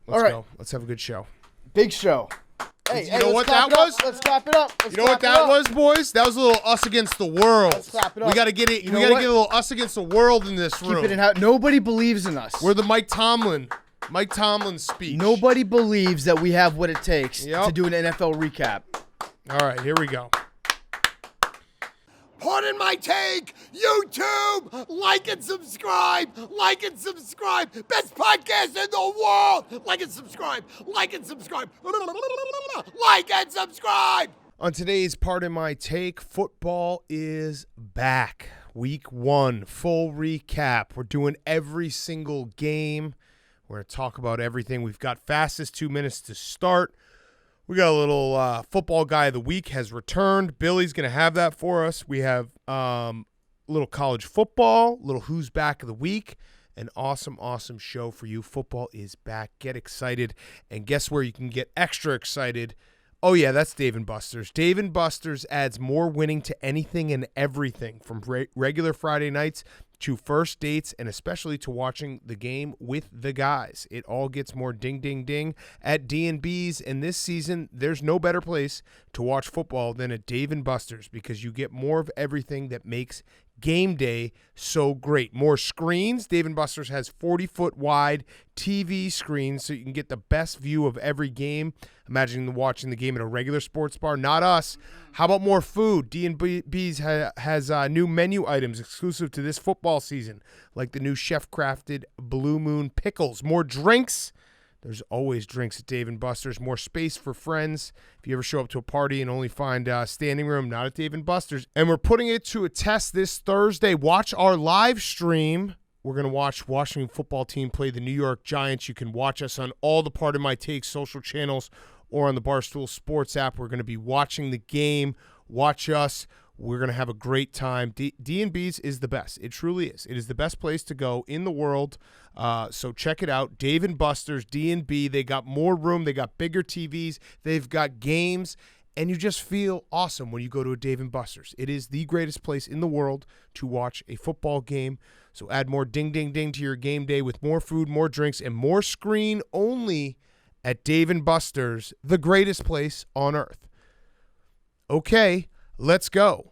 Let's go. Let's have a good show. Big show. Hey, you know what that was? Let's clap it up. You know what that was, boys? That was a little us against the world. Let's clap it up. We got to get it. We got to get a little us against the world in this room. Keep it in house. Nobody believes in us. We're the Mike Tomlin speech. Nobody believes that we have what it takes to do an NFL recap. All right, here we go. Pardon my take, YouTube, like and subscribe, best podcast in the world, like and subscribe, like and subscribe. On today's Pardon My Take, football is back. Week 1, full recap. We're doing every single game. We're going to talk about everything. We've got fastest 2 minutes to start. We got a little football guy of the week has returned. Billy's going to have that for us. We have a little college football, little who's back of the week. An awesome, awesome show for you. Football is back. Get excited. And guess where you can get extra excited? Oh, yeah, that's Dave & Buster's. Dave & Buster's adds more winning to anything and everything, from regular Friday nights to first dates, and especially to watching the game with the guys. It all gets more ding, ding, ding at D&B's, and this season, there's no better place to watch football than at Dave & Buster's, because you get more of everything that makes game day so great. More screens. Dave & Buster's has 40-foot wide TV screens, so you can get the best view of every game. Imagine watching the game at a regular sports bar. Not us. How about more food? D&B's has new menu items exclusive to this football season, like the new chef-crafted Blue Moon pickles. More drinks. There's always drinks at Dave & Buster's. More space for friends. If you ever show up to a party and only find standing room, not at Dave & Buster's. And we're putting it to a test this Thursday. Watch our live stream. We're going to watch Washington football team play the New York Giants. You can watch us on all the Pardon My Take social channels or on the Barstool Sports app. We're going to be watching the game. Watch us. We're going to have a great time. D&B's is the best. It truly is. It is the best place to go in the world. So check it out. Dave & Buster's, D&B. They got more room. They got bigger TVs. They've got games. And you just feel awesome when you go to a Dave & Buster's. It is the greatest place in the world to watch a football game. So add more ding, ding, ding to your game day with more food, more drinks, and more screen only at Dave & Buster's, the greatest place on earth. Okay, let's go.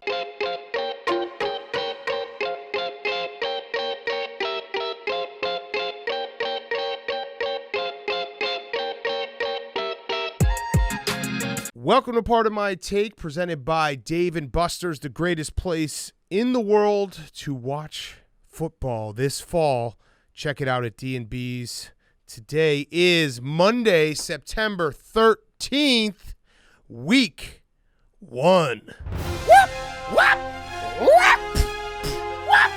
Welcome to Pardon My Take, presented by Dave & Buster's, the greatest place in the world to watch football this fall. Check it out at D&B's. Today is Monday, September 13th, week 1. Whoop, whoop, whoop, whoop.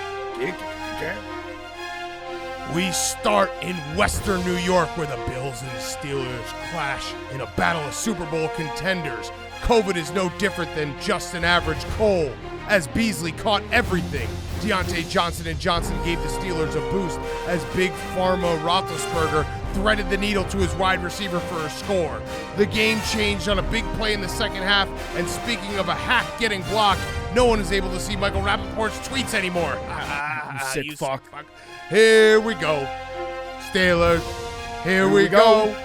We start in Western New York, where the Bills and the Steelers clash in a battle of Super Bowl contenders. COVID is no different than just an average cold, as Beasley caught everything. Deontay Johnson & Johnson gave the Steelers a boost as Big Pharma Roethlisberger threaded the needle to his wide receiver for a score. The game changed on a big play in the second half, and speaking of a hack getting blocked, no one is able to see Michael Rappaport's tweets anymore. You sick fuck. Here we go. Steelers, here we go.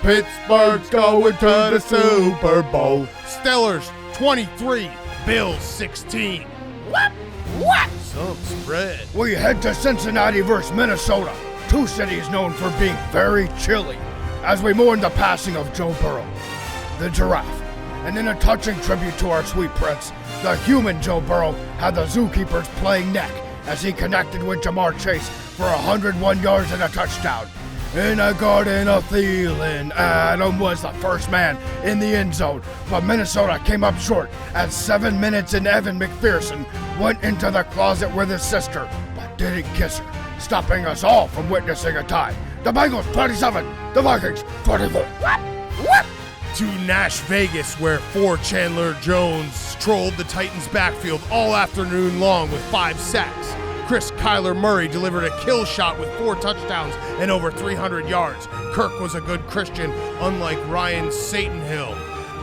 Pittsburgh's going to the Super Bowl. Steelers 23, Bills 16. What? What? Some spread. We head to Cincinnati versus Minnesota, two cities known for being very chilly, as we mourn the passing of Joe Burrow, the giraffe. And in a touching tribute to our sweet prince, the human Joe Burrow had the zookeepers playing neck as he connected with Jamar Chase for 101 yards and a touchdown. In a garden of Thielen, Adam was the first man in the end zone, but Minnesota came up short at 7 minutes and Evan McPherson went into the closet with his sister, but didn't kiss her, stopping us all from witnessing a tie. The Bengals 27, the Vikings 24. What? What? To Nash Vegas, where Chandler Jones trolled the Titans' backfield all afternoon long with 5 sacks. Chris Kyler Murray delivered a kill shot with 4 touchdowns and over 300 yards. Kirk was a good Christian, unlike Ryan Satanhill.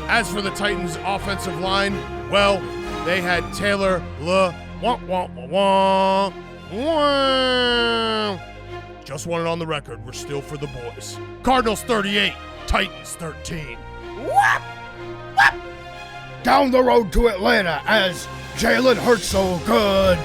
As for the Titans' offensive line, well, they had Taylor Just want it on the record, we're still for the boys. Cardinals 38, Titans 13. Down the road to Atlanta as Jalen Hurts so good.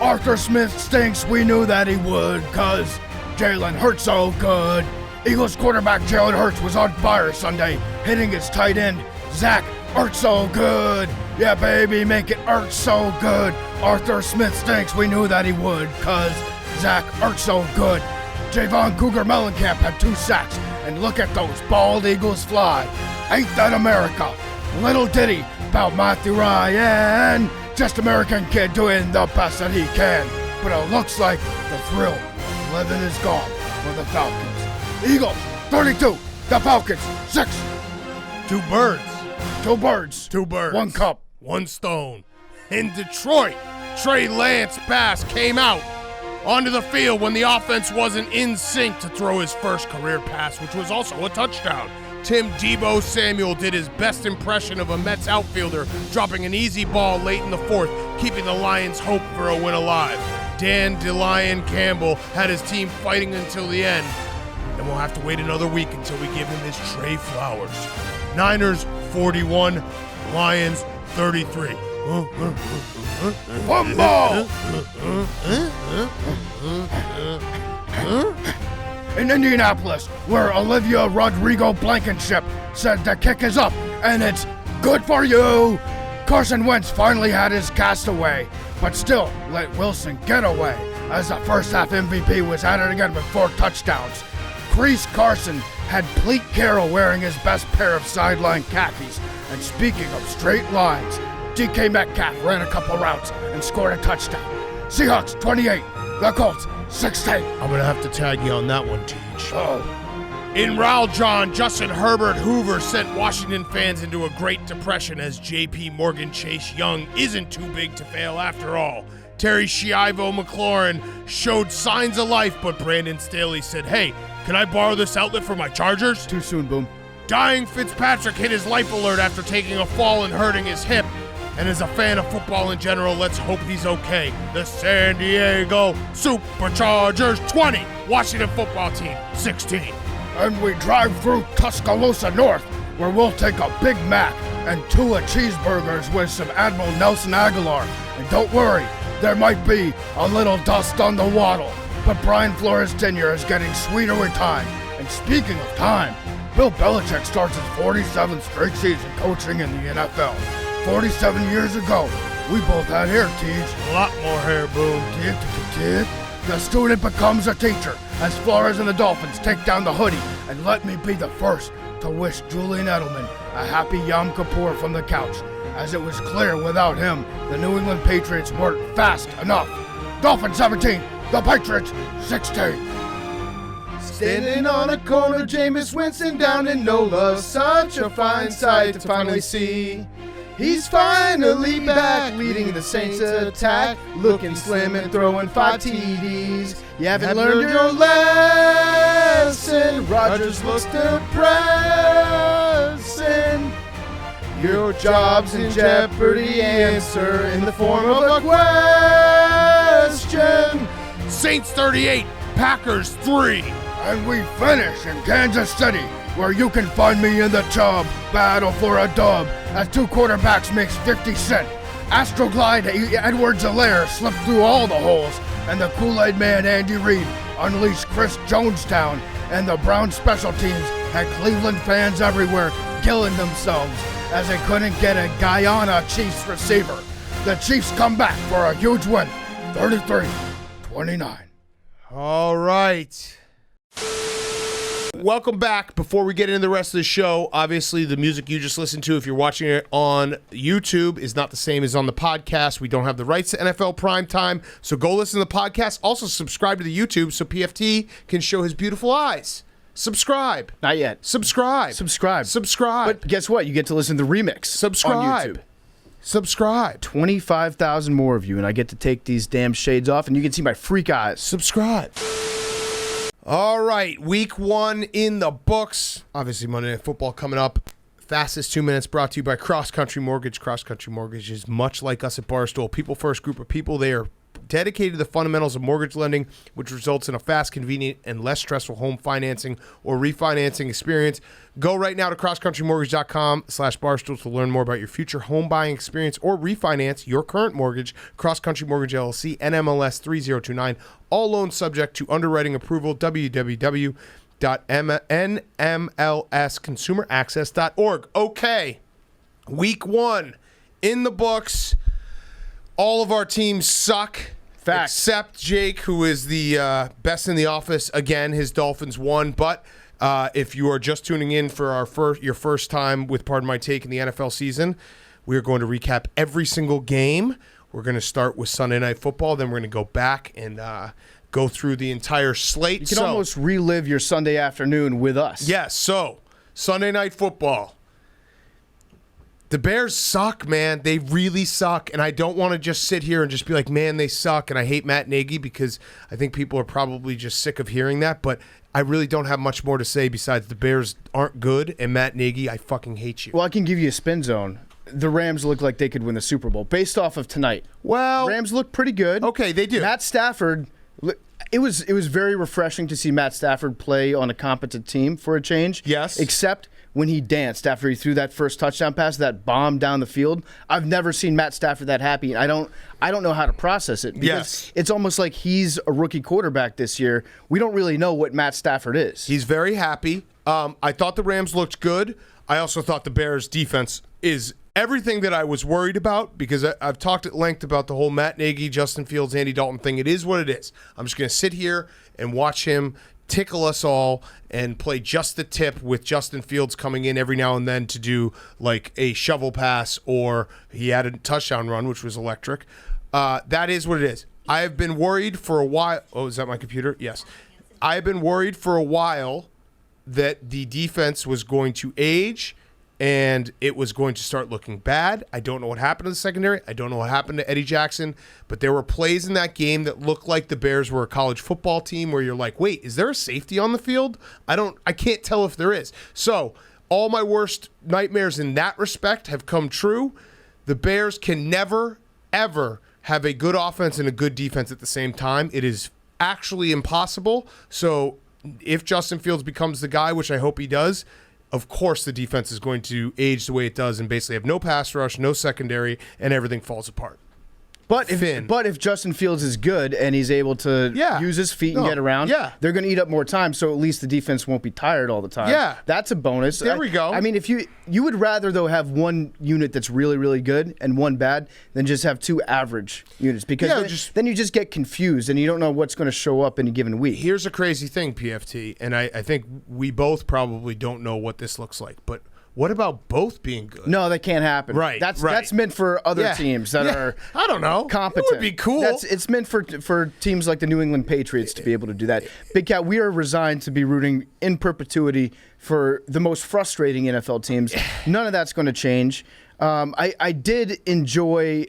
Arthur Smith stinks, we knew that he would, cause Jalen Hurts so good. Eagles quarterback Jalen Hurts was on fire Sunday, hitting his tight end, Zach Ertz so good. Yeah, baby, make it Ertz so good. Arthur Smith stinks, we knew that he would, cause Zach Ertz so good. Javon Cougar Mellencamp had 2 sacks, and look at those bald eagles fly. Ain't that America? Little ditty about Matthew Ryan, just American kid doing the best that he can. But it looks like the thrill of living is gone for the Falcons. Eagles 32, the Falcons 6. 2 birds. 2 birds. 2 birds. 1 cup. 1 stone. In Detroit, Trey Lance Bass came out onto the field when the offense wasn't in sync to throw his first career pass, which was also a touchdown. Tim Debo Samuel did his best impression of a Mets outfielder, dropping an easy ball late in the 4th, keeping the Lions' hope for a win alive. Dan DeLion Campbell had his team fighting until the end, and we'll have to wait another week until we give him his Trey Flowers. Niners 41, Lions 33. One ball! In Indianapolis, where Olivia Rodrigo Blankenship said the kick is up and it's good for you. Carson Wentz finally had his castaway, but still let Wilson get away as the first half MVP was at it again with 4 touchdowns. Chris Carson had Pleat Carroll wearing his best pair of sideline khakis. And speaking of straight lines, DK Metcalf ran a couple routes and scored a touchdown. Seahawks 28, the Colts 16. I'm going to have to tag you on that one, Teach. Oh. In Raljon, Justin Herbert Hoover sent Washington fans into a Great Depression as J.P. Morgan Chase Young isn't too big to fail after all. Terry Schiavo McLaurin showed signs of life, but Brandon Staley said, hey, can I borrow this outlet for my Chargers? Too soon, Boom. Dying Fitzpatrick hit his life alert after taking a fall and hurting his hip. And as a fan of football in general, let's hope he's okay. The San Diego Superchargers 20, Washington football team 16. And we drive through Tuscaloosa North, where we'll take a Big Mac and 2 cheeseburgers with some Admiral Nelson Aguilar. And don't worry, there might be a little dust on the waddle, but Brian Flores' tenure is getting sweeter with time. And speaking of time, Bill Belichick starts his 47th straight season coaching in the NFL. 47 years ago, we both had hair, Teach. A lot more hair, Boom. The student becomes a teacher as Flores and the Dolphins take down the hoodie, and let me be the first to wish Julian Edelman a happy Yom Kippur from the couch, as it was clear without him, the New England Patriots weren't fast enough. Dolphins 17, the Patriots 16. Standing on a corner, Jameis Winston down in NOLA, such a fine sight to finally see. He's finally back, leading the Saints attack, looking slim and throwing 5 TDs. You haven't learned your lesson, Rodgers looks depressing. Your job's in jeopardy, answer in the form of a question. Saints 38, Packers 3. And we finish in Kansas City, where you can find me in the Chubb battle for a dub, as 2 quarterbacks makes 50 cents. Astroglide Edwards-Helaire slipped through all the holes, and the Kool-Aid Man Andy Reid unleashed Chris Jonestown, and the Browns special teams had Cleveland fans everywhere killing themselves as they couldn't get a Guyana Chiefs receiver. The Chiefs come back for a huge win, 33-29. All right. Welcome back. Before we get into the rest of the show, obviously the music you just listened to, if you're watching it on YouTube, is not the same as on the podcast. We don't have the rights to NFL Primetime, so go listen to the podcast. Also subscribe to the YouTube so PFT can show his beautiful eyes. Subscribe. Not yet. Subscribe. Subscribe. But guess what? You get to listen to the remix subscribe. on YouTube. Subscribe. 25,000 more of you, and I get to take these damn shades off, and you can see my freak eyes. Subscribe. All right, week 1 in the books. Obviously, Monday Night Football coming up. Fastest 2 minutes brought to you by Cross Country Mortgage. Cross Country Mortgage is much like us at Barstool. People first group of people. They are dedicated to the fundamentals of mortgage lending, which results in a fast, convenient, and less stressful home financing or refinancing experience. Go right now to crosscountrymortgage.com/barstool to learn more about your future home buying experience or refinance your current mortgage. Cross Country Mortgage LLC, NMLS 3029. All loans subject to underwriting approval. www.nmlsconsumeraccess.org. Okay, week 1 in the books. All of our teams suck. Fact. Except Jake, who is the best in the office. Again, his Dolphins won. But if you are just tuning in for your first time with Pardon My Take in the NFL season, we are going to recap every single game. We're going to start with Sunday Night Football. Then we're going to go back and go through the entire slate. You can almost relive your Sunday afternoon with us. Yes. So, Sunday Night Football. The Bears suck, man. They really suck. And I don't want to just sit here and just be like, man, they suck. And I hate Matt Nagy because I think people are probably just sick of hearing that. But I really don't have much more to say besides the Bears aren't good. And Matt Nagy, I fucking hate you. Well, I can give you a spin zone. The Rams look like they could win the Super Bowl based off of tonight. Well, Rams look pretty good. Okay, they do. Matt Stafford, it was very refreshing to see Matt Stafford play on a competent team for a change. Yes. Except when he danced after he threw that first touchdown pass, that bomb down the field. I've never seen Matt Stafford that happy. I don't know how to process it because Yes. it's almost like he's a rookie quarterback this year. We don't really know what Matt Stafford is. He's very happy. I thought the Rams looked good. I also thought the Bears' defense is everything that I was worried about because I've talked at length about the whole Matt Nagy, Justin Fields, Andy Dalton thing. It is what it is. I'm just going to sit here and watch him tickle us all and play just the tip with Justin Fields coming in every now and then to do like a shovel pass, or he had a touchdown run, which was electric. That is what it is. I have been worried for a while. Oh, is that my computer? Yes. I have been worried for a while that the defense was going to age and it was going to start looking bad. I don't know what happened to the secondary. I don't know what happened to Eddie Jackson, but there were plays in that game that looked like the Bears were a college football team where you're like, wait, is there a safety on the field? I can't tell if there is. So all my worst nightmares in that respect have come true. The Bears can never, ever have a good offense and a good defense at the same time. It is actually impossible. So if Justin Fields becomes the guy, which I hope he does, of course the defense is going to age the way it does and basically have no pass rush, no secondary, and everything falls apart. But if Justin Fields is good and he's able to use his feet and get around, they're going to eat up more time, so at least the defense won't be tired all the time. Yeah. That's a bonus. There we go. I mean, if you would rather, though, have one unit that's really, really good and one bad than just have two average units because then you just get confused and you don't know what's going to show up in a given week. Here's a crazy thing, PFT, and I think we both probably don't know what this looks like, but what about both being good? No, that can't happen. Right. That's meant for other teams that are I don't know. Competent. It would be cool. It's meant for teams like the New England Patriots to be able to do that. Big Cat, we are resigned to be rooting in perpetuity for the most frustrating NFL teams. None of that's going to change. I did enjoy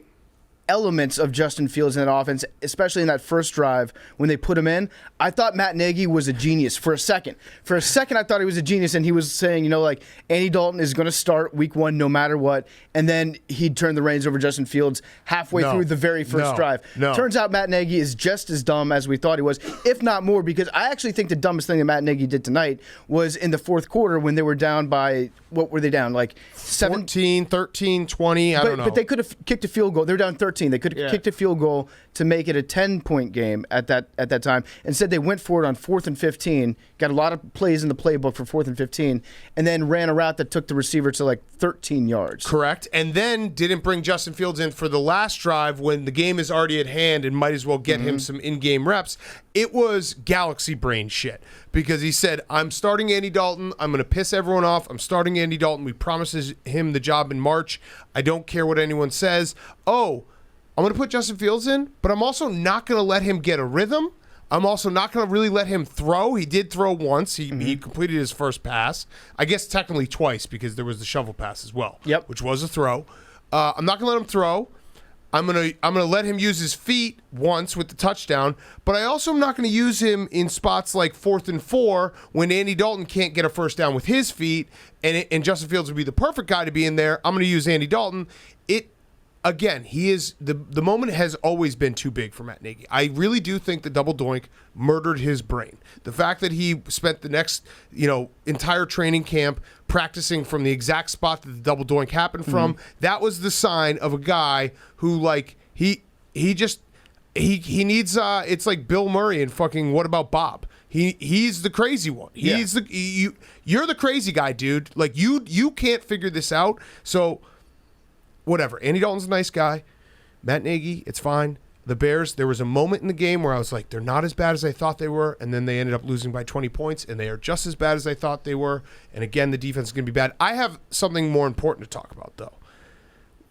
elements of Justin Fields in that offense, especially in that first drive when they put him in. I thought Matt Nagy was a genius for a second. For a second, I thought he was a genius, and he was saying, like, Andy Dalton is going to start week 1 no matter what, and then he'd turn the reins over Justin Fields halfway through the very first drive. Turns out Matt Nagy is just as dumb as we thought he was, if not more, because I actually think the dumbest thing that Matt Nagy did tonight was in the fourth quarter when they were down by, what were they down, like 14, 13, 20, I don't know. But they could have kicked a field goal. They were down 13. They could have kicked a field goal to make it a 10-point game at that time. Instead, they went for it on 4th and 15, got a lot of plays in the playbook for 4th and 15, and then ran a route that took the receiver to like 13 yards. Correct. And then didn't bring Justin Fields in for the last drive when the game is already at hand and might as well get him some in-game reps. It was galaxy brain shit because he said, I'm starting Andy Dalton. I'm going to piss everyone off. I'm starting Andy Dalton. We promised him the job in March. I don't care what anyone says. Oh, I'm going to put Justin Fields in, but I'm also not going to let him get a rhythm. I'm also not going to really let him throw. He did throw once. He completed his first pass. I guess technically twice because there was the shovel pass as well, which was a throw. I'm not going to let him throw. I'm gonna let him use his feet once with the touchdown, but I also am not going to use him in spots like 4th and 4 when Andy Dalton can't get a first down with his feet, and Justin Fields would be the perfect guy to be in there. I'm going to use Andy Dalton. again, he is the moment has always been too big for Matt Nagy. I really do think the double doink murdered his brain. The fact that he spent the next, entire training camp practicing from the exact spot that the double doink happened from, that was the sign of a guy who he needs it's like Bill Murray and fucking What About Bob? He's the crazy one. You're the crazy guy, dude. Like you can't figure this out. So whatever. Andy Dalton's a nice guy. Matt Nagy, it's fine. The Bears, there was a moment in the game where I was like, they're not as bad as I thought they were, and then they ended up losing by 20 points, and they are just as bad as I thought they were. And again, the defense is going to be bad. I have something more important to talk about, though.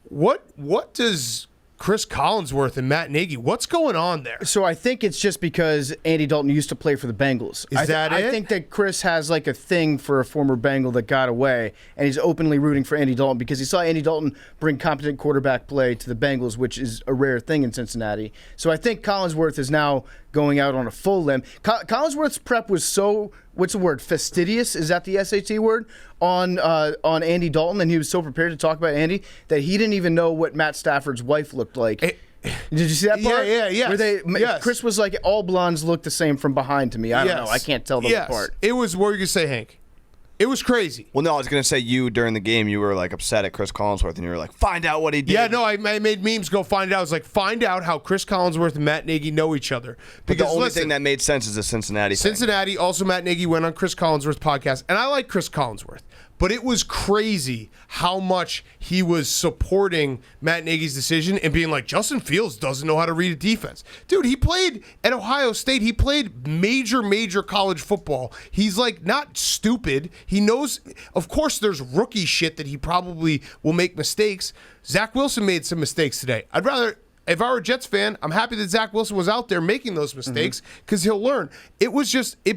What does Chris Collinsworth and Matt Nagy, what's going on there? So I think it's just because Andy Dalton used to play for the Bengals. Is that it? I think that Chris has like a thing for a former Bengal that got away, and he's openly rooting for Andy Dalton because he saw Andy Dalton bring competent quarterback play to the Bengals, which is a rare thing in Cincinnati. So I think Collinsworth is now going out on a full limb. Collinsworth's prep was so, what's the word, fastidious? Is that the SAT word? On Andy Dalton, and he was so prepared to talk about Andy that he didn't even know what Matt Stafford's wife looked like. Did you see that part? Yeah. Where Chris was like, all blondes look the same from behind to me. I don't know. I can't tell them apart. It was, what were you going to say, Hank? It was crazy. Well, no, I was going to say during the game, you were like upset at Chris Collinsworth, and you were like, find out what he did. Yeah, no, I made memes go find out. I was like, find out how Chris Collinsworth and Matt Nagy know each other. But the only thing that made sense is the Cincinnati thing. Cincinnati, also Matt Nagy went on Chris Collinsworth's podcast, and I like Chris Collinsworth. But it was crazy how much he was supporting Matt Nagy's decision and being like, Justin Fields doesn't know how to read a defense. Dude, he played at Ohio State. He played major college football. He's like not stupid. He knows, of course, there's rookie shit that he probably will make mistakes. Zach Wilson made some mistakes today. If I were a Jets fan, I'm happy that Zach Wilson was out there making those mistakes because he'll learn. It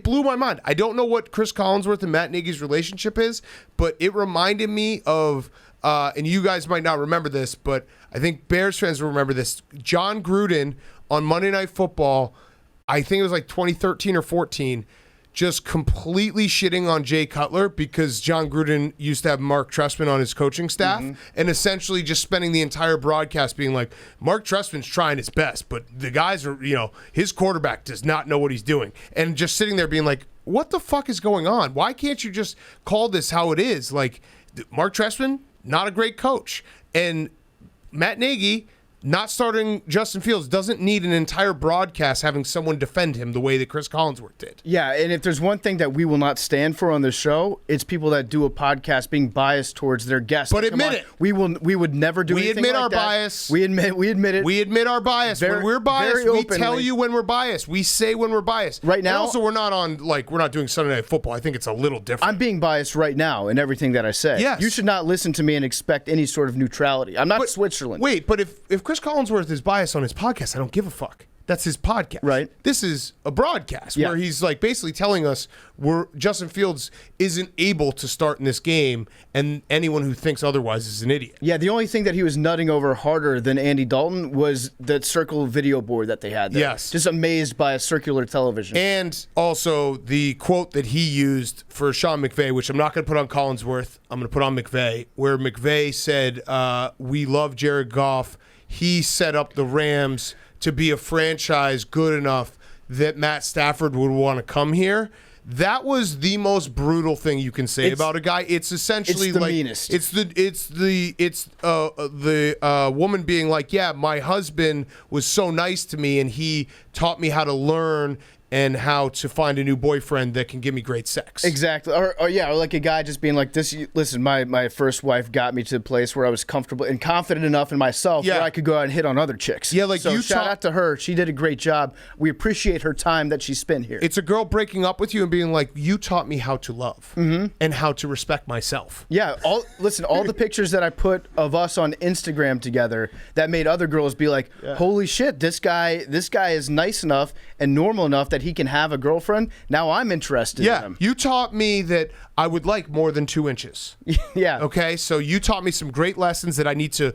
blew my mind. I don't know what Chris Collinsworth and Matt Nagy's relationship is, but it reminded me of, and you guys might not remember this, but I think Bears fans will remember this. John Gruden on Monday Night Football, I think it was like 2013 or 14, just completely shitting on Jay Cutler because John Gruden used to have Mark Trestman on his coaching staff and essentially just spending the entire broadcast being like, Mark Trestman's trying his best, but the guys are, his quarterback does not know what he's doing. And just sitting there being like, what the fuck is going on? Why can't you just call this how it is? Like, Mark Trestman, not a great coach. And Matt Nagy, not starting Justin Fields, doesn't need an entire broadcast having someone defend him the way that Chris Collinsworth did. Yeah, and if there's one thing that we will not stand for on this show, it's people that do a podcast being biased towards their guests. But admit it. We would never do anything like that. We admit our bias. We admit it. We admit our bias. When we're biased, we tell you when we're biased. We say when we're biased. Right now, and also, we're not doing Sunday Night Football. I think it's a little different. I'm being biased right now in everything that I say. Yes. You should not listen to me and expect any sort of neutrality. I'm not Switzerland. Wait, but if Chris Collinsworth is bias on his podcast, I don't give a fuck. That's his podcast. Right. This is a broadcast where he's like basically telling us Justin Fields isn't able to start in this game, and anyone who thinks otherwise is an idiot. Yeah, the only thing that he was nutting over harder than Andy Dalton was that circle video board that they had there. Yes. Just amazed by a circular television. And also the quote that he used for Sean McVay, which I'm not going to put on Collinsworth, I'm going to put on McVay, where McVay said, we love Jared Goff. He set up the Rams to be a franchise good enough that Matt Stafford would want to come here. That was the most brutal thing you can say about a guy. It's essentially the meanest. It's the woman being like, yeah, my husband was so nice to me and he taught me how to learn and how to find a new boyfriend that can give me great sex. Exactly. Or like a guy just being like, "This. Listen, my first wife got me to a place where I was comfortable and confident enough in myself where I could go out and hit on other chicks." Yeah, like so shout out to her. She did a great job. We appreciate her time that she spent here. It's a girl breaking up with you and being like, "You taught me how to love and how to respect myself." Yeah. All the pictures that I put of us on Instagram together that made other girls be like, "Holy shit, this guy is nice enough and normal enough that he can have a girlfriend. Now I'm interested in him." You taught me that I would like more than 2 inches. Yeah. Okay, so you taught me some great lessons that I need to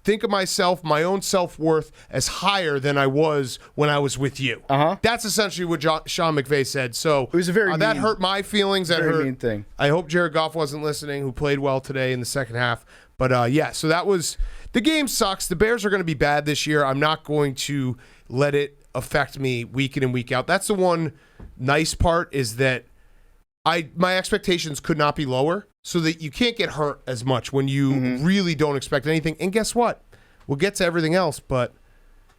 think of myself, my own self-worth as higher than I was when I was with you. That's essentially what Sean McVay said. So it was a very that hurt my feelings. That hurt. Mean thing. I hope Jared Goff wasn't listening, who played well today in the second half. But yeah, so that was the game. Sucks. The Bears are going to be bad this year. I'm not going to let it affect me week in and week out. That's the one nice part, is that my expectations could not be lower, so that you can't get hurt as much when you really don't expect anything. And guess what? We'll get to everything else, but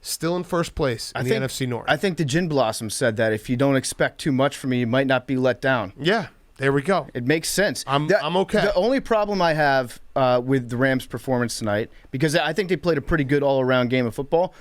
still in first place in the NFC North. I think the Gin Blossom said that if you don't expect too much from me, you might not be let down. Yeah, there we go. It makes sense. I'm okay. The only problem I have with the Rams' performance tonight, because I think they played a pretty good all-around game of football,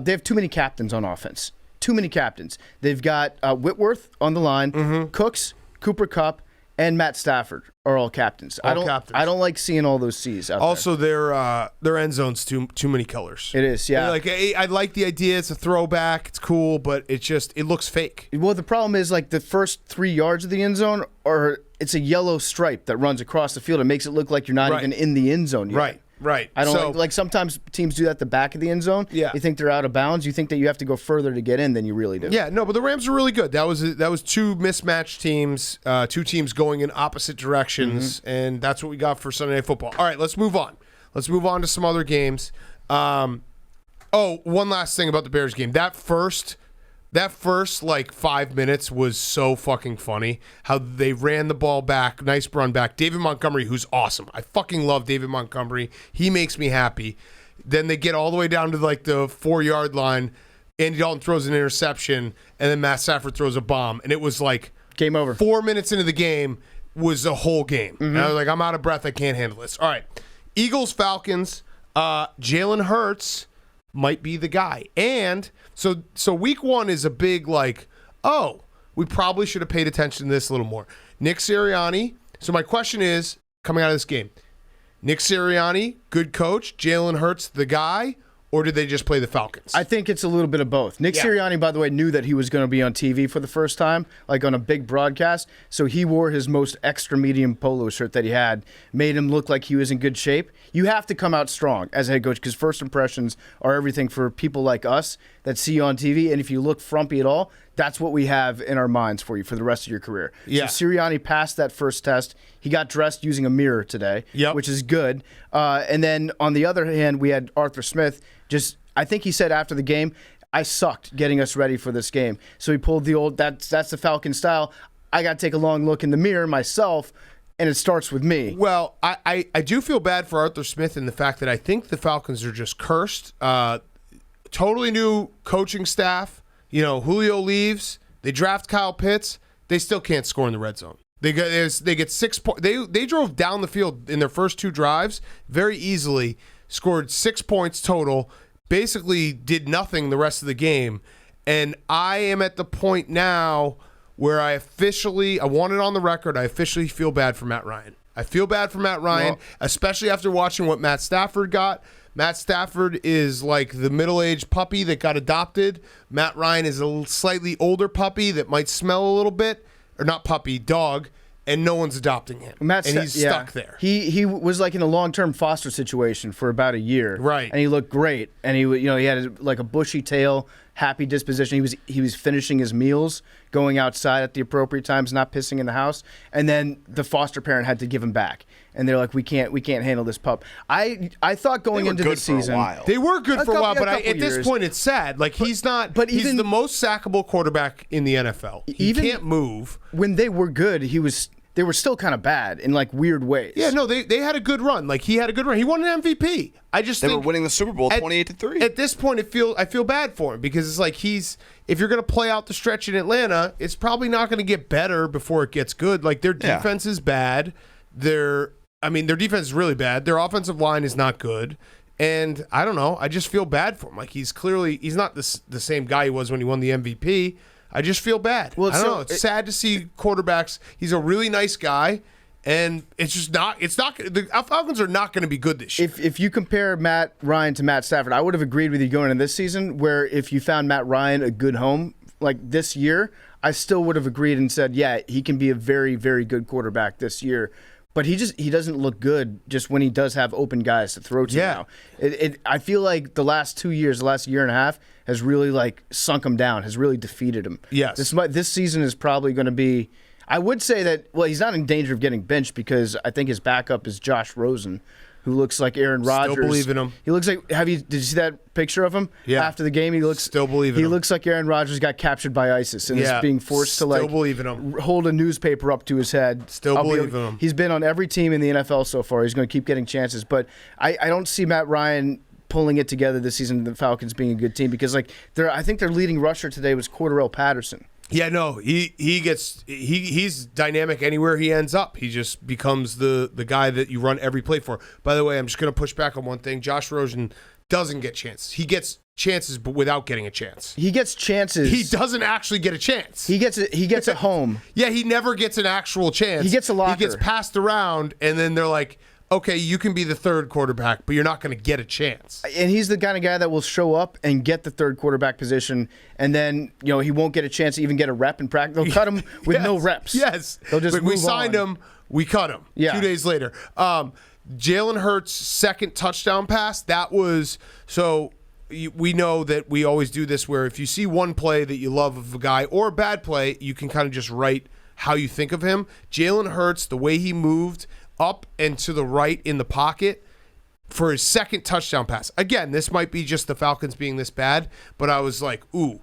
they have too many captains on offense. Too many captains. They've got Whitworth on the line, Cooks, Cooper Kupp, and Matt Stafford are all captains. I don't like seeing all those C's out also, their end zone's too many colors. It is, yeah. Like I like the idea. It's a throwback. It's cool, but it looks fake. Well, the problem is, like, the first 3 yards of the end zone it's a yellow stripe that runs across the field. It makes it look like you're not even in the end zone yet. Right. I don't like sometimes teams do that at the back of the end zone. Yeah. You think they're out of bounds. You think that you have to go further to get in than you really do. Yeah, no, but the Rams are really good. That was two mismatched teams, two teams going in opposite directions, and that's what we got for Sunday Night Football. All right, let's move on. Let's move on to some other games. One last thing about the Bears game. That first like 5 minutes was so fucking funny. How they ran the ball back, nice run back. David Montgomery, who's awesome. I fucking love David Montgomery. He makes me happy. Then they get all the way down to like the 4-yard line. Andy Dalton throws an interception, and then Matt Stafford throws a bomb, and it was like game over. 4 minutes into the game was a whole game. And I was like, I'm out of breath. I can't handle this. All right, Eagles, Falcons. Jalen Hurts might be the guy, and so week one is a big we probably should have paid attention to this a little more. Nick Sirianni. So my question is, coming out of this game, Nick Sirianni, good coach, Jalen Hurts the guy, or did they just play the Falcons? I think it's a little bit of both. Nick Sirianni, by the way, knew that he was going to be on TV for the first time, like on a big broadcast, so he wore his most extra medium polo shirt that he had, made him look like he was in good shape. You have to come out strong as a head coach, because first impressions are everything for people like us that see you on TV, and if you look frumpy at all, that's what we have in our minds for you for the rest of your career. Yeah. So Sirianni passed that first test. He got dressed using a mirror today, which is good. And then on the other hand, we had Arthur Smith. I think he said after the game, I sucked getting us ready for this game. So he pulled the old, that's the Falcon style. I got to take a long look in the mirror myself, and it starts with me. Well, I do feel bad for Arthur Smith in the fact that I think the Falcons are just cursed. Totally new coaching staff. Julio leaves. They draft Kyle Pitts. They still can't score in the red zone. They get 6 points. They drove down the field in their first 2 drives very easily, scored 6 points total, basically did nothing the rest of the game. And I am at the point now where I want it on the record, I officially feel bad for Matt Ryan. I feel bad for Matt Ryan, especially after watching what Matt Stafford got. Matt Stafford is like the middle-aged puppy that got adopted. Matt Ryan is a slightly older puppy that might smell a little bit, or not puppy, dog, and no one's adopting him. He's stuck there. He was like in a long-term foster situation for about a year, right? And he looked great, and he had like a bushy tail, happy disposition. He was finishing his meals, going outside at the appropriate times, not pissing in the house. And then the foster parent had to give him back, and they're like, we can't handle this pup. I thought going into the season, they were good for a while, but at this point it's sad. Like he's not. But he's the most sackable quarterback in the NFL. He can't move. When they were good, they were still kind of bad in like weird ways. Yeah, no, they had a good run. Like he had a good run. He won an MVP. They were winning the Super Bowl 28-3. At this point, I feel bad for him because it's like if you're going to play out the stretch in Atlanta, it's probably not going to get better before it gets good. Like their defense is bad. Their defense is really bad. Their offensive line is not good. And I don't know. I just feel bad for him. Like he's not the same guy he was when he won the MVP. I just feel bad. Well, I don't know. It's sad to see quarterbacks. He's a really nice guy, and it's just not. It's not. The Falcons are not going to be good this year. If you compare Matt Ryan to Matt Stafford, I would have agreed with you going into this season. Where if you found Matt Ryan a good home like this year, I still would have agreed and said, yeah, he can be a very, very good quarterback this year. But he doesn't look good just when he does have open guys to throw to now. I feel like the last 2 years, the last year and a half, has really like sunk him down, has really defeated him. Yes. This season is probably going to be, I would say that, well, he's not in danger of getting benched because I think his backup is Josh Rosen, who looks like Aaron Rodgers. Still believe in him. He looks like. Did you see that picture of him? Yeah. After the game, he looks. Still believe in him. He looks like Aaron Rodgers got captured by ISIS and is being forced to believe in him. hold a newspaper up to his head. Still believe in him. He's been on every team in the NFL so far. He's going to keep getting chances, but I don't see Matt Ryan pulling it together this season. The Falcons being a good team because I think their leading rusher today was Cordarrelle Patterson. Yeah, no, he's dynamic anywhere he ends up. He just becomes the guy that you run every play for. By the way, I'm just going to push back on one thing. Josh Rosen doesn't get chances. He gets chances, but without getting a chance. He gets chances. He doesn't actually get a chance. He gets a home. Yeah, he never gets an actual chance. He gets a locker. He gets passed around, and then they're like, okay, you can be the third quarterback, but you're not going to get a chance. And he's the kind of guy that will show up and get the third quarterback position, and then he won't get a chance to even get a rep in practice. They'll cut him with no reps. Yes, they'll just we signed him, we cut him. Yeah. 2 days later, Jalen Hurts' second touchdown pass. That was so. We know that we always do this where if you see one play that you love of a guy or a bad play, you can kind of just write how you think of him. Jalen Hurts, the way he moved up and to the right in the pocket for his second touchdown pass. Again, this might be just the Falcons being this bad, but I was like, ooh,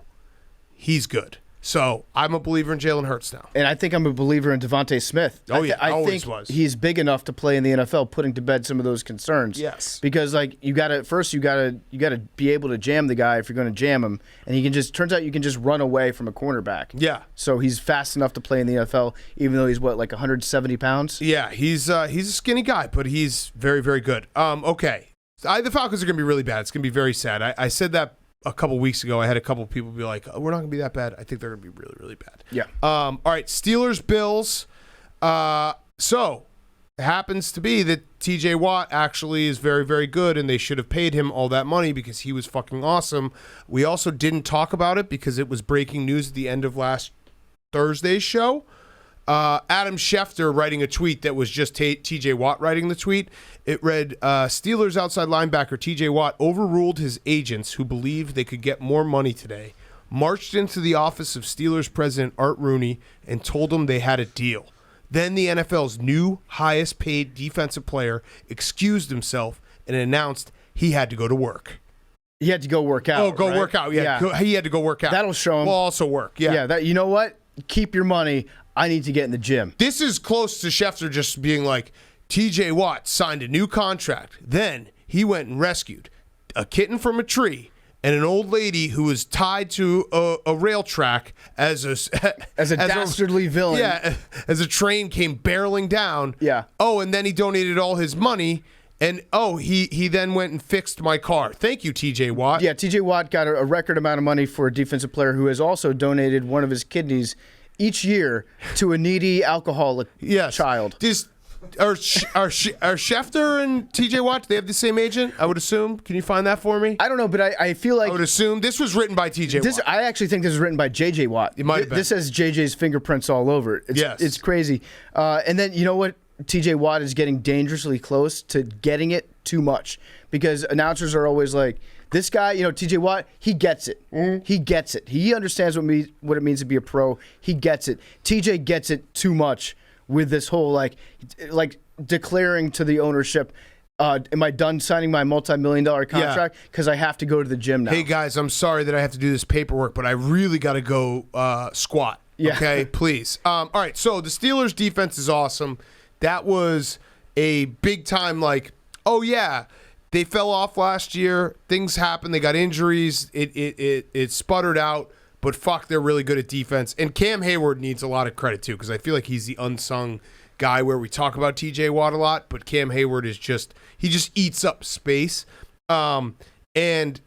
he's good. So I'm a believer in Jalen Hurts now. And I think I'm a believer in Devontae Smith. I always think was. He's big enough to play in the NFL, putting to bed some of those concerns. Yes. Because you gotta be able to jam the guy if you're gonna jam him. And turns out you can just run away from a cornerback. Yeah. So he's fast enough to play in the NFL, even though he's 170 pounds? Yeah, he's a skinny guy, but he's very, very good. Okay. The Falcons are gonna be really bad. It's gonna be very sad. I said that a couple weeks ago. I had a couple people be like, we're not going to be that bad. I think they're going to be really, really bad. Yeah. All right, Steelers, Bills. So it happens to be that TJ Watt actually is very, very good, and they should have paid him all that money because he was fucking awesome. We also didn't talk about it because it was breaking news at the end of last Thursday's show. Adam Schefter writing a tweet that was just TJ Watt writing the tweet. It read, Steelers outside linebacker TJ Watt overruled his agents who believed they could get more money today, marched into the office of Steelers president Art Rooney and told them they had a deal. Then the NFL's new highest paid defensive player excused himself and announced he had to go to work. He had to go work out. Oh, go right? work out. Yeah. He had to go work out. That'll show him. Will also work. Yeah. Yeah. You know what? Keep your money. I need to get in the gym. This is close to Schefter just being like, TJ Watt signed a new contract. Then he went and rescued a kitten from a tree and an old lady who was tied to a rail track as a dastardly villain. Yeah, as a train came barreling down. Yeah. Oh, and then he donated all his money. And, he then went and fixed my car. Thank you, TJ Watt. Yeah, TJ Watt got a record amount of money for a defensive player who has also donated one of his kidneys each year to a needy alcoholic child. Are Schefter and TJ Watt, do they have the same agent? I would assume. Can you find that for me? I don't know, but I feel like I would assume this was written by TJ Watt. I actually think this was written by JJ Watt. It might have been. This has JJ's fingerprints all over it. It's crazy. And then you know what? TJ Watt is getting dangerously close to getting it too much because announcers are always like, this guy, TJ Watt, he gets it. He gets it. He understands what it means to be a pro. He gets it. TJ gets it too much with this whole like declaring to the ownership, am I done signing my multi-million-dollar contract? Because I have to go to the gym now. Hey, guys, I'm sorry that I have to do this paperwork, but I really got to go squat. Yeah. Okay, please. All right, so the Steelers' defense is awesome. That was a big-time, they fell off last year. Things happened. They got injuries. It sputtered out. But fuck, they're really good at defense. And Cam Hayward needs a lot of credit too, because I feel like he's the unsung guy where we talk about TJ Watt a lot, but Cam Hayward is just eats up space. And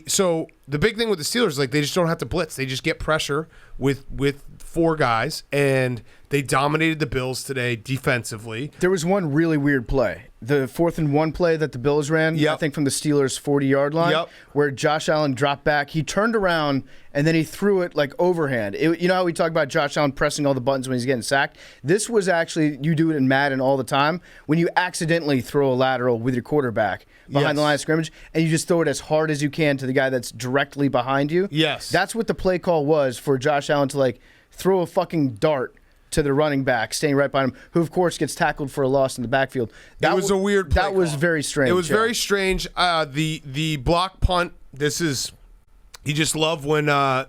so the big thing with the Steelers is they just don't have to blitz. They just get pressure with four guys, and they dominated the Bills today defensively. There was one really weird play. The 4th and 1 play that the Bills ran, I think from the Steelers' 40-yard line, where Josh Allen dropped back. He turned around, and then he threw it overhand. You know how we talk about Josh Allen pressing all the buttons when he's getting sacked? This was actually, you do it in Madden all the time, when you accidentally throw a lateral with your quarterback behind the line of scrimmage, and you just throw it as hard as you can to the guy that's directly behind you. Yes. That's what the play call was for Josh Allen to throw a fucking dart to the running back, staying right by him, who, of course, gets tackled for a loss in the backfield. That was a weird play That was call. very strange. It was very strange. The block punt, this is – you just love when, a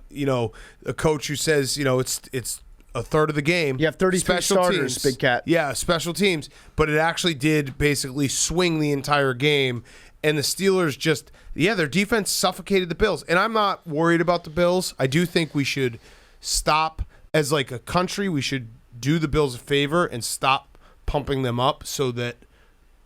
coach who says, it's a third of the game. You have 33 special starters, teams. Big Cat. Yeah, special teams. But it actually did basically swing the entire game. And the Steelers just, their defense suffocated the Bills. And I'm not worried about the Bills. I do think we should stop, as like a country, we should do the Bills a favor and stop pumping them up so that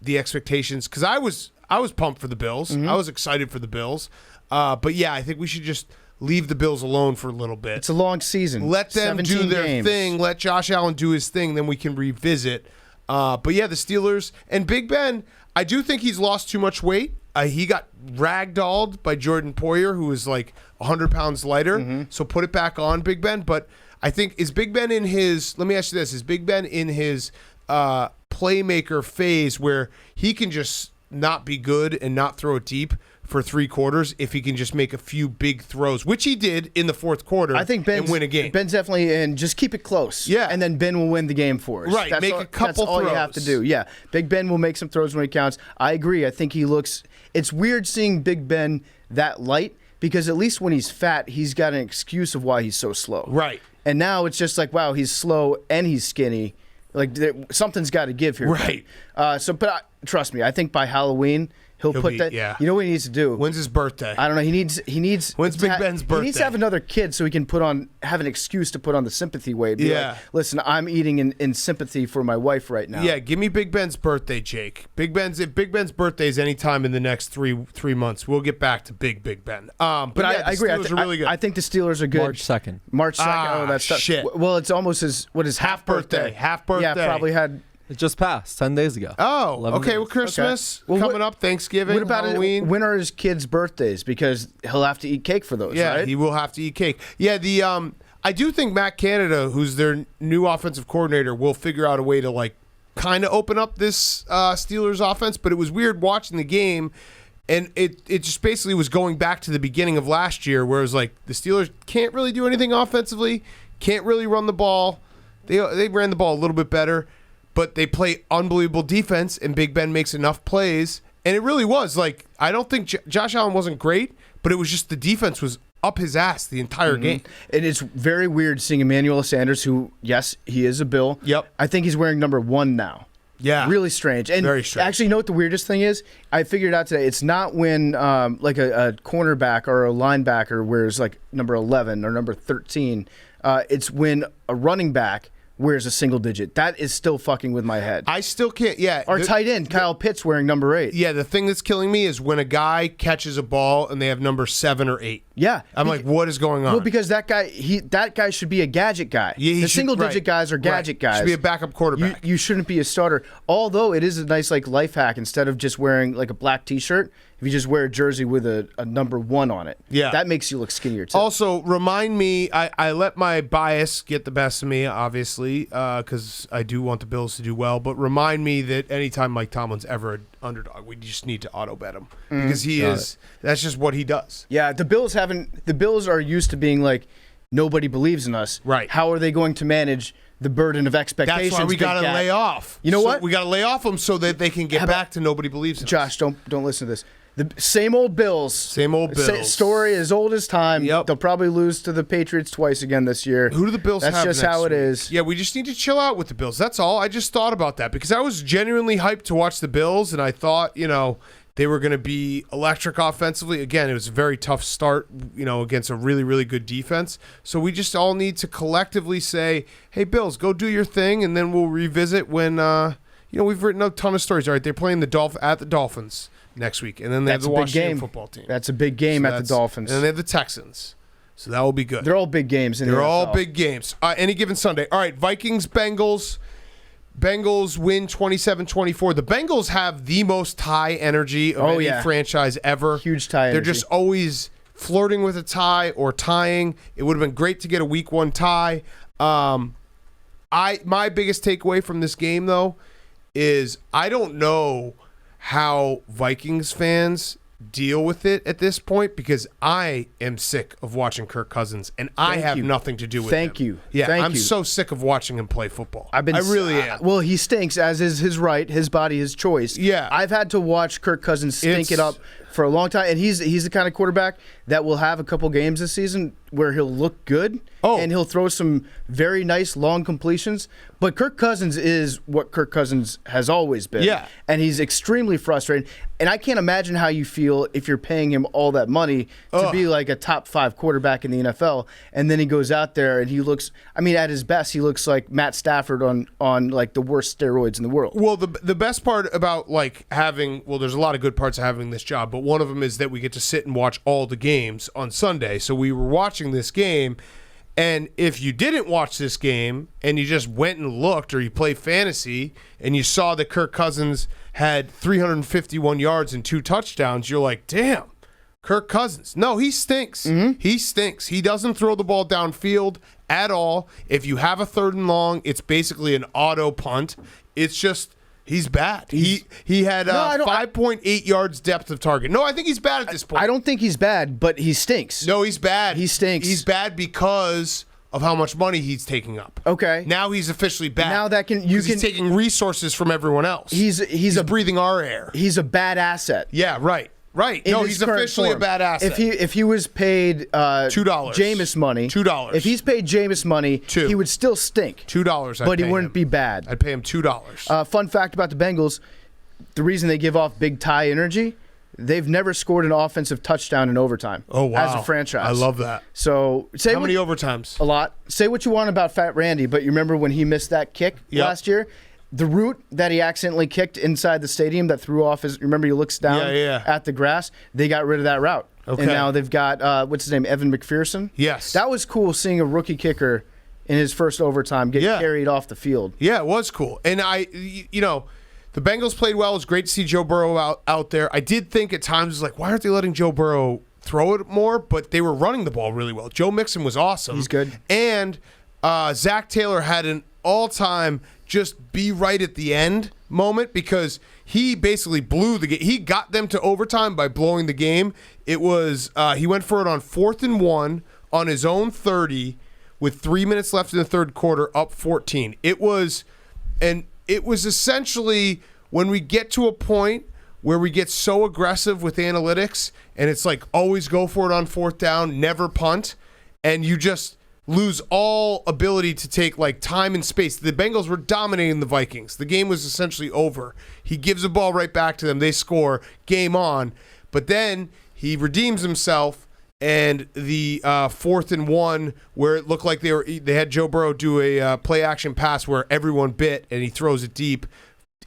the expectations, because I was pumped for the Bills. I was excited for the Bills. But yeah, I think we should just leave the Bills alone for a little bit. It's a long season. Let them do 17 their games. thing. Let Josh Allen do his thing. Then we can revisit. But yeah, the Steelers and Big Ben, I do think he's lost too much weight. He got ragdolled by Jordan Poyer, who was like 100 pounds lighter. So put it back on, Big Ben. But I think, is Big Ben in his, let me ask you this, is Big Ben in his playmaker phase where he can just not be good and not throw it deep for 3 quarters if he can just make a few big throws, which he did in the fourth quarter, I think and win a game. Ben's definitely in. Just keep it close. Yeah. And then Ben will win the game for us. Right, make a couple That's all you have to throws. do. Yeah. Big Ben will make some throws when it counts. I agree. I think he looks – it's weird seeing Big Ben that light because at least when he's fat, he's got an excuse of why he's so slow. Right. And now it's just like, wow, he's slow and he's skinny. Like something's got to give here. Right. But trust me, I think by Halloween – He'll put be, that. yeah. You know what he needs to do? When's his birthday? I don't know. He needs. When's Big Ben's birthday? He needs to have another kid so he can have an excuse to put on the sympathy weight. Be Yeah. like, listen, I'm eating in sympathy for my wife right now. Yeah, give me Big Ben's birthday, Jake. If Big Ben's birthday is anytime in the next three months, we'll get back to Big Ben. But But yeah, I agree. The Steelers are really good. I think the Steelers are good. March 2nd. March 2nd. Ah, oh, that's shit. Well, it's almost his half birthday. Half birthday. Yeah, probably had. It just passed 10 days ago. Oh, 11 okay. days. Well, Christmas Well, coming up, Thanksgiving, What about Halloween. when are his kids' birthdays? Because he'll have to eat cake for those. Yeah, right? he will have to eat cake. Yeah, I do think Matt Canada, who's their new offensive coordinator, will figure out a way to like kind of open up this Steelers offense. But it was weird watching the game, and it just basically was going back to the beginning of last year, where it was like the Steelers can't really do anything offensively, can't really run the ball. They ran the ball a little bit better, but they play unbelievable defense, and Big Ben makes enough plays. And it really was like, I don't think Josh Allen wasn't great, but it was just the defense was up his ass the entire game. And it's very weird seeing Emmanuel Sanders, who, yes, he is a Bill. Yep. I think he's wearing number 1 now. Yeah. Really strange. And Very strange. actually, you know what the weirdest thing is? I figured out today. It's not when like a cornerback or a linebacker wears like number 11 or number 13. It's when a running back wears a single digit. That is still fucking with my head. I still can't. Yeah. Our tight end, Kyle Pitts, wearing number 8. Yeah, the thing that's killing me is when a guy catches a ball and they have number 7 or 8. Yeah. I'm like, what is going on? Well, because that guy should be a gadget guy. Yeah, he the should- single digit right, guys are gadget right. guys. Should be a backup quarterback. You shouldn't be a starter. Although it is a nice like life hack. Instead of just wearing like a black T-shirt, if you just wear a jersey with a number 1 on it, Yeah. that makes you look skinnier too. Also, remind me, I let my bias get the best of me, obviously, because I do want the Bills to do well, but remind me that anytime Mike Tomlin's ever an underdog, we just need to auto bet him. Because that's just what he does. Yeah, the Bills are used to being like nobody believes in us. Right. How are they going to manage the burden of expectations? That's why we Big got to Cat? lay off. You know what? We got to lay off them so that they can get back to nobody believes in us. Josh, don't listen to this. The same old Bills. Same old Bills. Story as old as time. Yep. They'll probably lose to the Patriots twice again this year. Who do the Bills That's have just next how it week? is. Yeah, we just need to chill out with the Bills. That's all. I just thought about that because I was genuinely hyped to watch the Bills, and I thought, they were going to be electric offensively. Again, it was a very tough start, against a really, really good defense. So we just all need to collectively say, hey, Bills, go do your thing, and then we'll revisit when, we've written a ton of stories. All right, they're playing at the Dolphins next week, and then they have That's the a big Washington game. football team. That's a big game at the Dolphins. And then they have the Texans. So that will be good. They're all big games. They're all big games. Any given Sunday. All right, Vikings, Bengals. Bengals win 27-24. The Bengals have the most high energy of any franchise ever. Huge tie They're energy. just always flirting with a tie or tying. It would have been great to get a week 1 tie. My biggest takeaway from this game, though, is I don't know how Vikings fans deal with it at this point because I am sick of watching Kirk Cousins, and I have nothing to do with him. Thank you. Yeah, Thank I'm you. so sick of watching him play football. I I really am. Well, he stinks, as is his right, his body, his choice. Yeah. I've had to watch Kirk Cousins stink it up for a long time, and he's the kind of quarterback that will have a couple games this season where he'll look good, and he'll throw some very nice long completions. But Kirk Cousins is what Kirk Cousins has always been. Yeah. And he's extremely frustrated. And I can't imagine how you feel if you're paying him all that money to be like a top 5 quarterback in the NFL, and then he goes out there and he looks, I mean, at his best, he looks like Matt Stafford on like the worst steroids in the world. Well, the best part about like having, well, there's a lot of good parts of having this job, but one of them is that we get to sit and watch all the games on Sunday. So we were watching this game, and if you didn't watch this game and you just went and looked, or you play fantasy and you saw that Kirk Cousins had 351 yards and 2 touchdowns, you're like, damn, Kirk Cousins. No, he stinks. He stinks. He doesn't throw the ball downfield at all. If you have a 3rd and long, it's basically an auto punt. It's just, he's bad. He had 5.8 yards depth of target. No, I think he's bad at this point. I don't think he's bad, but he stinks. No, he's bad. He stinks. He's bad because of how much money he's taking up. Okay. Now he's officially bad. Now that he's taking resources from evererone else. He's breathing our air. He's a bad asset. Yeah, right. Right. No, he's officially a bad asset. If he was paid $2 Jameis money, $2. If he's paid Jameis money, he would still stink. $2. But he wouldn't be bad. I'd pay him $2. Fun fact about the Bengals: the reason they give off big tie energy, they've never scored an offensive touchdown in overtime. Oh wow! As a franchise, I love that. So how many overtimes? A lot. Say what you want about Fat Randy, but you remember when he missed that kick last year? The route that he accidentally kicked inside the stadium that threw off his, remember he looks down at the grass, they got rid of that route. Okay. And now they've got, what's his name, Evan McPherson? Yes. That was cool seeing a rookie kicker in his first overtime get carried off the field. Yeah, it was cool. And the Bengals played well. It was great to see Joe Burrow out there. I did think at times, like, why aren't they letting Joe Burrow throw it more? But they were running the ball really well. Joe Mixon was awesome. He's good. And Zach Taylor had an all-time just be right at the end moment because he basically blew the game. He got them to overtime by blowing the game. It was he went for it on 4th and 1 on his own 30 with 3 minutes left in the third quarter, up 14. It was essentially when we get to a point where we get so aggressive with analytics and it's like always go for it on 4th down, never punt, and you just lose all ability to take like time and space. The Bengals were dominating the Vikings. The game was essentially over. He gives the ball right back to them. They score. Game on. But then he redeems himself, and the 4th and 1 where it looked like they had Joe Burrow do a play action pass where everyone bit and he throws it deep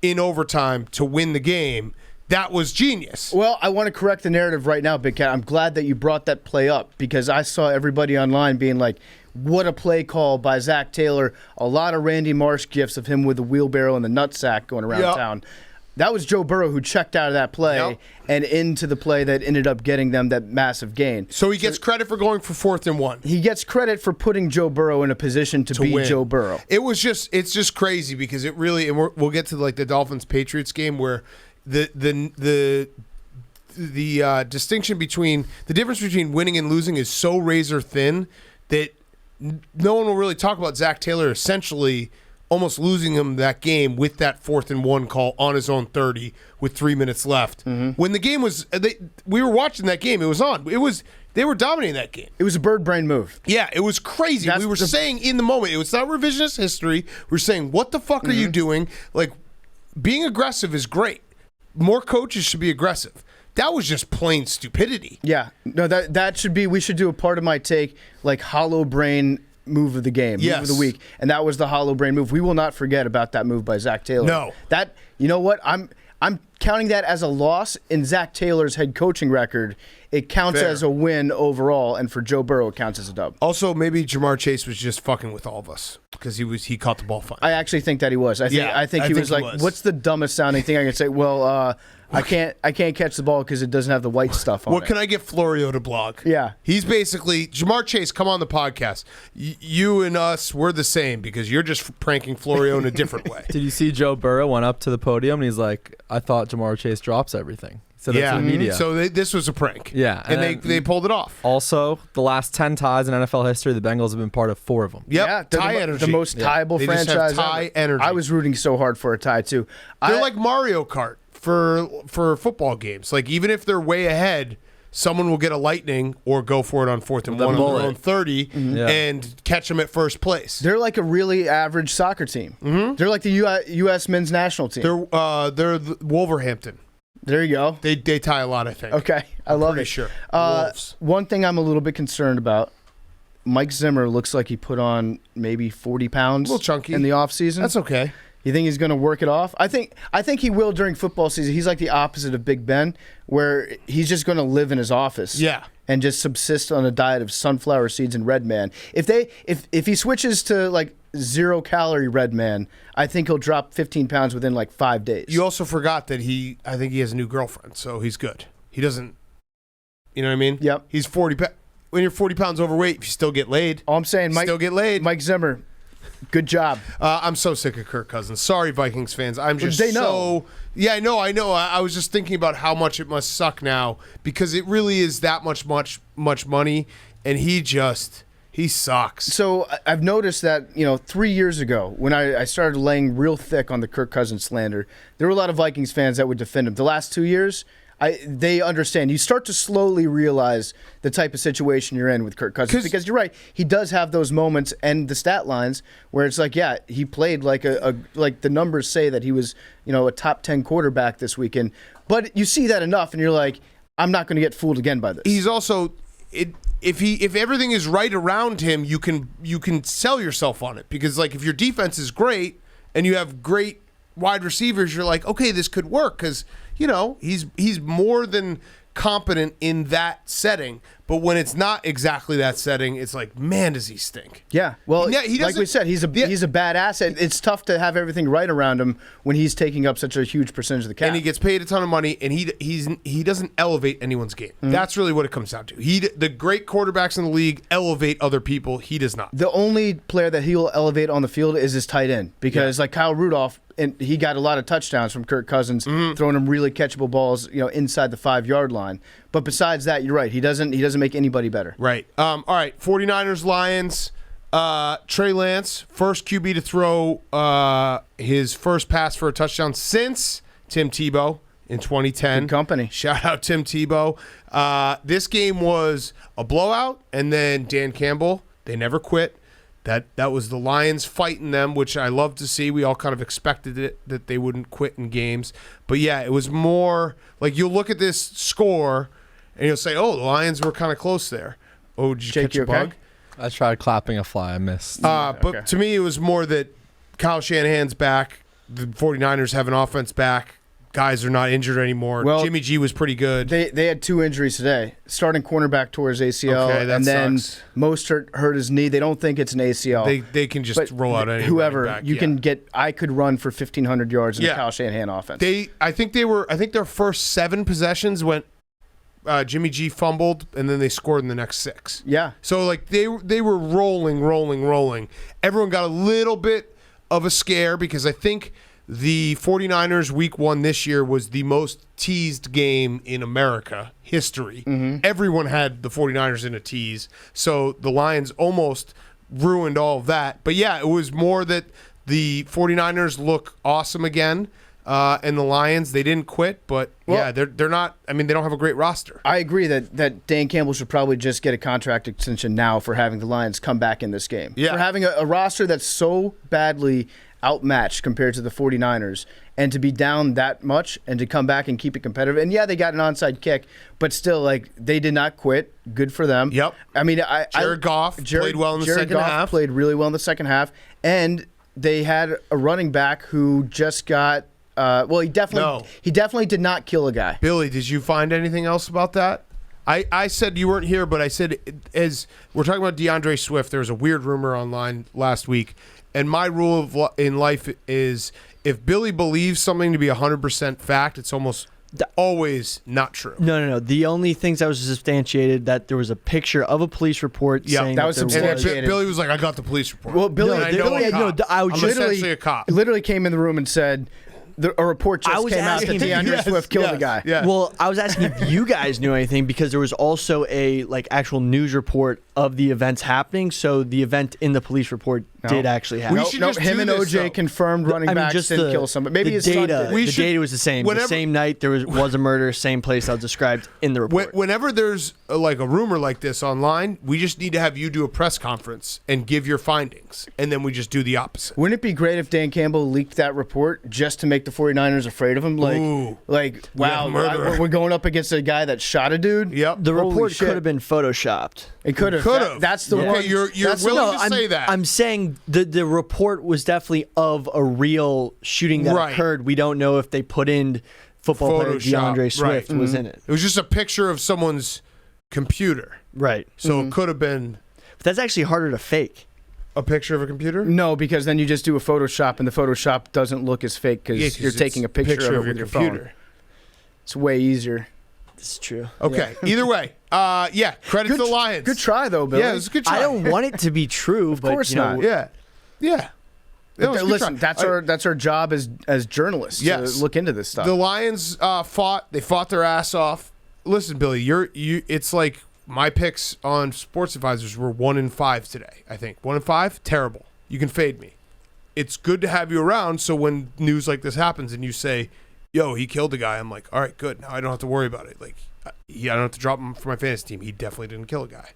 in overtime to win the game. That was genius. Well, I want to correct the narrative right now, Big Cat. I'm glad that you brought that play up because I saw everybody online being like, what a play call by Zach Taylor. A lot of Randy Marsh gifs of him with the wheelbarrow and the nutsack going around town. That was Joe Burrow who checked out of that play and into the play that ended up getting them that massive gain. So he gets credit for going for 4th and 1. He gets credit for putting Joe Burrow in a position to beat win. Joe Burrow. It's just crazy because it really, and we'll get to like the Dolphins-Patriots game where the distinction between the difference between winning and losing is so razor thin that no one will really talk about Zach Taylor essentially almost losing him that game with that 4th and 1 call on his own 30 with 3 minutes left. When the game was, we were watching that game. It was on. They were dominating that game. It was a bird brain move. Yeah, it was crazy. We were saying in the moment, it was not revisionist history. We're saying, what the fuck are you doing? Like, being aggressive is great. More coaches should be aggressive. That was just plain stupidity. Yeah. No, that should be, we should do a part of my take, like hollow brain move of the game, move of the week. And that was the hollow brain move. We will not forget about that move by Zach Taylor. No. That, you know what? I'm counting that as a loss in Zach Taylor's head coaching record. It counts as a win overall, and for Joe Burrow, it counts as a dub. Also, maybe Jamar Chase was just fucking with all of us because he caught the ball fine. I actually think that he was. I think he was like, what's the dumbest sounding thing I can say? Well, I can't catch the ball because it doesn't have the white stuff on it. What can I get Florio to blog? Yeah. He's basically, Jamar Chase, come on the podcast. You and us, we're the same because you're just pranking Florio in a different way. Did you see Joe Burrow went up to the podium and he's like, I thought Jamar Chase drops everything. So that's the media. So this was a prank. Yeah, and and they pulled it off. Also, the last 10 ties in NFL history, the Bengals have been part of 4 of them. Yep, Yeah, tie the energy. the most tieable They just have franchise tie ever. energy. I was rooting so hard for a tie too. They're like Mario Kart for football games. Like even if they're way ahead, someone will get a lightning or go for it on 4th and 1 on bullet. their own 30 Yeah. and catch them at first place. They're like a really average soccer team. They're like the U.S. men's national team. They're the Wolverhampton. There you go. They tie a lot, I think. Okay, I love Pretty it. sure. Uh, Wolves. one thing I'm a little bit concerned about. Mike Zimmer looks like he put on maybe 40 pounds A little chunky. in the offseason. That's okay. You think he's going to work it off? I think he will during football season. He's like the opposite of Big Ben, where he's just going to live in his office. Yeah. And just subsist on a diet of sunflower seeds and Red Man. If he switches to like 0-calorie Red Man, I think he'll drop 15 pounds within like 5 days. You also forgot that I think he has a new girlfriend, so he's good. He doesn't, you know what I mean? Yep. He's 40 when you're 40 pounds overweight, you still get laid. All I'm saying, Still get laid. Mike Zimmer, good job. I'm so sick of Kirk Cousins. Sorry, Vikings fans. I'm just They know. so... Yeah, I know. I was just thinking about how much it must suck now because it really is that much money, and he sucks. So I've noticed that, 3 years ago when I started laying real thick on the Kirk Cousins slander, there were a lot of Vikings fans that would defend him. The last 2 years, they understand. You start to slowly realize the type of situation you're in with Kirk Cousins because you're right. He does have those moments and the stat lines where it's like, yeah, he played like like the numbers say that he was, a top 10 quarterback this weekend. But you see that enough and you're like, I'm not going to get fooled again by this. He's also if everything is right around him, you can sell yourself on it because like if your defense is great and you have great wide receivers, you're like, okay, this could work because he's more than competent in that setting. But when it's not exactly that setting, it's like, man, does he stink? Yeah, well, he like we said, he's a bad asset. It's tough to have everything right around him when he's taking up such a huge percentage of the cap. And he gets paid a ton of money, and he doesn't elevate anyone's game. That's really what it comes down to. The great quarterbacks in the league elevate other people. He does not. The only player that he'll elevate on the field is his tight end because, like Kyle Rudolph, and he got a lot of touchdowns from Kirk Cousins, throwing him really catchable balls, inside the 5-yard line. But besides that, you're right. He doesn't make anybody better. Right. All right. 49ers, Lions. Trey Lance, first QB to throw his first pass for a touchdown since Tim Tebow in 2010. Good company. Shout out Tim Tebow. This game was a blowout, and then Dan Campbell, they never quit. That was the Lions fighting them, which I love to see. We all kind of expected it that they wouldn't quit in games. But, yeah, it was more like you'll look at this score and you'll say, oh, the Lions were kind of close there. Oh, did you Jake, catch a you okay? bug? I tried clapping a fly. I missed. But to me, it was more that Kyle Shanahan's back. The 49ers have an offense back. Guys are not injured anymore. Well, Jimmy G was pretty good. They had 2 injuries today. Starting cornerback tore his ACL, Okay, that and then sucks. Mostert hurt his knee. They don't think it's an ACL. They can just But roll out any whoever running back. you can get. I could run for 1,500 yards in the Yeah. Kyle Shanahan offense. I think their first 7 possessions went. Jimmy G fumbled, and then they scored in the next 6. Yeah. So like they were rolling. Everyone got a little bit of a scare because I think the 49ers week 1 this year was the most teased game in America history. Everyone had the 49ers in a tease. So the Lions almost ruined all of that. But yeah, it was more that the 49ers look awesome again. And the Lions, they didn't quit, but they're not. I mean, they don't have a great roster. I agree that Dan Campbell should probably just get a contract extension now for having the Lions come back in this game. Yeah. For having a roster that's so badly outmatched compared to the 49ers and to be down that much and to come back and keep it competitive. And yeah, they got an onside kick, but still, like, they did not quit. Good for them. Yep. I mean, Jared Goff played well in the second half. Played really well in the second half. And they had a running back who just got he definitely did not kill a guy. Billy, did you find anything else about that? I said you weren't here, but I said as we're talking about DeAndre Swift, there was a weird rumor online last week, and my rule in life is if Billy believes something to be 100% fact, it's almost always not true. No. The only things that was substantiated that there was a picture of a police report saying that was there substantiated. Billy was like, "I got the police report." Well, Billy, And I know I I'm literally essentially a cop. literally came in the room and said, a report I just was came out that asking- DeAndre Swift killed a guy. Yeah. Well, I was asking if you guys knew anything because there was also a actual news report of the events happening. So the event in the police report did actually happen. We should just him do and this, OJ though. confirmed running backs didn't kill somebody. Maybe the his son data. did. The data was the same. Whenever- The same night there was a murder, same place that was described in the report. Whenever there's like a rumor like this online, we just need to have you do a press conference and give your findings, and then we just do the opposite. Wouldn't it be great if Dan Campbell leaked that report just to make the 49ers afraid of him? Ooh. Wow, murderer. we're going up against a guy that shot a dude? Yep. The Holy report shit. could have been photoshopped. It could have. Could've. That's the Okay, one. you're that's willing to I'm, say that. I'm saying the report was definitely of a real shooting that Right. occurred. We don't know if they put in football player Photoshop, DeAndre Swift right. was in it. It was just a picture of someone's computer, Right. so it could have been But that's actually harder to fake. a picture of a computer. No, because then you just do a Photoshop, and the Photoshop doesn't look as fake because Yeah, 'cause you're it's taking a picture of it with your phone. It's way easier. This is true. Okay. Either way, yeah. Credit to the Lions. Good try, though, Billy. Yeah, it was a good try. I don't want it to be true, but course you know, not. Yeah. Yeah. It was a good Listen, try. that's our job as journalists Yes. to look into this stuff. The Lions fought. They fought their ass off. Listen, Billy, it's like my picks on Sports Advisors were 1-5 today. I think 1-5. Terrible. You can fade me. It's good to have you around. So when news like this happens and you say, "Yo, he killed a guy," I'm like, "All right, good. Now I don't have to worry about it. Like, I don't have to drop him for my fantasy team. He definitely didn't kill a guy.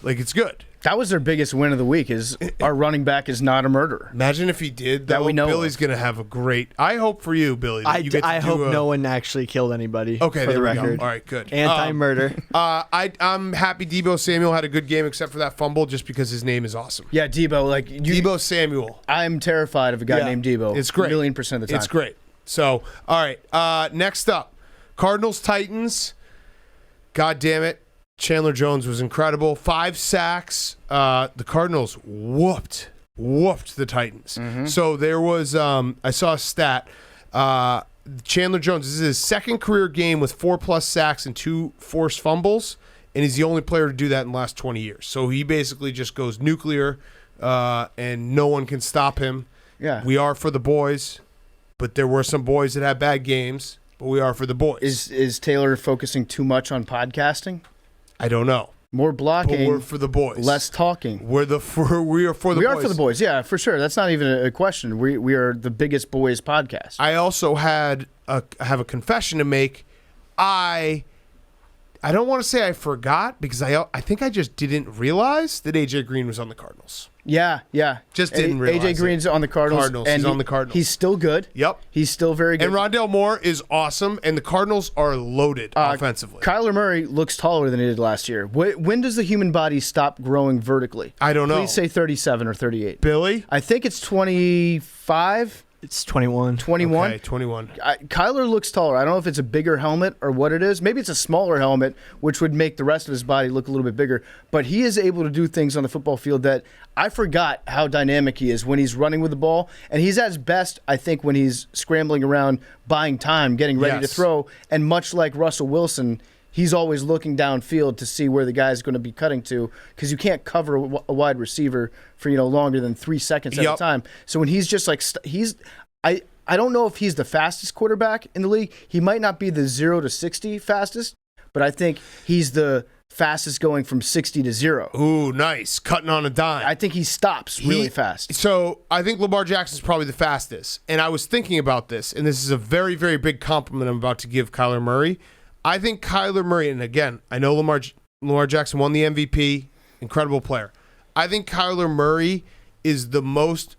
Like, it's good." That was their biggest win of the week. Is our running back is not a murderer. Imagine if he did. That we know Billy's of. going to have a great. I hope for you, Billy. That you get to I do hope a- no one actually killed anybody. Okay, for there the we record. go. All right, good. Anti-murder. I'm happy Deebo Samuel had a good game except for that fumble, just because his name is awesome. Yeah, Debo. Deebo Samuel. I'm terrified of a guy Yeah, named Debo. It's great. 1,000,000% of the time. It's great. So, all right. Next up, Cardinals Titans. God damn it. Chandler Jones was incredible. 5 sacks. The Cardinals whooped the Titans. So there was, I saw a stat. Chandler Jones, this is his second career game with 4+ sacks and 2 forced fumbles, and he's the only player to do that in the last 20 years. So he basically just goes nuclear, and no one can stop him. Yeah. We are for the boys, but there were some boys that had bad games, but we are for the boys. Is Taylor focusing too much on podcasting? I don't know. More But blocking, we're for the boys. less talking. We are for the We boys. are for the boys. Yeah, for sure. That's not even a question. We are the biggest boys podcast. I also have a confession to make. I don't want to say I forgot because I think I just didn't realize that AJ Green was on the Cardinals. Yeah. Just didn't realize AJ it. Green's on the Cardinals. Cardinals. And He's on the Cardinals. He's still good. Yep. He's still very good. And Rondale Moore is awesome, and the Cardinals are loaded offensively. Kyler Murray looks taller than he did last year. When does the human body stop growing vertically? I don't know. Please say 37 or 38. Billy? I think it's 25, It's 21. 21. Okay, 21. Kyler looks taller. I don't know if it's a bigger helmet or what it is. Maybe it's a smaller helmet, which would make the rest of his body look a little bit bigger. But he is able to do things on the football field that I forgot how dynamic he is when he's running with the ball. And he's at his best, I think, when he's scrambling around, buying time, getting ready to Yes. throw. And much like Russell Wilson, he's always looking downfield to see where the guy's going to be cutting to, because you can't cover a wide receiver for longer than 3 seconds at Yep. a time. So when he's just like I don't know if he's the fastest quarterback in the league. He might not be the 0 to 60 fastest, but I think he's the fastest going from 60 to 0. Ooh, nice. Cutting on a dime. I think he stops really fast. So I think Lamar Jackson's probably the fastest. And I was thinking about this, and this is a very, very big compliment I'm about to give Kyler Murray. I think Kyler Murray, and again, I know Lamar Jackson won the MVP, incredible player. I think Kyler Murray is the most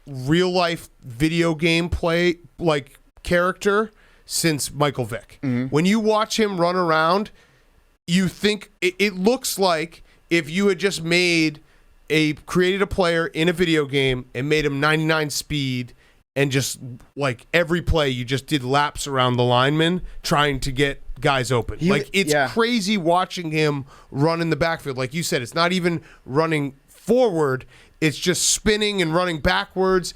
real life video game play like character since Michael Vick. When you watch him run around, you think it looks like if you had just created a player in a video game and made him 99 speed, and just like every play you just did laps around the lineman trying to get guys open. It's crazy watching him run in the backfield. Like you said, it's not even running forward. It's just spinning and running backwards.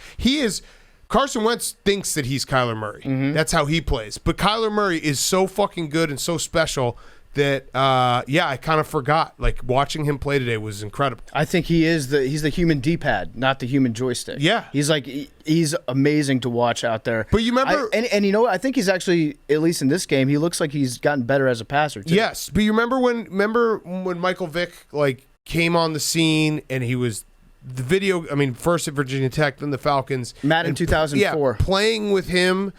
Carson Wentz thinks that he's Kyler Murray. That's how he plays. But Kyler Murray is so fucking good and so special that, I kind of forgot. Like, watching him play today was incredible. I think he's the human D-pad, not the human joystick. Yeah. He's amazing to watch out there. But you remember... And you know what? I think he's actually, at least in this game, he looks like he's gotten better as a passer, too. Yes, but you remember when Michael Vick, like, came on the scene and he was... The video, I mean, first at Virginia Tech, then the Falcons. Madden 2004. Yeah, playing with him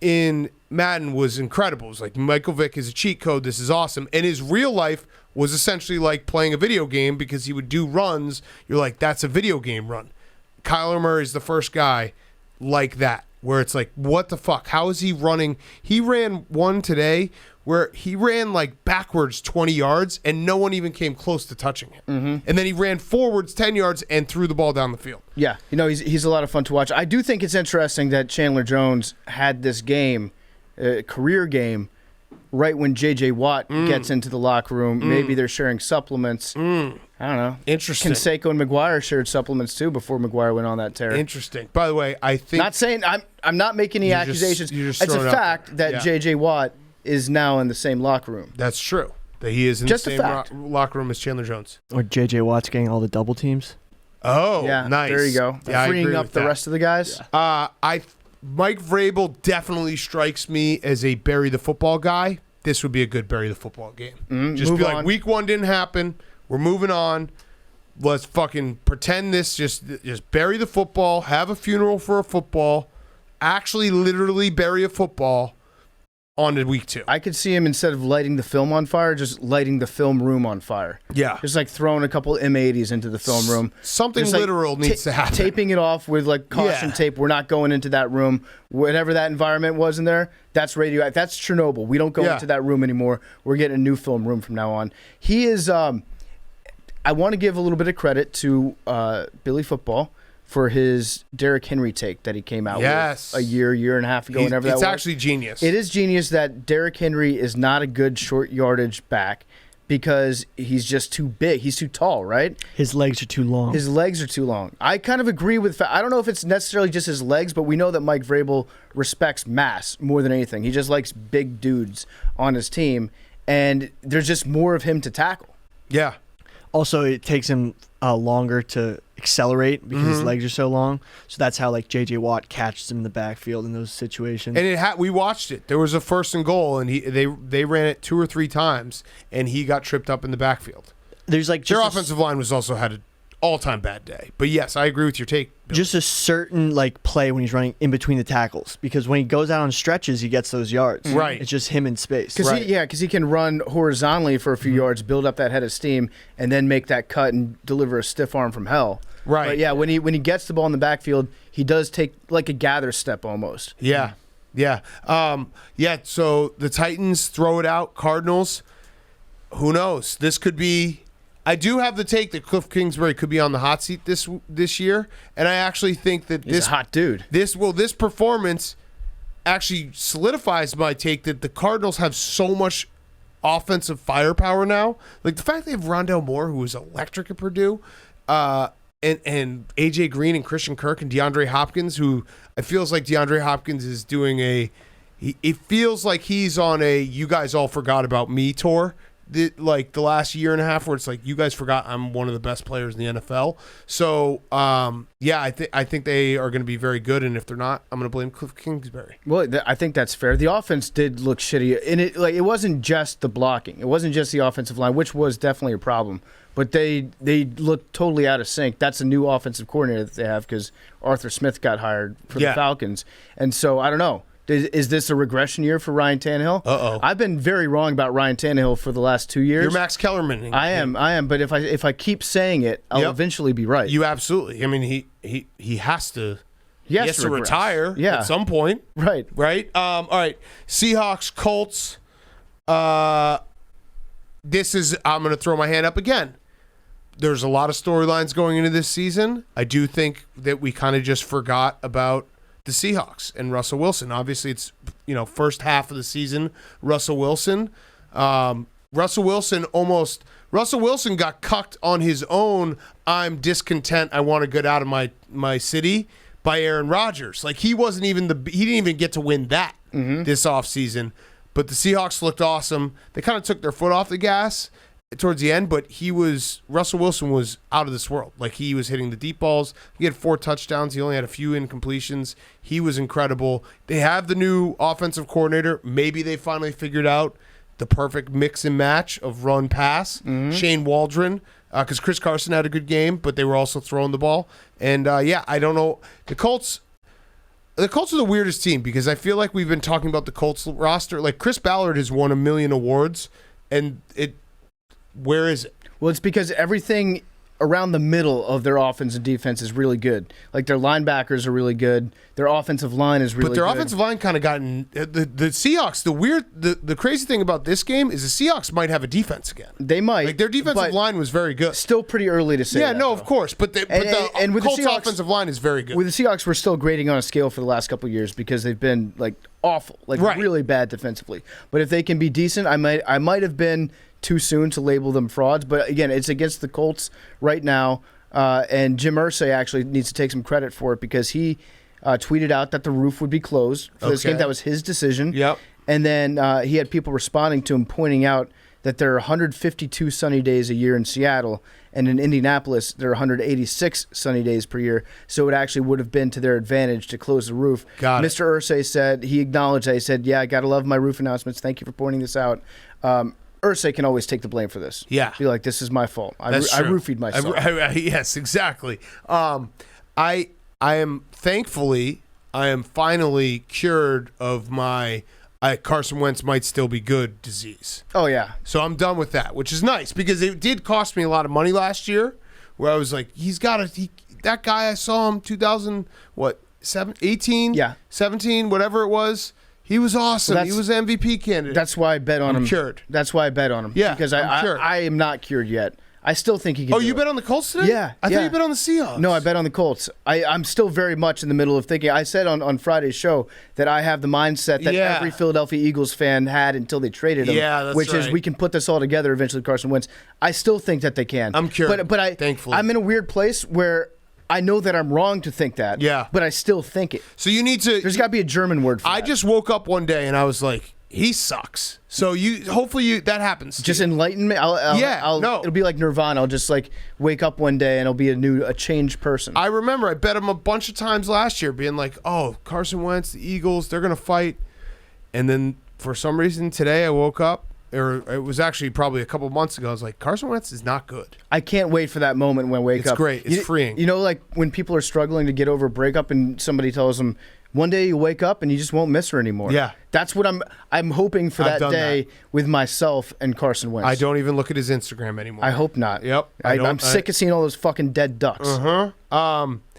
in Madden was incredible. It was like, Michael Vick is a cheat code. This is awesome. And his real life was essentially like playing a video game because he would do runs. You're like, that's a video game run. Kyler Murray is the first guy like that, where it's like, what the fuck? How is he running? He ran one today where he ran like backwards 20 yards and no one even came close to touching him. Mm-hmm. And then he ran forwards 10 yards and threw the ball down the field. Yeah, he's a lot of fun to watch. I do think it's interesting that Chandler Jones had this game, career game, right when J.J. Watt gets into the locker room. Maybe they're sharing supplements. I don't know. Interesting. Canseco and McGuire shared supplements too before McGuire went on that tear. Interesting. By the way, I think... Not saying... I'm not making any accusations. It's a fact that J.J. Watt is now in the same locker room. That's true. That he is in the same locker room as Chandler Jones. Or J.J. Watt's getting all the double teams. Oh, yeah, nice. There you go. Yeah, freeing up the rest of the guys. Yeah. Mike Vrabel definitely strikes me as a bury the football guy. This would be a good bury the football game. Just be like, on. Week 1 didn't happen. We're moving on. Let's fucking pretend this. Just bury the football. Have a funeral for a football. Actually, literally bury a football on to week 2. I could see him, instead of lighting the film on fire, just lighting the film room on fire. Yeah. Just like throwing a couple M80s into the film room. Something just literal needs to happen. Taping it off with like caution tape. We're not going into that room. Whatever that environment was in there, that's radioactive. That's Chernobyl. We don't go into that room anymore. We're getting a new film room from now on. He is, I want to give a little bit of credit to Billy Football for his Derrick Henry take that he came out with a year and a half ago, whenever that was. It's actually genius. It is genius that Derrick Henry is not a good short yardage back because he's just too big. He's too tall, right? His legs are too long. His legs are too long. I kind of agree with... I don't know if it's necessarily just his legs, but we know that Mike Vrabel respects mass more than anything. He just likes big dudes on his team, and there's just more of him to tackle. Yeah. Also, it takes him longer to accelerate because his legs are so long. So that's how like J.J. Watt catches him in the backfield in those situations. And we watched it. There was a 1st and goal, and they ran it 2 or 3 times, and he got tripped up in the backfield. There's like their offensive line was also had an all-time bad day. But yes, I agree with your take, Bill. Just a certain like play when he's running in between the tackles, because when he goes out on stretches, he gets those yards. Right. It's just him in space. Because he can run horizontally for a few yards, build up that head of steam, and then make that cut and deliver a stiff arm from hell. Right. But yeah, when he gets the ball in the backfield, he does take like a gather step almost. Yeah. Yeah. So the Titans throw it out. Cardinals, who knows? This could be... I do have the take that Cliff Kingsbury could be on the hot seat this year, and I actually think that He's a hot dude. This performance actually solidifies my take that the Cardinals have so much offensive firepower now. Like the fact they have Rondale Moore, who was electric at Purdue, and AJ Green and Christian Kirk and DeAndre Hopkins, who it feels like DeAndre Hopkins is doing it feels like he's on a "you guys all forgot about me" tour. The last year and a half, where it's like, you guys forgot I'm one of the best players in the NFL. So I think they are going to be very good, and if they're not, I'm going to blame Cliff Kingsbury. Well, I think that's fair. The offense did look shitty, and it wasn't just the blocking. It wasn't just the offensive line, which was definitely a problem. But they looked totally out of sync. That's a new offensive coordinator that they have because Arthur Smith got hired for the Falcons, and so I don't know. Is this a regression year for Ryan Tannehill? Uh-oh. I've been very wrong about Ryan Tannehill for the last 2 years. You're Max Kellerman. I am. But if I keep saying it, I'll eventually be right. You absolutely. I mean, he has to. He has to regress. retire at some point. Right. Right. All right. Seahawks, Colts. I'm going to throw my hand up again. There's a lot of storylines going into this season. I do think that we kind of just forgot about the Seahawks and Russell Wilson. Obviously, it's first half of the season. Russell Wilson got cucked on his own. I'm discontent. I want to get out of my city by Aaron Rodgers. Like he didn't even get to win that this offseason. But the Seahawks looked awesome. They kind of took their foot off the gas towards the end, but Russell Wilson was out of this world. Like, he was hitting the deep balls. He had 4 touchdowns. He only had a few incompletions. He was incredible. They have the new offensive coordinator. Maybe they finally figured out the perfect mix and match of run pass. Shane Waldron, because Chris Carson had a good game, but they were also throwing the ball. And I don't know. The Colts are the weirdest team because I feel like we've been talking about the Colts roster. Like, Chris Ballard has won 1 million awards, and where is it? Well, it's because everything around the middle of their offense and defense is really good. Like, their linebackers are really good. Their offensive line is really good. But their offensive line kind of gotten the Seahawks. The crazy thing about this game is the Seahawks might have a defense again. They might. Like, their defensive line was very good. Still pretty early to say. Yeah, that, no, though. of course. But the Colts offensive line is very good. With the Seahawks, we're still grading on a scale for the last couple of years because they've been like awful, like really bad defensively. But if they can be decent, I might have been too soon to label them frauds. But again, it's against the Colts right now. And Jim Irsay actually needs to take some credit for it because he tweeted out that the roof would be closed for this game. That was his decision. Yep. And then he had people responding to him pointing out that there are 152 sunny days a year in Seattle, and in Indianapolis there are 186 sunny days per year. So it actually would have been to their advantage to close the roof. Mr. Irsay said, he acknowledged that. He said, yeah, I got to love my roof announcements. Thank you for pointing this out. Irsay can always take the blame for this. Yeah. Be like, this is my fault. I roofied myself. Yes, exactly. I am finally cured of my Carson Wentz might still be good disease. Oh, yeah. So I'm done with that, which is nice because it did cost me a lot of money last year where I was like, that guy I saw him 18? Yeah. 17, whatever it was. He was awesome. Well, he was an MVP candidate. That's why I bet on him. I'm cured. That's why I bet on him. Yeah, because I'm cured. I am not cured yet. I still think he can. Oh, do you it. bet on the Colts today? Yeah. I thought you bet on the Seahawks. No, I bet on the Colts. I'm still very much in the middle of thinking. I said on Friday's show that I have the mindset that every Philadelphia Eagles fan had until they traded him. Yeah, that's which right. is we can put this all together eventually. Carson Wentz. I still think that they can. I'm cured. But thankfully, I'm in a weird place where I know that I'm wrong to think that. Yeah. But I still think it. So you need to. There's got to be a German word for that. I just woke up one day and I was like, he sucks. So hopefully that happens. Just enlighten me. It'll be like Nirvana. I'll just like wake up one day and I'll be a changed person. I remember I bet him a bunch of times last year, being like, "Oh, Carson Wentz, the Eagles, they're gonna fight." And then for some reason today I woke up, or it was actually probably a couple months ago. I was like, Carson Wentz is not good. I can't wait for that moment when I wake up. It's great. It's freeing. You know, like when people are struggling to get over a breakup and somebody tells them, one day you wake up and you just won't miss her anymore. Yeah. That's what I'm hoping for that day that. with myself and Carson Wentz. I don't even look at his Instagram anymore. I hope not. Yep. I'm sick of seeing all those fucking dead ducks.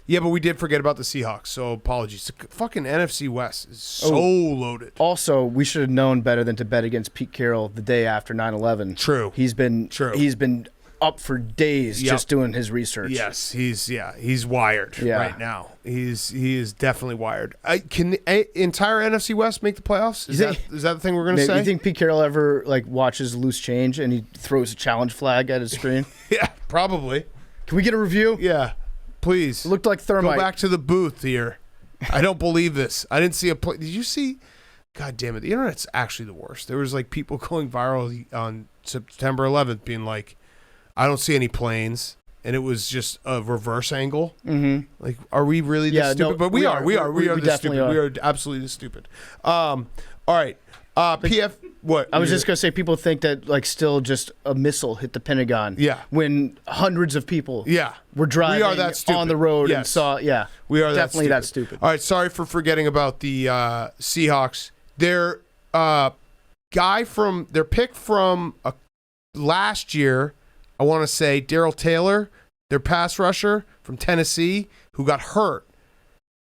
Yeah, but we did forget about the Seahawks, so apologies. The fucking NFC West is so loaded. Also, we should have known better than to bet against Pete Carroll the day after 9/11. True. He's been up for days just doing his research. Yes, he's wired right now. He is definitely wired. Can the entire NFC West make the playoffs? Is that the thing we're going to say? You think Pete Carroll ever watches loose change and he throws a challenge flag at his screen? Yeah, probably. Can we get a review? Yeah, please. It looked like thermite. Go back to the booth here. I don't believe this. I didn't see a play. Did you see? God damn it. The internet's actually the worst. There was people going viral on September 11th being like, I don't see any planes, and it was just a reverse angle. Mm-hmm. Like, are we really this stupid? No, but we are. We are this stupid. Are. We are absolutely this stupid. All right. PF. What? I was just gonna say, people think that still just a missile hit the Pentagon. Yeah. When hundreds of people. Yeah. Were driving we are that stupid. on the road and yes. saw. Yeah. We are definitely that stupid. All right. Sorry for forgetting about the Seahawks. Their their pick from last year. I want to say Darrell Taylor, their pass rusher from Tennessee, who got hurt.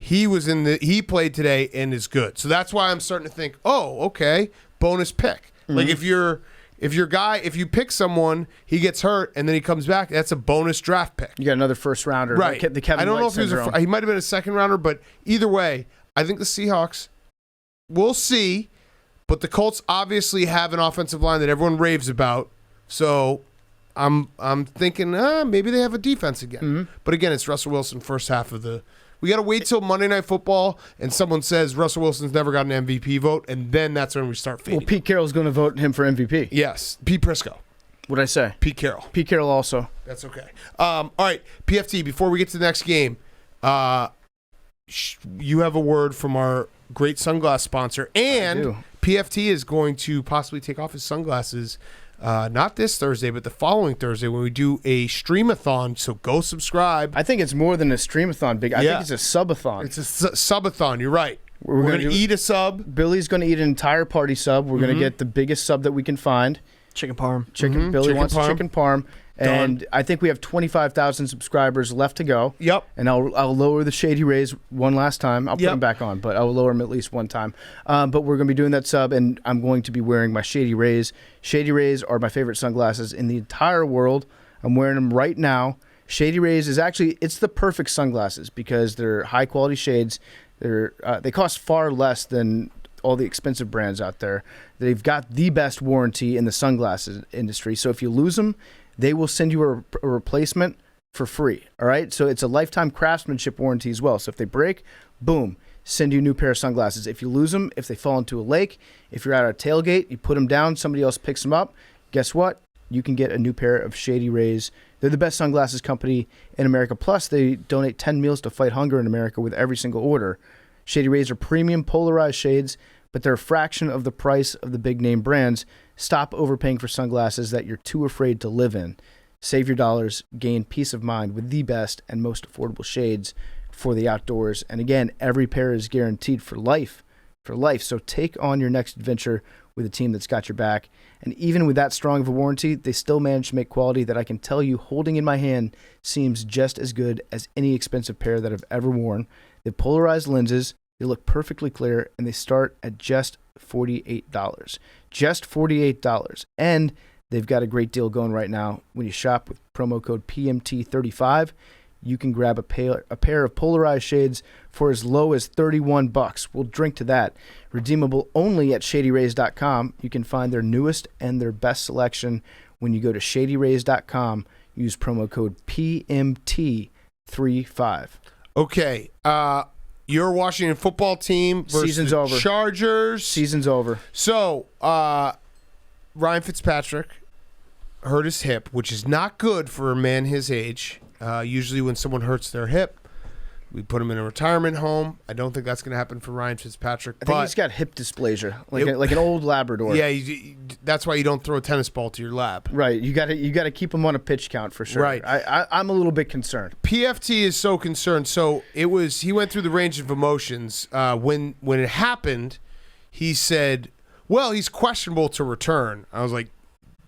He played today and is good. So that's why I'm starting to think, oh, okay, bonus pick. Mm-hmm. Like if you pick someone, he gets hurt and then he comes back, that's a bonus draft pick. You got another first rounder, right? The Kevin I don't White know if syndrome. he might have been a second rounder, but either way, I think the Seahawks. We'll see, but the Colts obviously have an offensive line that everyone raves about. So I'm thinking maybe they have a defense again. Mm-hmm. But again, it's Russell Wilson first half of the We got to wait till Monday Night Football and someone says Russell Wilson's never got an MVP vote, and then that's when we start fading. Well, Pete Carroll's going to vote him for MVP. Yes, Pete Prisco. What'd I say? Pete Carroll. Pete Carroll also. That's okay. All right, PFT, before we get to the next game, you have a word from our great sunglass sponsor, and PFT is going to possibly take off his sunglasses not this Thursday, but the following Thursday when we do a streamathon. So go subscribe. I think it's more than a streamathon, Big. I think it's a subathon. It's a subathon. You're right. We're going to eat a sub. Billy's going to eat an entire party sub. We're going to get the biggest sub that we can find. Chicken parm. Billy Chicken wants parm. chicken parm. And I think we have 25,000 subscribers left to go. Yep. And I'll lower the Shady Rays one last time. I'll put them back on, but I will lower them at least one time. But we're going to be doing that sub, and I'm going to be wearing my Shady Rays. Shady Rays are my favorite sunglasses in the entire world. I'm wearing them right now. Shady Rays is actually, it's the perfect sunglasses because they're high-quality shades. They cost far less than all the expensive brands out there. They've got the best warranty in the sunglasses industry. So if you lose them, they will send you a replacement for free. All right. So it's a lifetime craftsmanship warranty as well. So if they break, boom, send you a new pair of sunglasses. If you lose them, if they fall into a lake, if you're at a tailgate, you put them down, somebody else picks them up. Guess what? You can get a new pair of Shady Rays. They're the best sunglasses company in America. Plus, they donate 10 meals to fight hunger in America with every single order. Shady Rays are premium polarized shades, but they're a fraction of the price of the big name brands. Stop overpaying for sunglasses that you're too afraid to live in. Save your dollars, gain peace of mind with the best and most affordable shades for the outdoors. And again, every pair is guaranteed for life. So take on your next adventure with a team that's got your back. And even with that strong of a warranty, they still manage to make quality that I can tell you holding in my hand seems just as good as any expensive pair that I've ever worn. They have polarized lenses. They look perfectly clear, and they start at just $48. Just $48. And they've got a great deal going right now. When you shop with promo code PMT35, you can grab a pair of polarized shades for as low as $31. We'll drink to that. Redeemable only at ShadyRays.com. You can find their newest and their best selection when you go to ShadyRays.com. Use promo code PMT35. Okay. Your Washington football team versus Season's over. Chargers. Season's over. So, Ryan Fitzpatrick hurt his hip, which is not good for a man his age. Usually when someone hurts their hip, we put him in a retirement home. I don't think that's going to happen for Ryan Fitzpatrick. I think he's got hip dysplasia, like an old Labrador. Yeah, that's why you don't throw a tennis ball to your lab. Right. You got to keep him on a pitch count for sure. Right. I'm a little bit concerned. PFT is so concerned. So he went through the range of emotions. When it happened, he said, well, he's questionable to return. I was like,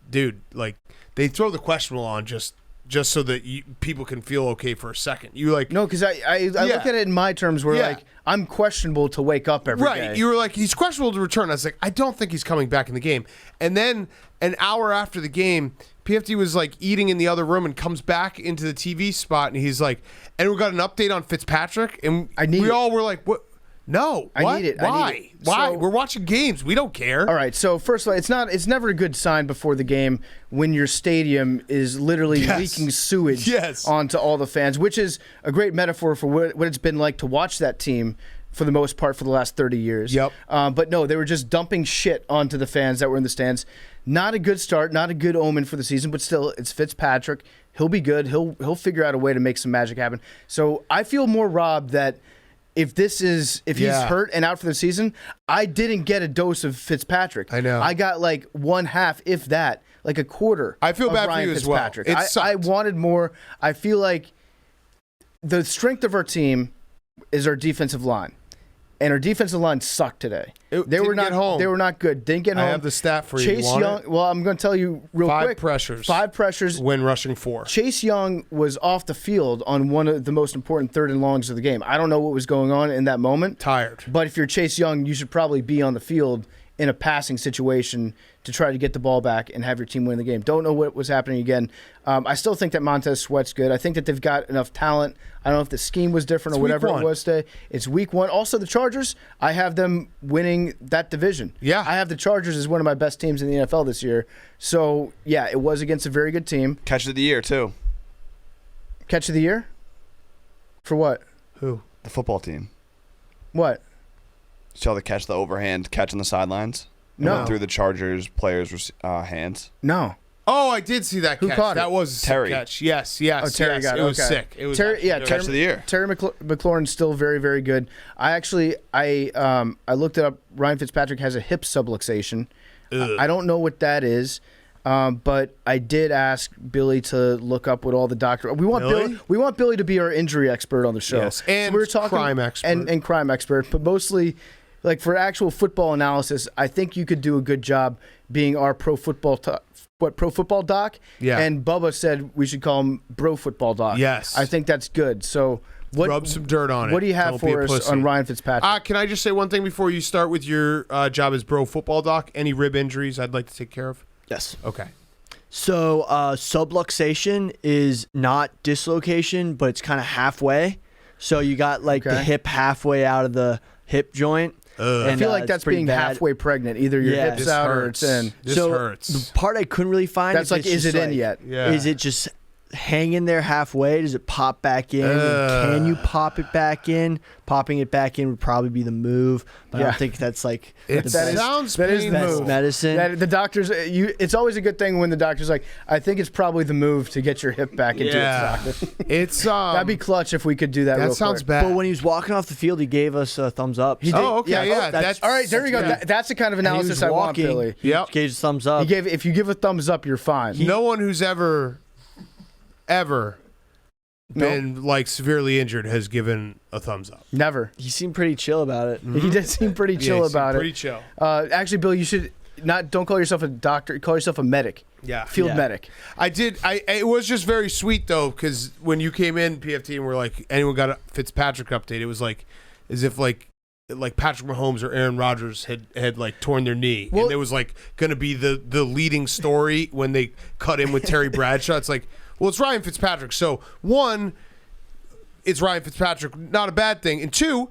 dude, like they throw the questionable on just so that people can feel okay for a second. You like no, because I look at it in my terms where like I'm questionable to wake up every day. Right. You were like, he's questionable to return. I was like, I don't think he's coming back in the game. And then an hour after the game, PFT was like eating in the other room and comes back into the TV spot and he's like, and we got an update on Fitzpatrick and we all were like, what? No, what? I need it. Why? Why? We're watching games. We don't care. All right. So first of all, it's never a good sign before the game when your stadium is literally leaking sewage onto all the fans, which is a great metaphor for what it's been like to watch that team for the most part for the last 30 years. Yep. But no, they were just dumping shit onto the fans that were in the stands. Not a good start, not a good omen for the season, but still, it's Fitzpatrick. He'll be good. He'll figure out a way to make some magic happen. So I feel more robbed that if he's hurt and out for the season, I didn't get a dose of Fitzpatrick. I know. I got like one half, if that, like a quarter. I feel of bad Ryan for you Fitzpatrick. as well. I wanted more. I feel like the strength of our team is our defensive line. And our defensive line sucked today. They were not good. Didn't get home. I have the stat for you. Chase Young. Well, I'm going to tell you real quick. 5 pressures. When rushing 4. Chase Young was off the field on one of the most important third and longs of the game. I don't know what was going on in that moment. Tired. But if you're Chase Young, you should probably be on the field in a passing situation to try to get the ball back and have your team win the game. Don't know what was happening again. I still think that Montez Sweat's good. I think that they've got enough talent. I don't know if the scheme was different or whatever it was today. It's week 1. Also, the Chargers, I have them winning that division. Yeah. I have the Chargers as one of my best teams in the NFL this year. So, yeah, it was against a very good team. Catch of the year, too. Catch of the year? For what? Who? The football team. What? Saw the catch, the overhand catch on the sidelines. It No. went through the Chargers players' hands. No. Oh, I did see that Who catch. caught it? That was a sick Terry. catch. Yes. Oh, Terry got it. It was Okay. sick. It was Terry, actually yeah, good. Catch of the year. Terry McLaurin's still very, very good. I looked it up. Ryan Fitzpatrick has a hip subluxation. I don't know what that is, but I did ask Billy to look up what all the doctor. We want Billy? We want Billy to be our injury expert on the show. Yes, and we were talking, crime expert. and crime expert, but mostly. Like for actual football analysis, I think you could do a good job being our pro football doc. Yeah. And Bubba said we should call him bro football doc. Yes. I think that's good. So Rub some dirt on it. What do you have Don't be for a us pussy. on Ryan Fitzpatrick? Can I just say one thing before you start with your job as bro football doc? Any rib injuries I'd like to take care of? Yes. Okay. So subluxation is not dislocation, but it's kind of halfway. So you got like the Okay. hip halfway out of the hip joint. I feel like it's that's pretty being bad. halfway pregnant. Either your Yeah. hips This out or hurts. it's in. This so hurts. the part I couldn't really find That's like, is it in yet? Yeah. Is it just hanging there halfway? Does it pop back in? And can you pop it back in? Popping it back in would probably be the move, but I Yeah. don't think that's like It the sounds that is the painful. best move. medicine. That the doctors, it's always a good thing when the doctor's like, I think it's probably the move to get your hip back into Yeah. its socket. It's That'd be clutch if we could do that. that real sounds quick. bad. But when he was walking off the field, he gave us a thumbs up. He did. Oh, okay, yeah. that's- All right, there we go. Yeah. That's the kind of And he was analysis I want, walking, Billy. He Yep. gave us a thumbs up. If you give a thumbs up, you're fine. No one who's ever been like severely injured has given a thumbs up. Never. He seemed pretty chill about it. He did seem pretty chill Yeah, he seemed about pretty it. chill. Actually, Bill, you should don't call yourself a doctor. Call yourself a medic. Yeah. Field Yeah. medic. It was just very sweet though, because when you came in, PFT, and we're like, anyone got a Fitzpatrick update? It was like, as if like Patrick Mahomes or Aaron Rodgers had like torn their knee, Well- and there was like going to be the leading story when they cut in with Terry Bradshaw. It's like, well, it's Ryan Fitzpatrick. So one, it's Ryan Fitzpatrick, not a bad thing, and two,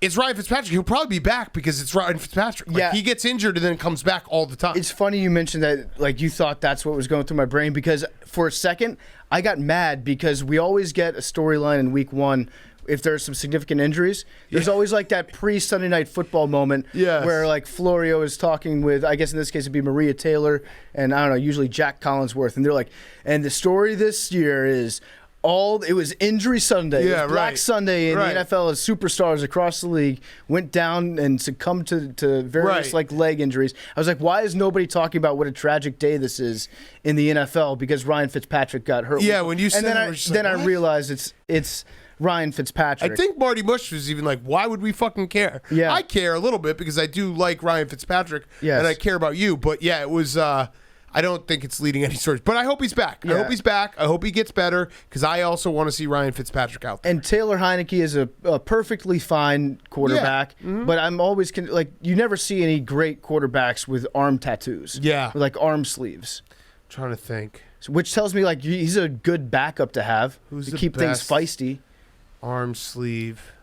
it's Ryan Fitzpatrick. He'll probably be back because it's Ryan Fitzpatrick. Like, Yeah. he gets injured and then comes back all the time. It's funny you mentioned that, like you thought that's what was going through my brain, because for a second I got mad because we always get a storyline in week one. If there's some significant injuries, there's always like that pre-Sunday Night Football moment Yes. where like Florio is talking with, I guess in this case it'd be Maria Taylor and I don't know, usually Jack Collinsworth, and they're like, and the story this year is it was injury Sunday. Yeah, it was Black right. Sunday in Right. the NFL as superstars across the league went down and succumbed to various Right. like leg injuries. I was like, why is nobody talking about what a tragic day this is in the NFL because Ryan Fitzpatrick got hurt? Yeah, when you said and then that, I we're just then like, I what? realized it's Ryan Fitzpatrick. I think Marty Mush was even like, why would we fucking care? Yeah. I care a little bit because I do like Ryan Fitzpatrick Yes. and I care about you. But yeah, it was, I don't think it's leading any stories. But I hope he's back. I Yeah. hope he's back. I hope he gets better because I also want to see Ryan Fitzpatrick out there. And Taylor Heineke is a perfectly fine quarterback, but I'm always like, you never see any great quarterbacks with arm tattoos. Yeah. With like arm sleeves. trying to think. Which tells me like he's a good backup to have Who's to the keep best? things feisty. Arm sleeve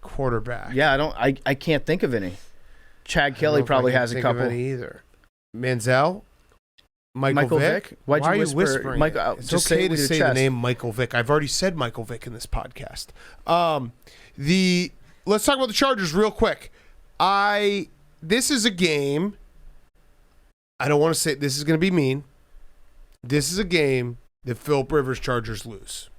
quarterback. Yeah, I can't think of any. Chad I don't Kelly know if I probably can has a think of couple. any either. Manziel? Michael Vick? Why'd Why you are you whisper? whispering? Michael, It's just okay say it to with your say the chest. name Michael Vick. I've already said Michael Vick in this podcast. Let's talk about the Chargers real quick. This is a game. I don't want to say this is going to be mean. This is a game that Philip Rivers Chargers lose.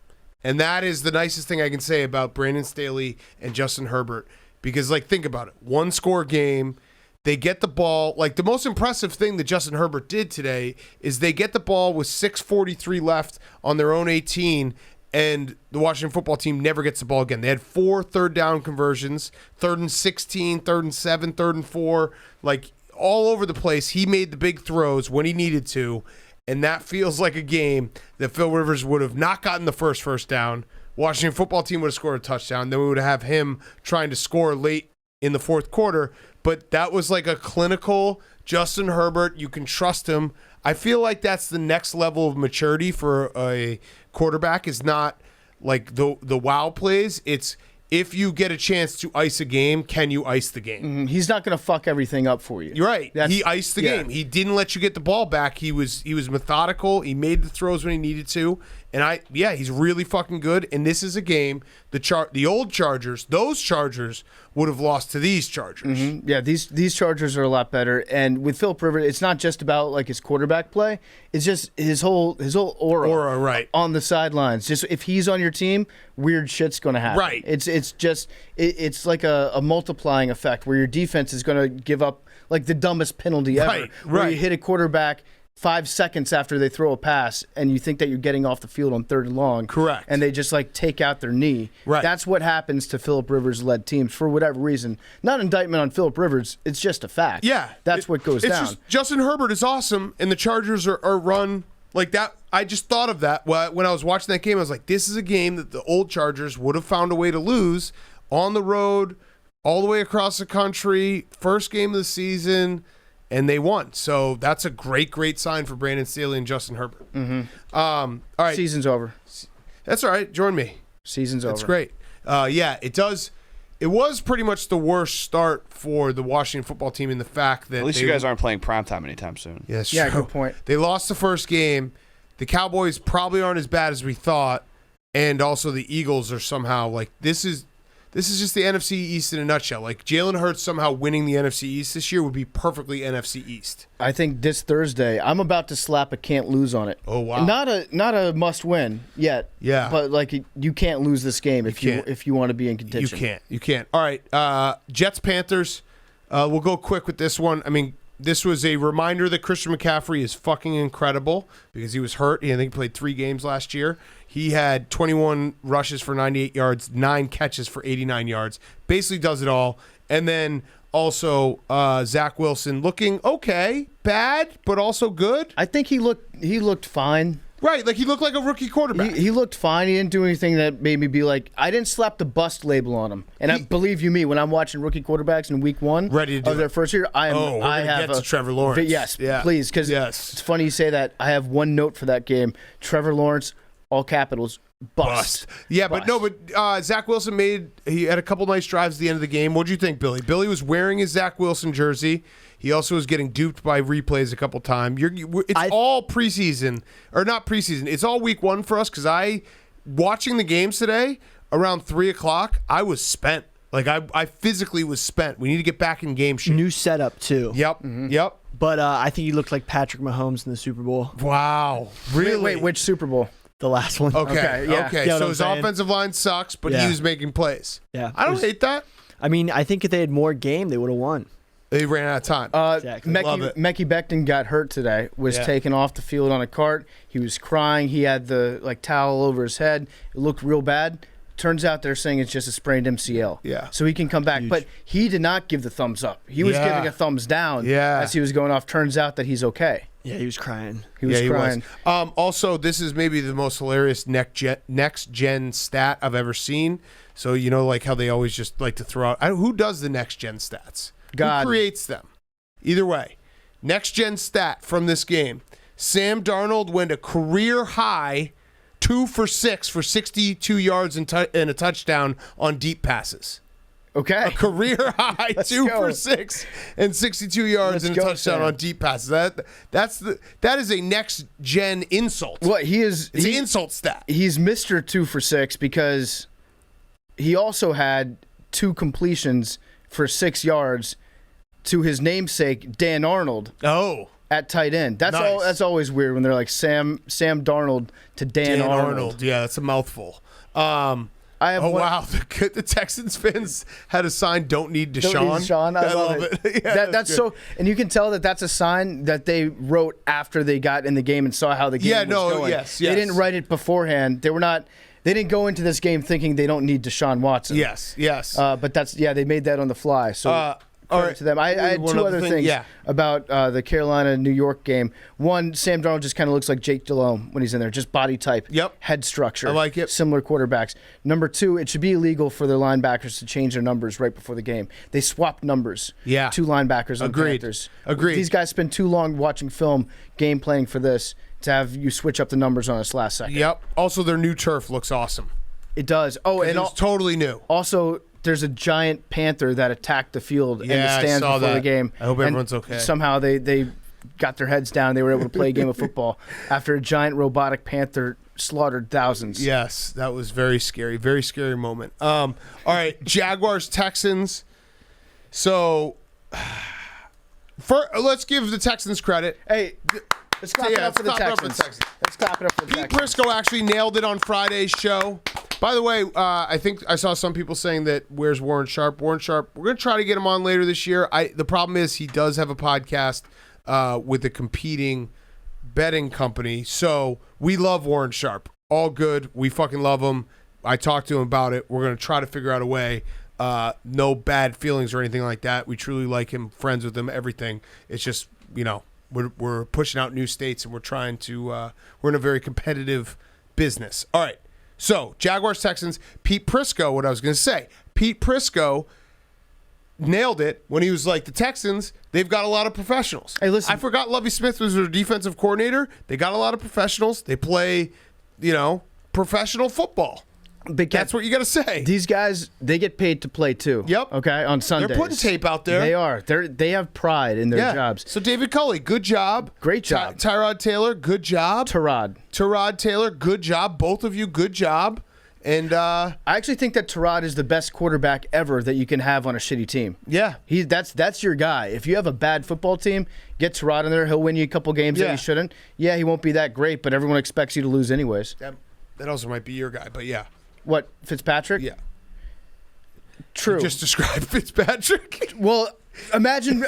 And that is the nicest thing I can say about Brandon Staley and Justin Herbert. Because, like, think about it. 1-score game. They get the ball. Like, the most impressive thing that Justin Herbert did today is they get the ball with 6:43 left on their own 18, and the Washington football team never gets the ball again. They had 4 third-down conversions, 3rd and 16, 3rd and 7, 3rd and 4, like, all over the place. He made the big throws when he needed to, and that feels like a game that Phil Rivers would have not gotten the first down. Washington football team would have scored a touchdown. Then we would have him trying to score late in the fourth quarter. But that was like a clinical Justin Herbert. You can trust him. I feel like that's the next level of maturity for a quarterback, is not like the wow plays. It's if you get a chance to ice a game, can you ice the game? He's not going to fuck everything up for you. You're right. He iced the game. He didn't let you get the ball back. He was methodical. He made the throws when he needed to. And he's really fucking good. And this is a game, the old Chargers, those Chargers would have lost to these Chargers. Mm-hmm. Yeah, these Chargers are a lot better. And with Philip Rivers, it's not just about like his quarterback play. It's just his whole aura right on the sidelines. Just if he's on your team, weird shit's going to happen. Right. It's like a multiplying effect where your defense is going to give up like the dumbest penalty ever. Right. Where you hit a quarterback 5 seconds after they throw a pass, and you think that you're getting off the field on 3rd and long. Correct. And they just like take out their knee. Right. That's what happens to Philip Rivers-led teams for whatever reason. Not indictment on Philip Rivers. It's just a fact. Yeah. That's what goes down. Just, Justin Herbert is awesome, and the Chargers are run like that. I just thought of that when I was watching that game. I was like, this is a game that the old Chargers would have found a way to lose on the road, all the way across the country, first game of the season, and they won. So that's a great, great sign for Brandon Staley and Justin Herbert. Mm-hmm. All right. Season's over. That's all right. Join me. Season's over. That's great. Yeah, it does. It was pretty much the worst start for the Washington football team in the fact that At least you guys aren't playing primetime anytime soon. Yes, yeah, true. good point. They lost the first game. The Cowboys probably aren't as bad as we thought, and also the Eagles are somehow like this is just the NFC East in a nutshell. Like Jalen Hurts somehow winning the NFC East this year would be perfectly NFC East. I think this Thursday I'm about to slap a can't lose on it. Oh wow! Not a must win yet. Yeah, but like you can't lose this game if you want to be in contention. You can't. All right, Jets Panthers. We'll go quick with this one. I mean, this was a reminder that Christian McCaffrey is fucking incredible because he was hurt. I think he played 3 games last year. He had 21 rushes for 98 yards, 9 catches for 89 yards. Basically does it all. And then also Zach Wilson looking okay, bad, but also good. I think he looked fine. Right, like he looked like a rookie quarterback. He looked fine. He didn't do anything that made me be like, I didn't slap the bust label on him. And I believe you me, when I'm watching rookie quarterbacks in week 1 ready to do of their first year, I have get to Trevor Lawrence. Yes, please, because it's funny you say that. I have one note for that game. Trevor Lawrence, all capitals, bust. Yeah, bust. but Zach Wilson he had a couple nice drives at the end of the game. What'd you think, Billy? Billy was wearing his Zach Wilson jersey. He also was getting duped by replays a couple times. It's all preseason, or not preseason. It's all week 1 for us because watching the games today around 3:00, I was spent. Like I physically was spent. We need to get back in game shape. New setup too. Yep. Yep. But I think he looked like Patrick Mahomes in the Super Bowl. Wow. Really? Wait, which Super Bowl? The last one. Okay. Yeah. Okay. You know So his offensive line sucks, but he was making plays. Yeah. I don't hate that. I mean, I think if they had more game, they would have won. They ran out of time. Exactly. Love it. Mekhi Becton got hurt today, was taken off the field on a cart. He was crying. He had the towel over his head. It looked real bad. Turns out they're saying it's just a sprained MCL. Yeah. So he can come back. Huge. But he did not give the thumbs up. He was giving a thumbs down as he was going off. Turns out that he's okay. Yeah, he was crying. He was crying. Also, this is maybe the most hilarious next gen stat I've ever seen. So, like how they always just like to throw out. Who does the next gen stats? God. Who creates them? Either way, next gen stat from this game. Sam Darnold went a career high 2 for 6 for 62 yards and a touchdown on deep passes. Okay. A career high 2 for 6 and 62 yards and a touchdown Sam. on deep passes. That is a next gen insult. What It's an insult stat. He's Mr. 2 for 6 because he also had 2 completions for 6 yards to his namesake Dan Arnold. Oh. At tight end. That's Nice. that's always weird when they're like Sam Darnold to Dan Arnold. Yeah, that's a mouthful. Wow. The Texans fans had a sign, don't need Deshaun. I love it. Yeah, that's so, and you can tell that that's a sign that they wrote after they got in the game and saw how the game was going. Yes. They didn't write it beforehand. They didn't go into this game thinking they don't need Deshaun Watson. Yes. But they made that on the fly. So credit to them. I had 2 other things about the Carolina-New York game. One, Sam Darnold just kind of looks like Jake Delhomme when he's in there. Just body type. Yep. Head structure. I like it. Similar quarterbacks. Number 2, it should be illegal for their linebackers to change their numbers right before the game. They swapped numbers. Yeah. 2 linebackers on Agreed. Panthers. Agreed. These guys spend too long watching film, game planning for this, to have you switch up the numbers on us last second. Yep. Also, their new turf looks awesome. It does. Oh, and it was totally new. Also, there's a giant panther that attacked the field in the Yeah, I stands saw before that. the game. I hope And everyone's okay. Somehow they got their heads down. They were able to play a game of football after a giant robotic panther slaughtered thousands. Yes, that was very scary. Very scary moment. All right, Jaguars, Texans. So, let's give the Texans credit. Hey, let's clap it up for the Texans. Let's clap it up for the Pete Texans. Prisco actually nailed it on Friday's show. By the way, I think I saw some people saying that where's Warren Sharp? Warren Sharp, we're going to try to get him on later this year. The problem is he does have a podcast with a competing betting company. So we love Warren Sharp. All good. We fucking love him. I talked to him about it. We're going to try to figure out a way. No bad feelings or anything like that. We truly like him, friends with him, everything. It's just, we're pushing out new states and we're trying to, we're in a very competitive business. All right. So, Jaguars, Texans, Pete Prisco, what I was going to say. Pete Prisco nailed it when he was like, the Texans, they've got a lot of professionals. Hey, listen. I forgot Lovie Smith was their defensive coordinator. They got a lot of professionals. They play, professional football. Big Cat, That's what you got to say. these guys, they get paid to play too. Yep. Okay, on Sundays. They're putting tape out there. They are. They have pride in their jobs. So David Culley, good job. Great job. Tyrod Taylor, good job. Tyrod Taylor, good job. Both of you, good job. And I actually think that Tyrod is the best quarterback ever that you can have on a shitty team. yeah, That's your guy. If you have a bad football team, get Tyrod in there. He'll win you a couple games that Yeah. he shouldn't. Yeah, he won't be that great, but everyone expects you to lose anyways. that also might be your guy, but yeah. What, Fitzpatrick? Yeah. True. You just described Fitzpatrick. Well, imagine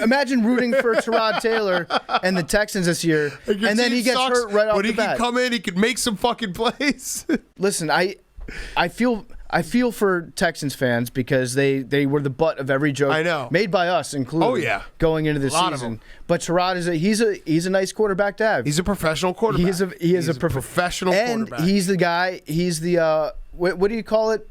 rooting for Tyrod Taylor and the Texans this year, Your and then team he gets sucks, hurt right off but the he bat. can come in, he can make some fucking plays. Listen, I feel for Texans fans because they were the butt of every joke I know. made by us, including Oh, yeah. going into the lot of season. them. But Tyrod is a nice quarterback to have. He's a professional quarterback. He is a professional and quarterback. he's the guy. He's the what do you call it?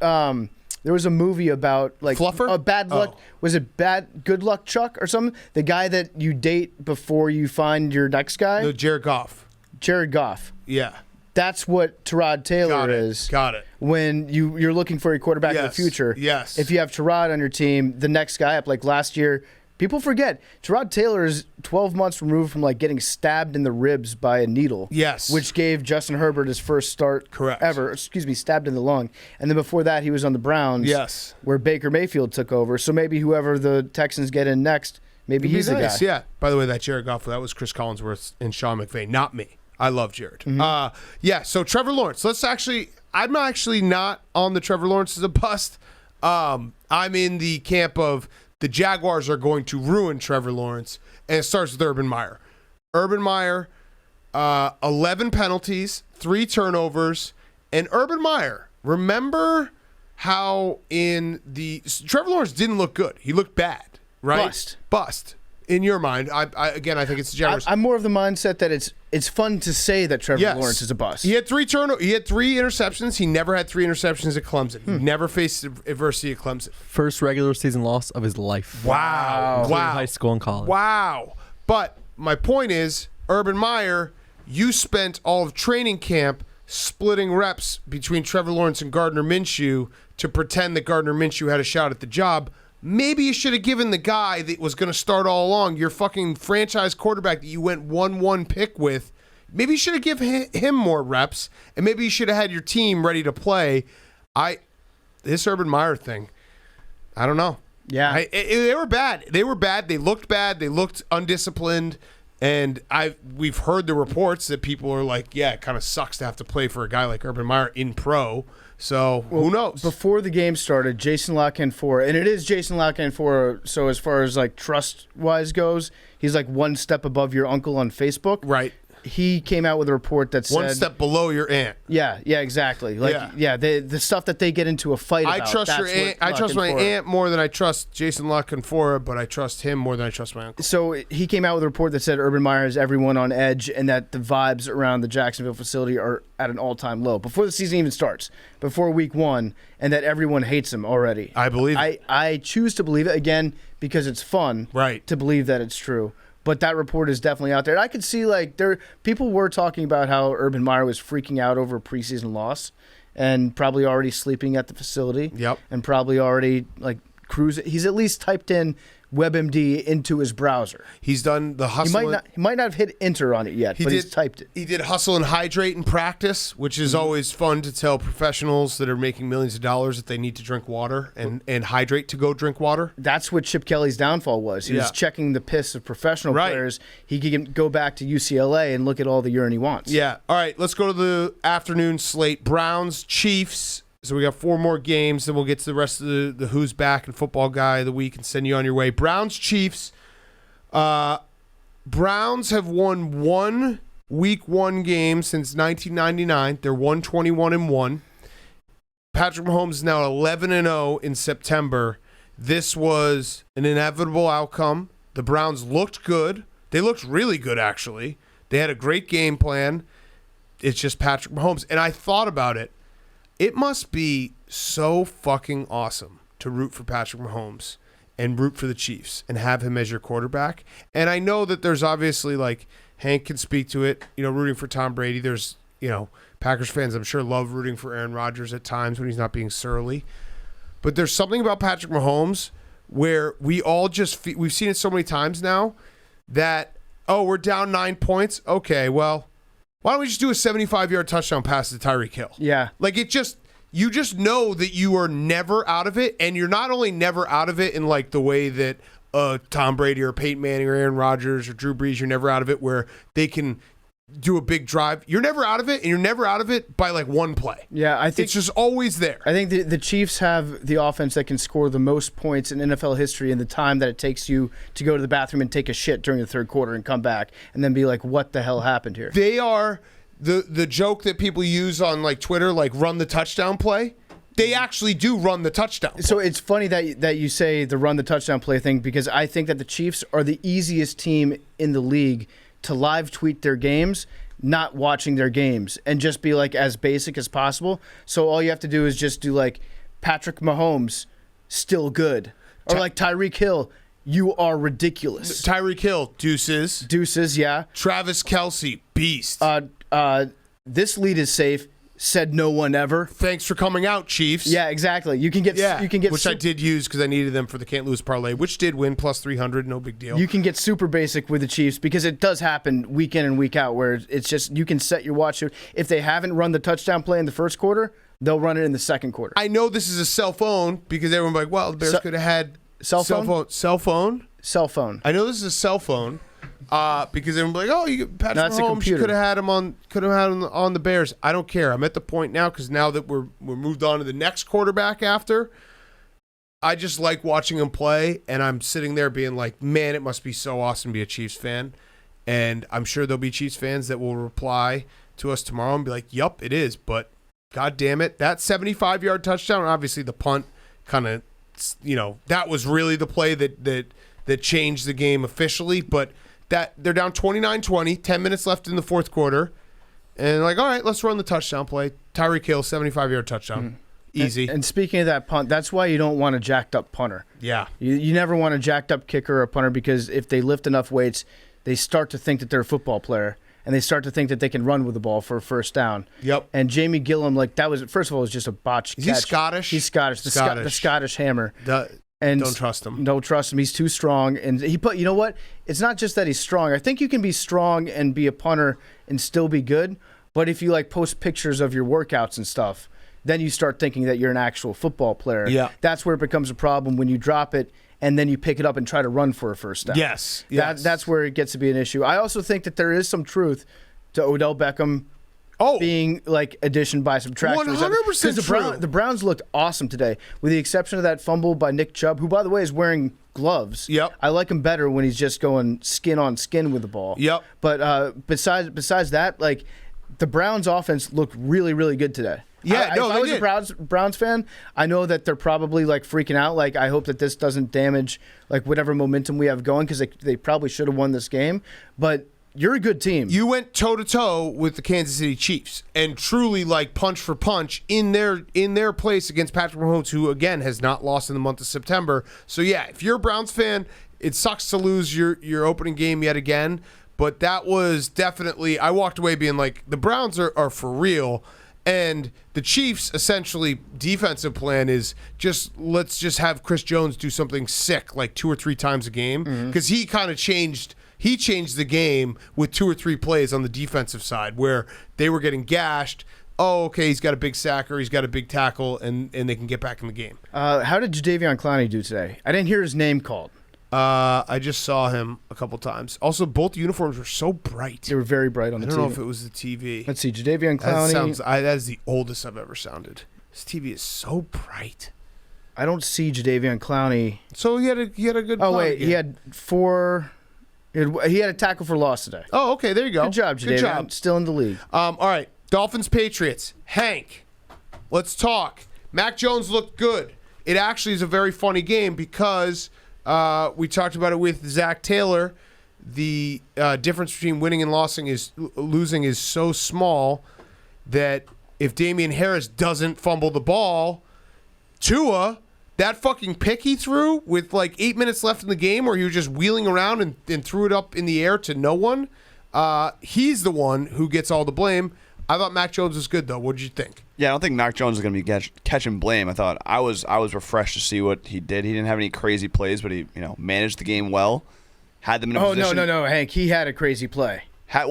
There was a movie about like Fluffer? bad luck. Oh. Was it Good Luck Chuck or something? The guy that you date before you find your next guy. No, Jared Goff. Jared Goff. Yeah. That's what Tyrod Taylor Got it. is. Got it. When you're looking for a quarterback in the Yes. future. Yes. If you have Tyrod on your team, the next guy up, like last year, people forget Tyrod Taylor is 12 months removed from like getting stabbed in the ribs by a needle. Yes. Which gave Justin Herbert his first start Correct. ever. Stabbed in the lung. And then before that, he was on the Browns. Yes. Where Baker Mayfield took over. So maybe whoever the Texans get in next, maybe he's the guy. Yeah. By the way, that Jared Goff, that was Chris Collinsworth and Sean McVay, not me. I love Jared. Mm-hmm. So Trevor Lawrence. I'm actually not on the Trevor Lawrence as a bust. I'm in the camp of the Jaguars are going to ruin Trevor Lawrence, and it starts with Urban Meyer. Urban Meyer, 11 penalties, 3 turnovers, and Urban Meyer. Remember how Trevor Lawrence didn't look good. He looked bad, right? Bust. In your mind, I think it's the Jaguars. I'm more of the mindset that it's fun to say that Trevor Lawrence is a bust. He had 3 interceptions. He never had 3 interceptions at Clemson. He never faced adversity at Clemson. First regular season loss of his life. Wow. Including high school and college. Wow. But my point is, Urban Meyer, you spent all of training camp splitting reps between Trevor Lawrence and Gardner Minshew to pretend that Gardner Minshew had a shot at the job. Maybe you should have given the guy that was going to start all along, your fucking franchise quarterback that you went 1-1 pick with, maybe you should have given him more reps, and maybe you should have had your team ready to play. This Urban Meyer thing, I don't know. Yeah. They were bad. They were bad. They looked bad. They looked undisciplined. And we've heard the reports that people are like, yeah, it kind of sucks to have to play for a guy like Urban Meyer in pro. So who knows? Before the game started, Jason LaCanfora, and it is Jason LaCanfora, so as far as like trust-wise goes, he's like one step above your uncle on Facebook. Right. He came out with a report that said... One step below your aunt. Yeah, exactly. Like, the stuff that they get into a fight about. I trust your aunt. I trust my aunt more than I trust Jason LaCanfora, but I trust him more than I trust my uncle. So he came out with a report that said Urban Meyer has everyone on edge and that the vibes around the Jacksonville facility are at an all-time low before the season even starts, before week 1, and that everyone hates him already. I believe it. I choose to believe it, again, because it's fun to believe that it's true. But that report is definitely out there. And I could see, like, people were talking about how Urban Meyer was freaking out over a preseason loss. and probably already sleeping at the facility. Yep. And probably already like cruising. He's at least typed in WebMD into his browser. He's done the hustle. He might not have hit enter on it yet, but he's typed it. He did hustle and hydrate in practice, which is always fun to tell professionals that are making millions of dollars that they need to drink water and hydrate to go drink water. That's what Chip Kelly's downfall was. He was checking the piss of professional players. He could go back to UCLA and look at all the urine he wants. Yeah. All right, let's go to the afternoon slate. Browns, Chiefs. So we got 4 more games, then we'll get to the rest of the Who's Back and Football Guy of the Week and send you on your way. Browns, Chiefs. Browns have won 1 Week 1 game since 1999. They're 121-1. Patrick Mahomes is now 11-0 in September. This was an inevitable outcome. The Browns looked good. They looked really good, actually. They had a great game plan. It's just Patrick Mahomes. And I thought about it. It must be so fucking awesome to root for Patrick Mahomes and root for the Chiefs and have him as your quarterback. And I know that there's obviously, like, Hank can speak to it, rooting for Tom Brady. There's, Packers fans, I'm sure, love rooting for Aaron Rodgers at times when he's not being surly. But there's something about Patrick Mahomes where we all just, we've seen it so many times now that, we're down 9 points. Okay, well, why don't we just do a 75-yard touchdown pass to Tyreek Hill? Yeah. Like, you just know that you are never out of it, and you're not only never out of it in, like, the way that Tom Brady or Peyton Manning or Aaron Rodgers or Drew Brees, you're never out of it where they can do a big drive. You're never out of it, and you're never out of it by, like, one play. Yeah, I think it's just always there. I think the Chiefs have the offense that can score the most points in NFL history in the time that it takes you to go to the bathroom and take a shit during the third quarter and come back and then be like, what the hell happened here? They are the joke that people use on, like, Twitter, like, run the touchdown play. They actually do run the touchdown play. So it's funny that you say the run the touchdown play thing, because I think that the Chiefs are the easiest team in the league to live tweet their games, not watching their games, and just be like as basic as possible. So all you have to do is just do like Patrick Mahomes, still good. Or like Tyreek Hill, you are ridiculous. Tyreek Hill, deuces. Deuces, yeah. Travis Kelce, beast. This lead is safe. Said no one ever. Thanks for coming out, Chiefs. Yeah, exactly. You can get which I did use because I needed them for the can't lose parlay, which did win plus 300. No big deal. You can get super basic with the Chiefs because it does happen week in and week out where it's just you can set your watch. If they haven't run the touchdown play in the first quarter, they'll run it in the second quarter. I know this is a cell phone because everyone's like, well, the Bears could have had cell phone. Cell phone. I know this is a cell phone. Because everyone's like, Patrick Mahomes, you could have had him on the Bears. I don't care. I'm at the point now because now that we're moved on to the next quarterback after, I just like watching him play, and I'm sitting there being like, man, it must be so awesome to be a Chiefs fan. And I'm sure there'll be Chiefs fans that will reply to us tomorrow and be like, yup, it is. But God damn it, that 75-yard touchdown, obviously the punt kind of, that was really the play that changed the game officially, but that they're down 29-20, 10 minutes left in the fourth quarter, and like, all right, let's run the touchdown play. Tyreek Hill, 75-yard touchdown. Easy. And speaking of that punt, that's why you don't want a jacked up punter. Yeah. You never want a jacked up kicker or a punter because if they lift enough weights, they start to think that they're a football player, and they start to think that they can run with the ball for a first down. Yep. And Jamie Gillum, that was, first of all, it was just a botched catch. Is he Scottish? He's Scottish. The Scottish hammer. And don't trust him. Don't trust him. He's too strong. And you know what? It's not just that he's strong. I think you can be strong and be a punter and still be good. But if you post pictures of your workouts and stuff, then you start thinking that you're an actual football player. Yeah. That's where it becomes a problem when you drop it and then you pick it up and try to run for a first down. Yes. That's where it gets to be an issue. I also think that there is some truth to Odell Beckham being addition by subtraction. 100% true. The Browns looked awesome today, with the exception of that fumble by Nick Chubb, who, by the way, is wearing gloves. Yep. I like him better when he's just going skin on skin with the ball. Yep. But besides that, the Browns offense looked really, really good today. Yeah, if I was a Browns fan, I know that they're probably freaking out. I hope that this doesn't damage whatever momentum we have going because they probably should have won this game. But you're a good team. You went toe-to-toe with the Kansas City Chiefs and truly, punch for punch in their place against Patrick Mahomes, who, again, has not lost in the month of September. So, yeah, if you're a Browns fan, it sucks to lose your opening game yet again. But that was definitely – I walked away being like, the Browns are for real. And the Chiefs' essentially defensive plan is let's just have Chris Jones do something sick like 2 or 3 times a game, because he kind of changed the game with 2 or 3 plays on the defensive side where they were getting gashed. Oh, okay, he's got a big sacker, he's got a big tackle, and they can get back in the game. How did Jadeveon Clowney do today? I didn't hear his name called. I just saw him a couple times. Also, both uniforms were so bright. They were very bright on the TV. I don't know if it was the TV. Let's see, Jadeveon Clowney. That is the oldest I've ever sounded. His TV is so bright. I don't see Jadeveon Clowney. So he had a good. Oh wait, he had 4. He had a tackle for loss today. Oh, okay, there you go. Good job, Jadeveon. Good job. Still in the league. All right, Dolphins Patriots. Hank, let's talk. Mac Jones looked good. It actually is a very funny game because. We talked about it with Zach Taylor. The difference between winning and losing is so small that if Damian Harris doesn't fumble the ball, Tua, that fucking pick he threw with like 8 minutes left in the game where he was just wheeling around and threw it up in the air to no one, he's the one who gets all the blame. I thought Mac Jones was good, though. What did you think? Yeah, I don't think Mac Jones is going to be catching blame. I was refreshed to see what he did. He didn't have any crazy plays, but he managed the game well. Had them in a position. No, Hank. He had a crazy play. I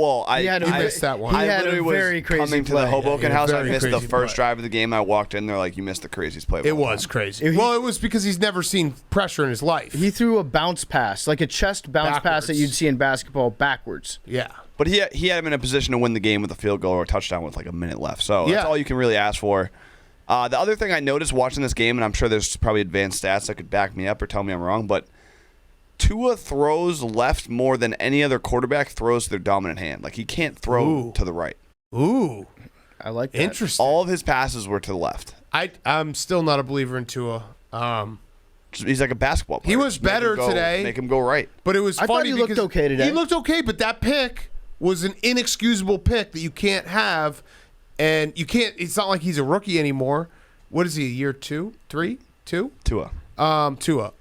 missed that one. He had a very crazy coming play. to the Hoboken house. I missed the first play. drive of the game. I walked in there like, you missed the craziest play. It was crazy. It was because he's never seen pressure in his life. He threw a bounce pass, like a chest bounce pass that you'd see in basketball backwards. Yeah. But he had him in a position to win the game with a field goal or a touchdown with like a minute left. So that's all you can really ask for. The other thing I noticed watching this game, and I'm sure there's probably advanced stats that could back me up or tell me I'm wrong, but Tua throws left more than any other quarterback throws to their dominant hand. Like, he can't throw to the right. Ooh. I like that. Interesting. All of his passes were to the left. I'm still not a believer in Tua. He's like a basketball player. He was better today. Make him go right. But it was funny thought he looked okay today. He looked okay, but that pick was an inexcusable pick that you can't have, and you can't. It's not like he's a rookie anymore. What is he? A year 2, 3, 2? Tua. Tua.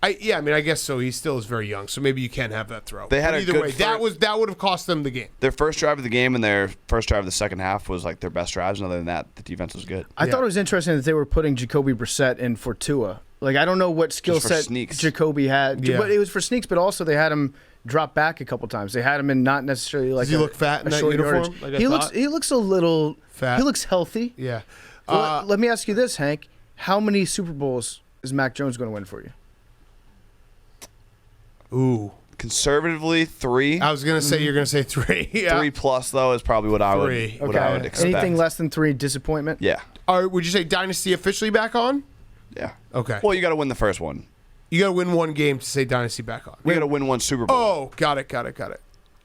I guess so. He still is very young, so maybe you can't have that throw. They had either way, that would have cost them the game. Their first drive of the game and their first drive of the second half was like their best drives. And other than that, the defense was good. I thought it was interesting that they were putting Jacoby Brissett in for Tua. Like, I don't know what skill set Jacoby had, but it was for sneaks. But also they had him drop back a couple times. They had him in not necessarily like. Does he look fat in that uniform? Like he looks a little fat. He looks healthy. Yeah. Well, let me ask you this, Hank: how many Super Bowls is Mac Jones going to win for you? Ooh. Conservatively, 3. I was gonna say you're gonna say 3. Yeah. 3 plus though is probably what I would expect. Anything less than 3, disappointment. Yeah. Would you say Dynasty officially back on? Yeah. Okay. Well, you got to win the first one. You got to win one game to say Dynasty back on. We got to win one Super Bowl. Oh, got it. Do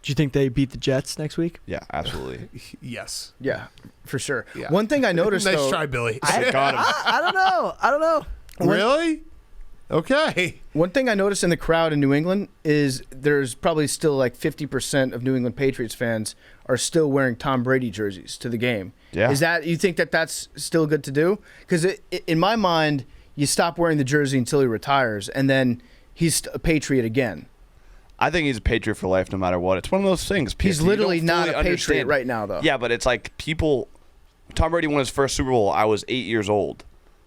you think they beat the Jets next week? Yeah, absolutely. Yes. Yeah, for sure. Yeah. One thing I noticed, nice try, Billy. I don't know. Really? Okay. One thing I noticed in the crowd in New England is there's probably still like 50% of New England Patriots fans are still wearing Tom Brady jerseys to the game. Yeah. Is that, you think that that's still good to do? Because in my mind, you stop wearing the jersey until he retires, and then he's a Patriot again. I think he's a Patriot for life no matter what. It's one of those things. He's literally not a Patriot right now, though. Yeah, but it's like people... Tom Brady won his first Super Bowl. I was 8 years old.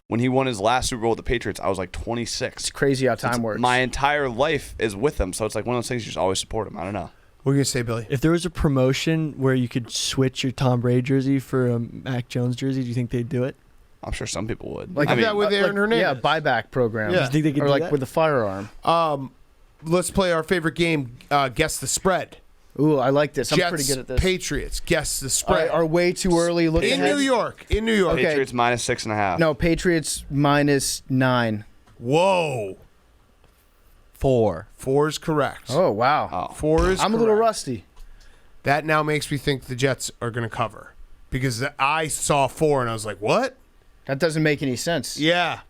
When he won his last Super Bowl with the Patriots, I was like 26. It's crazy how time works. My entire life is with him, so it's like one of those things you just always support him. I don't know. What are you going to say, Billy? If there was a promotion where you could switch your Tom Brady jersey for a Mac Jones jersey, do you think they'd do it? I'm sure some people would. Like that with Aaron Hernandez. Yeah, buyback program. Yeah. Do you think they could or do like that? with a firearm. Let's play our favorite game, Guess the Spread. Ooh, I like this. I'm Jets, pretty good at this. Patriots, guess the All spread. right, are way too early. Look in ahead. New York. In New York. Okay. Patriots minus 6.5. No, Patriots minus 9. Whoa. 4. 4 is correct. Oh, wow. 4 is I'm a little correct. rusty. That now makes me think the Jets are going to cover. Because I saw 4 and I was like, what? That doesn't make any sense. Yeah.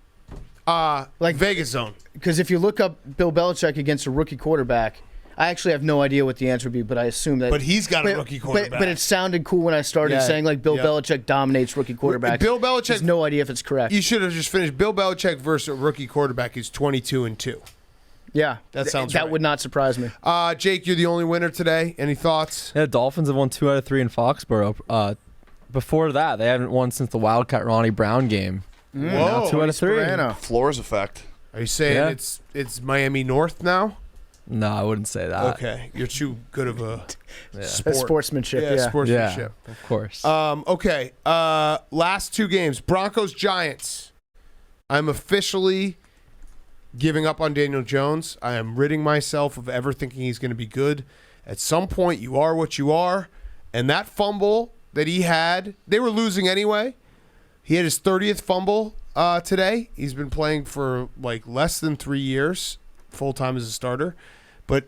Like Vegas zone. Because if you look up Bill Belichick against a rookie quarterback, I actually have no idea what the answer would be, but I assume that. But he's got a rookie quarterback. But it sounded cool when I started saying like Bill Belichick dominates rookie quarterbacks. Bill Belichick. Has no idea if it's correct. You should have just finished. Bill Belichick versus a rookie quarterback is 22-2. Yeah, that sounds. That right. would not surprise me. Jake, you're the only winner today. Any thoughts? Yeah, Dolphins have won 2 out of 3 in Foxborough. before that, they haven't won since the Wildcat Ronnie Brown game. Whoa. 2 out of 3. Flores effect. Are you saying it's Miami North now? No, I wouldn't say that. Okay, you're too good of a Sportsmanship. Yeah. sportsmanship. Yeah, of course. Okay. Last 2 games: Broncos Giants. I'm officially giving up on Daniel Jones. I am ridding myself of ever thinking he's going to be good. At some point, you are what you are, and that fumble that he had, they were losing anyway. He had his 30th fumble today. He's been playing for like less than 3 years, full time as a starter. But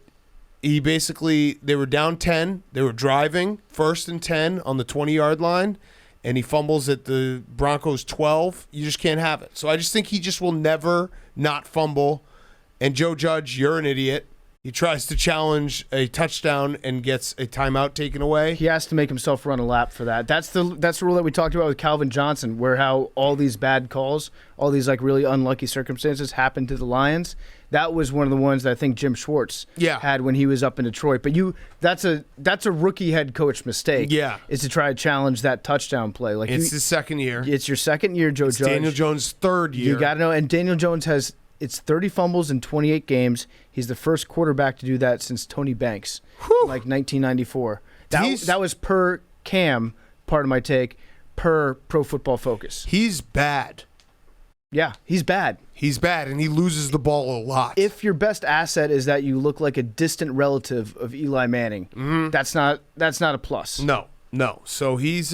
he basically, they were down 10. They were driving 1st and 10 on the 20-yard line, and he fumbles at the Broncos 12. You just can't have it. So I just think he just will never not fumble. And Joe Judge, you're an idiot. He tries to challenge a touchdown and gets a timeout taken away. He has to make himself run a lap for that. That's the rule that we talked about with Calvin Johnson, where how all these bad calls, all these like really unlucky circumstances happened to the Lions. That was one of the ones that I think Jim Schwartz had when he was up in Detroit. But that's a rookie head coach mistake. Yeah, is to try to challenge that touchdown play. Like it's his second year. It's your second year, Joe Judge. Daniel Jones' third year. You got to know, and Daniel Jones has. It's 30 fumbles in 28 games. He's the first quarterback to do that since Tony Banks, like 1994. That was per Cam, part of my take, per Pro Football Focus. He's bad. Yeah, he's bad. He's bad, and he loses the ball a lot. If your best asset is that you look like a distant relative of Eli Manning, that's not a plus. No. So he's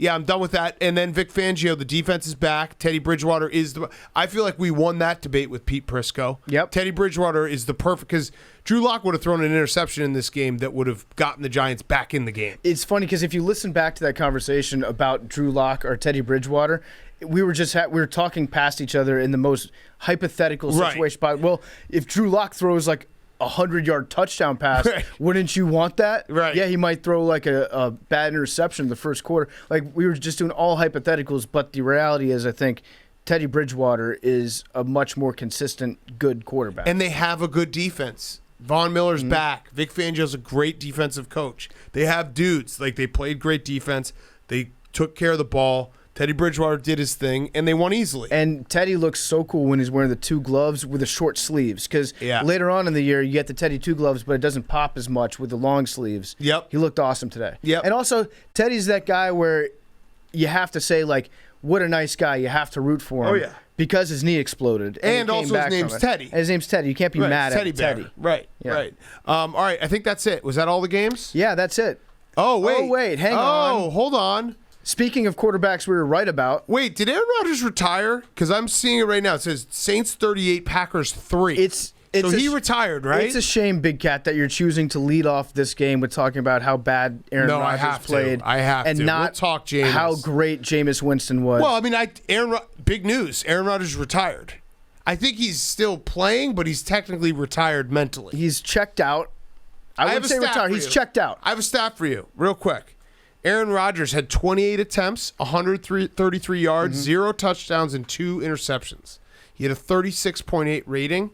I'm done with that. And then Vic Fangio, the defense is back. Teddy Bridgewater is I feel like we won that debate with Pete Prisco. Yep. Teddy Bridgewater is the perfect, because Drew Lock would have thrown an interception in this game that would have gotten the Giants back in the game. It's funny because if you listen back to that conversation about Drew Lock or Teddy Bridgewater, we were talking past each other in the most hypothetical situation. Right. Well, if Drew Lock throws like 100-yard touchdown pass, wouldn't you want that? Right. Yeah, he might throw like a bad interception in the first quarter. Like, we were just doing all hypotheticals, but the reality is I think Teddy Bridgewater is a much more consistent, good quarterback. And they have a good defense. Von Miller's back. Vic Fangio's a great defensive coach. They have dudes. Like, they played great defense. They took care of the ball. Teddy Bridgewater did his thing, and they won easily. And Teddy looks so cool when he's wearing the 2 gloves with the short sleeves, because later on in the year, you get the Teddy 2 gloves, but it doesn't pop as much with the long sleeves. Yep. He looked awesome today. Yep. And also, Teddy's that guy where you have to say, like, what a nice guy. You have to root for him. Oh, yeah. Because his knee exploded. And also his name's Teddy. And his name's Teddy. You can't be mad at Teddy. Right, right. All right, I think that's it. Was that all the games? Yeah, that's it. Oh, wait. Hang on. Oh, hold on. Speaking of quarterbacks we were right about. Wait, did Aaron Rodgers retire? Because I'm seeing it right now. It says Saints 38, Packers 3. So he retired, right? It's a shame, Big Cat, that you're choosing to lead off this game with talking about how bad Aaron Rodgers played. I have and to. not we'll talk Jameis. How great Jameis Winston was. Well, I mean, big news. Aaron Rodgers retired. I think he's still playing, but he's technically retired mentally. He's checked out. I wouldn't say retired. He's checked out. I have a stat for you, real quick. Aaron Rodgers had 28 attempts, 133 yards, 0 touchdowns, and 2 interceptions. He had a 36.8 rating.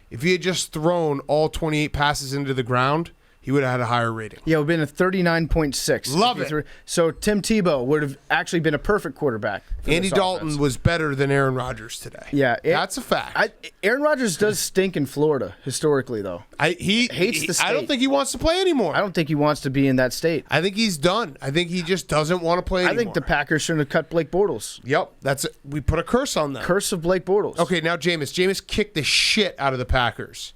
If he had just thrown all 28 passes into the ground, he would have had a higher rating. Yeah, it would have been a 39.6. Love it. So Tim Tebow would have actually been a perfect quarterback. Andy Dalton was better than Aaron Rodgers today. Yeah. That's a fact. Aaron Rodgers does stink in Florida, historically, though. He hates the state. I don't think he wants to play anymore. I don't think he wants to be in that state. I think he's done. I think he just doesn't want to play anymore. I think the Packers shouldn't have cut Blake Bortles. Yep. We put a curse on them. Curse of Blake Bortles. Okay, now Jameis. Jameis kicked the shit out of the Packers.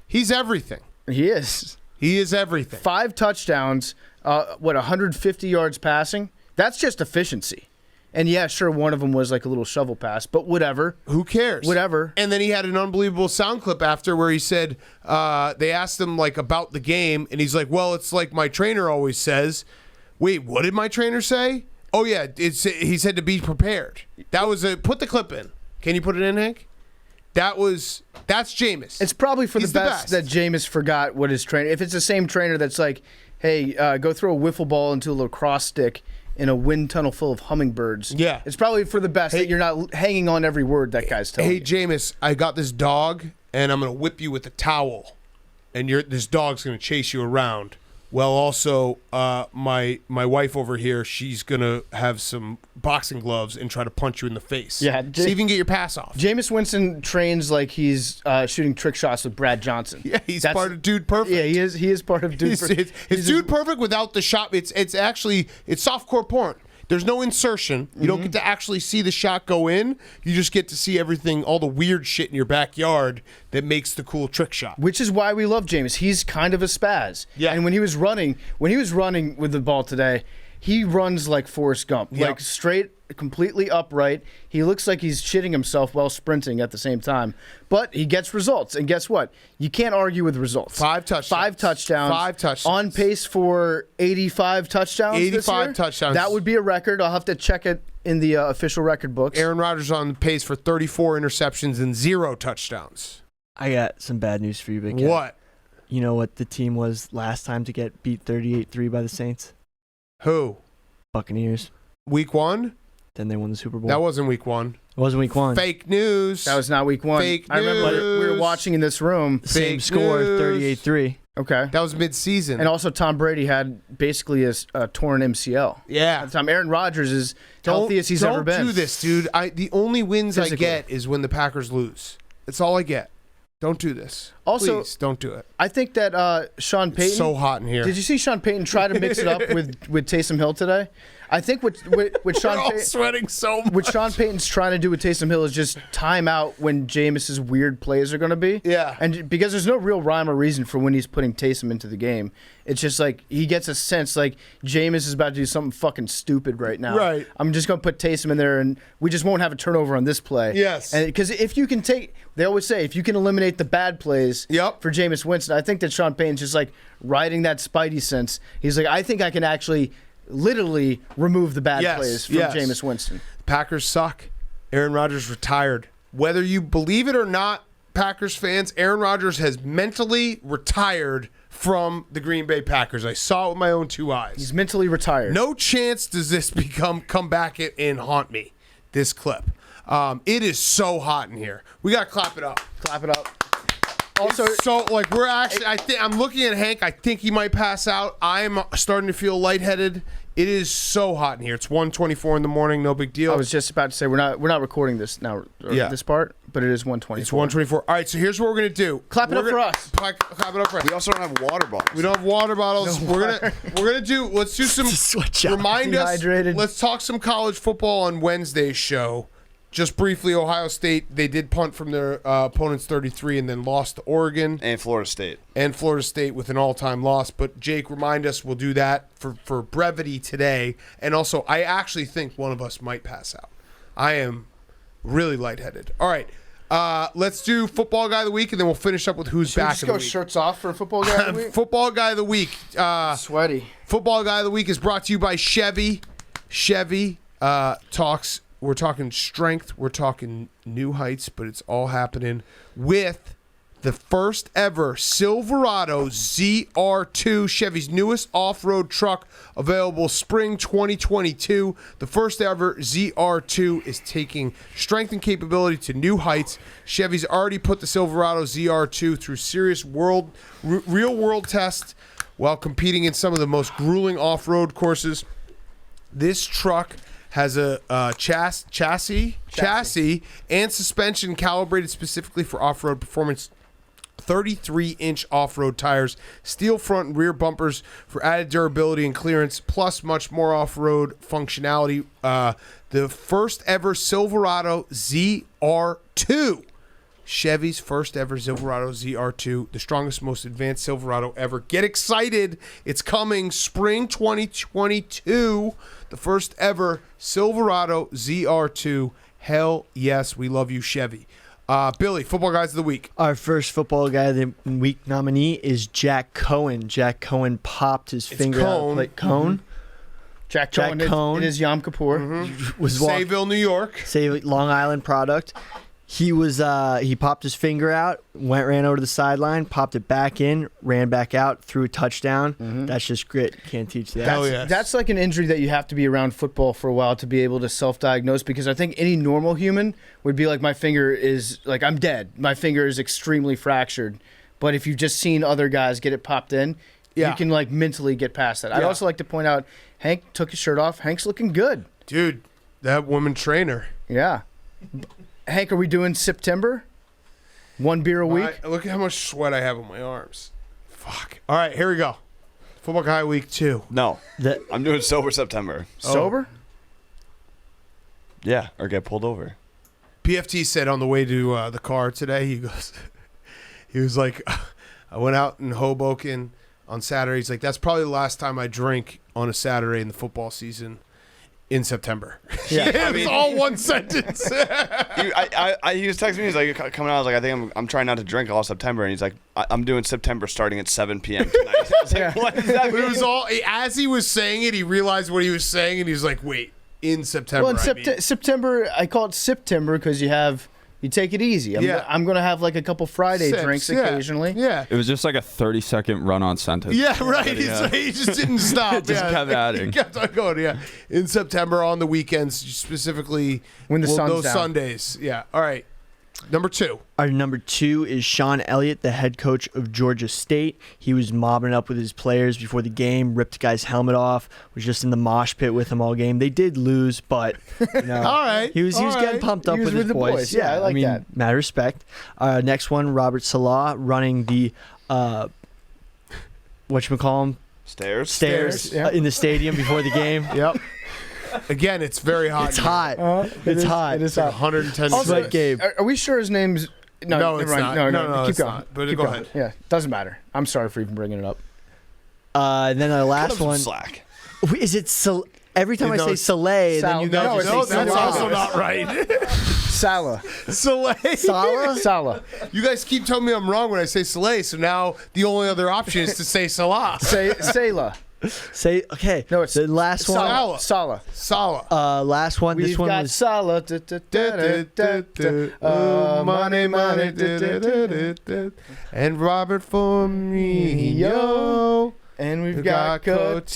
He's everything. He is. He is everything. 5 touchdowns, 150 yards passing. That's just efficiency. And yeah, sure, one of them was like a little shovel pass, but whatever. Who cares? Whatever. And then he had an unbelievable sound clip after where he said, they asked him like about the game, and he's like, well, it's like my trainer always says. Wait, what did my trainer say? Oh yeah, he said to be prepared. That was put the clip in. Can you put it in, Hank? That's Jameis. It's probably for the best that Jameis forgot what his trainer. If it's the same trainer that's like, hey, go throw a wiffle ball into a lacrosse stick in a wind tunnel full of hummingbirds. Yeah. It's probably for the best that you're not hanging on every word that guy's telling you. Hey, Jameis, I got this dog, and I'm going to whip you with a towel, and this dog's going to chase you around Well, also, my wife over here, she's going to have some boxing gloves and try to punch you in the face. Yeah, see if you can get your pass off. Jameis Winston trains like he's shooting trick shots with Brad Johnson. Yeah, he's part of Dude Perfect. Yeah, he is part of Dude Perfect. It's Dude Perfect without the shot. It's softcore porn. There's no insertion. You don't get to actually see the shot go in. You just get to see everything, all the weird shit in your backyard that makes the cool trick shot. Which is why we love Jameis. He's kind of a spaz. Yeah. And when he was running with the ball today, he runs like Forrest Gump, Yep. like straight, completely upright. He looks like he's shitting himself while sprinting at the same time. But he gets results. And guess what? You can't argue with results. 5 touchdowns. 5 touchdowns. 5 touchdowns. On pace for 85 touchdowns 85 this year. touchdowns. That would be a record. I'll have to check it in the official record books. Aaron Rodgers on pace for 34 interceptions and 0 touchdowns. I got some bad news for you, Big Cat. What? You know what the team was last time to get beat 38-3 by the Saints? Who? Buccaneers. Week 1? Then they won the Super Bowl. That wasn't week 1. It wasn't week 1. Fake news. That was not week 1. Fake I remember news. we were watching in this room. Same Fake score, news. 38-3. Okay. That was mid-season. And also, Tom Brady had basically a torn MCL. yeah. At the time, Aaron Rodgers is healthy as he's ever been. Don't do this, dude. The only wins Physically. I get is when the Packers lose. That's all I get. Don't do this. Also, Please, don't do it. I think that Sean Payton. It's so hot in here. Did you see Sean Payton try to mix it up with Taysom Hill today? I think what Sean We're all Payton, sweating so much. what Sean Payton's trying to do with Taysom Hill is just time out when Jameis's weird plays are going to be. Yeah. And because there's no real rhyme or reason for when he's putting Taysom into the game. It's just like he gets a sense like Jameis is about to do something fucking stupid right now. Right. I'm just going to put Taysom in there and we just won't have a turnover on this play. Yes. And because if you can they always say, if you can eliminate the bad plays Yep. for Jameis Winston, I think that Sean Payton's just like riding that spidey sense. He's like, I think I can actually literally remove the bad plays from Jameis Winston. Packers suck. Aaron Rodgers retired. Whether you believe it or not, Packers fans, Aaron Rodgers has mentally retired from the Green Bay Packers. I saw it with my own 2 eyes. He's mentally retired. No chance does this come back and haunt me, this clip. It is so hot in here. We got to clap it up. Clap it up. Also, So, like, we're actually, I'm looking at Hank. I think he might pass out. I'm starting to feel lightheaded. It is so hot in here. It's 1:24 in the morning. No big deal. I was just about to say we're not recording this now, this part, but it is 1:24. It's 1:24. All right, so here's what we're gonna do. Clap it up for us. Clap it up for us. We also don't have water bottles. We don't have water bottles. Let's do some Switch out. remind us. Dehydrated. Let's talk some college football on Wednesday's show. Just briefly, Ohio State, they did punt from their opponent's 33 and then lost to Oregon. And Florida State. And Florida State with an all-time loss. But, Jake, remind us, we'll do that for brevity today. And also, I actually think one of us might pass out. I am really lightheaded. All right, let's do Football Guy of the Week, and then we'll finish up with who's Should we back just in the go week. shirts off for Football Guy of the Week? Football Guy of the Week. Sweaty. Football Guy of the Week is brought to you by Chevy. Chevy talks. We're talking strength. We're talking new heights, but it's all happening with the first ever Silverado ZR2, Chevy's newest off-road truck, available spring 2022. The first ever ZR2 is taking strength and capability to new heights. Chevy's already put the Silverado ZR2 through serious real-world tests while competing in some of the most grueling off-road courses. This truck has a chassis and suspension calibrated specifically for off-road performance. 33-inch off-road tires, steel front and rear bumpers for added durability and clearance, plus much more off-road functionality. The first ever Silverado ZR2. Chevy's first ever Silverado ZR2, the strongest, most advanced Silverado ever. Get excited. It's coming spring 2022. The first ever Silverado ZR2. Hell yes, we love you, Chevy. Billy, Football Guys of the Week. Our first Football Guy of the Week nominee is Jack Cohen. Jack Cohen popped his finger Cone. out. Like Cohen. Jack Jack Cohen. Cohen. It is Yom Kippur. Was walking. Sayville, New York. Say Long Island product. He was he popped his finger out, ran over to the sideline, popped it back in, ran back out, threw a touchdown. That's just grit. Can't teach that. Hell yes. That's like an injury that you have to be around football for a while to be able to self-diagnose, because I think any normal human would be like, my finger is, like, I'm dead. My finger is extremely fractured. But if you've just seen other guys get it popped in, You can like mentally get past that. I'd also like to point out Hank took his shirt off. Hank's looking good. Dude, that woman trainer. Yeah. Hank, are we doing September? 1 beer a week? Look at how much sweat I have on my arms. Fuck. All right, here we go. Football Guy Week 2. No. I'm doing sober September. Sober? Yeah, or get pulled over. PFT said on the way to the car today, he was like, I went out in Hoboken on Saturday. He's like, that's probably the last time I drink on a Saturday in the football season in September. Yeah, it's all one sentence. He was texting me. He's like, coming out. I was like, I think I'm trying not to drink all September. And he's like, I'm doing September starting at 7 p.m. tonight. I was like, what does that mean? It was all, as he was saying it, he realized what he was saying, and he was like, wait, in September. Well, in September, I call it September because you take it easy. I'm going to have like a couple Friday drinks occasionally. Yeah. It was just like a 30-second run-on sentence. Yeah, right. He just didn't stop. Just kept adding. He kept on going, yeah. In September on the weekends, specifically when the sun's those down. Sundays. Yeah. All right. Number 2. Our number 2 is Sean Elliott, the head coach of Georgia State. He was mobbing it up with his players before the game, ripped the guy's helmet off, was just in the mosh pit with him all game. They did lose, but all right. He was getting pumped up with his boys. Yeah, I like that. Mad respect. Next one, Robert Salah running the whatchamacallem? Stairs in the stadium before the game. Yep. Again, it's very hot. It's hot. It's hot. It is like hot. 110 Also, degrees. Gabe. Are we sure his name's... No, it's not. No, keep it's going. not. But Keep go going. ahead. Yeah, doesn't matter. I'm sorry for even bringing it up. And then our last one. Slack. Is it every time I say Saleh, then you guys No, say that's Salah. also not right. Salah. Salah? You guys keep telling me I'm wrong when I say Saleh, so now the only other option is to say Salah. Say Salah. Say okay. No, it's the last one. Salah. Last one. We've This one got was Salah. Money. And Robert Firmino. And we've got Coutinho.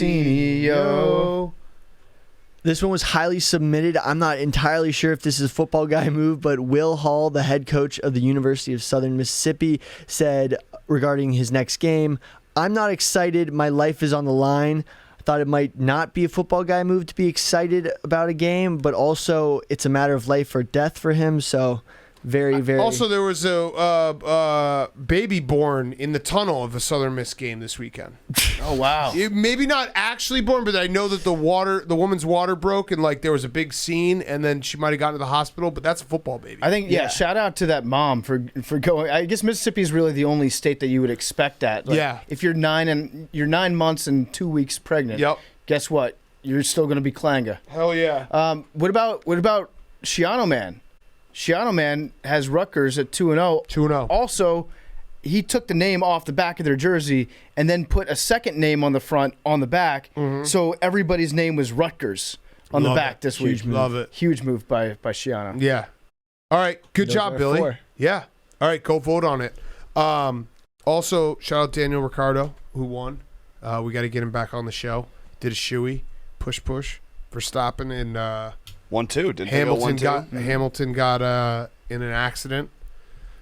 This one was highly submitted. I'm not entirely sure if this is a football guy move, but Will Hall, the head coach of the University of Southern Mississippi, said regarding his next game, I'm not excited. My life is on the line. I thought it might not be a football guy move to be excited about a game, but also it's a matter of life or death for him. So very, very. Also, there was a baby born in the tunnel of a Southern Miss game this weekend. Oh, wow. Maybe not actually born, but I know that the woman's water broke and like there was a big scene, and then she might have gotten to the hospital. But that's a football baby. I think shout out to that mom for going. I guess Mississippi is really the only state that you would expect that. Like, yeah. If you're 9 months and 2 weeks pregnant. Yep. Guess what? You're still going to be Klanga. Hell yeah. What about Shiano Man? Shiano Man has Rutgers at 2-0. 2-0. Also, he took the name off the back of their jersey and then put a second name on the front on the back. Mm-hmm. So everybody's name was Rutgers on the back this week. Love it. Huge move by Shiano. Yeah. All right. Good job, Billy. 4. Yeah. All right. Go vote on it. Also, shout out Daniel Ricciardo, who won. We got to get him back on the show. Did a shoey. Push. Verstappen and 1-2. Didn't Hamilton got in an accident,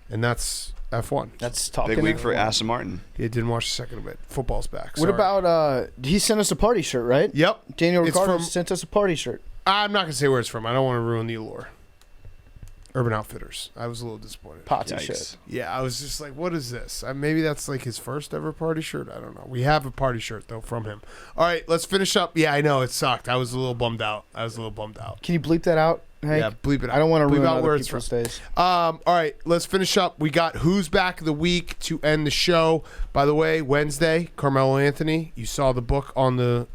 and that's F1. That's talking. Big week for Aston Martin. He didn't watch the second of it. Football's back. What about he sent us a party shirt, right? Yep. Daniel It's Ricciardo from- sent us a party shirt. I'm not gonna say where it's from. I don't want to ruin the allure. Urban Outfitters. I was a little disappointed. Potty Yikes. shirt. Yeah, I was just like, what is this? Maybe that's like his first ever party shirt. I don't know. We have a party shirt, though, from him. All right, let's finish up. Yeah, I know. It sucked. I was a little bummed out. Can you bleep that out, Hank? Yeah, bleep it out. I don't want to Bleep ruin out other where it's people's from. days. All right, let's finish up. We got Who's Back of the Week to end the show. By the way, Wednesday, Carmelo Anthony. You saw the book on the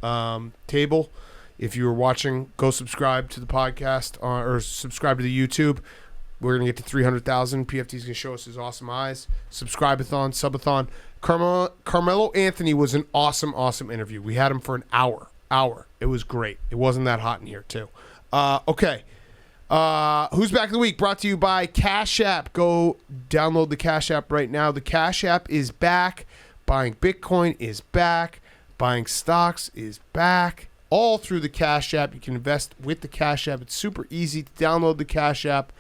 table. If you were watching, go subscribe to the podcast or subscribe to the YouTube. We're going to get to 300,000. PFT's going to show us his awesome eyes. Subscribe-a-thon, sub-a-thon. Carmelo Anthony was an awesome, awesome interview. We had him for an hour. It was great. It wasn't that hot in here, too. Okay. Who's Back of the Week? Brought to you by Cash App. Go download the Cash App right now. The Cash App is back. Buying Bitcoin is back. Buying stocks is back. All through the Cash App. You can invest with the Cash App. It's super easy to download the Cash App.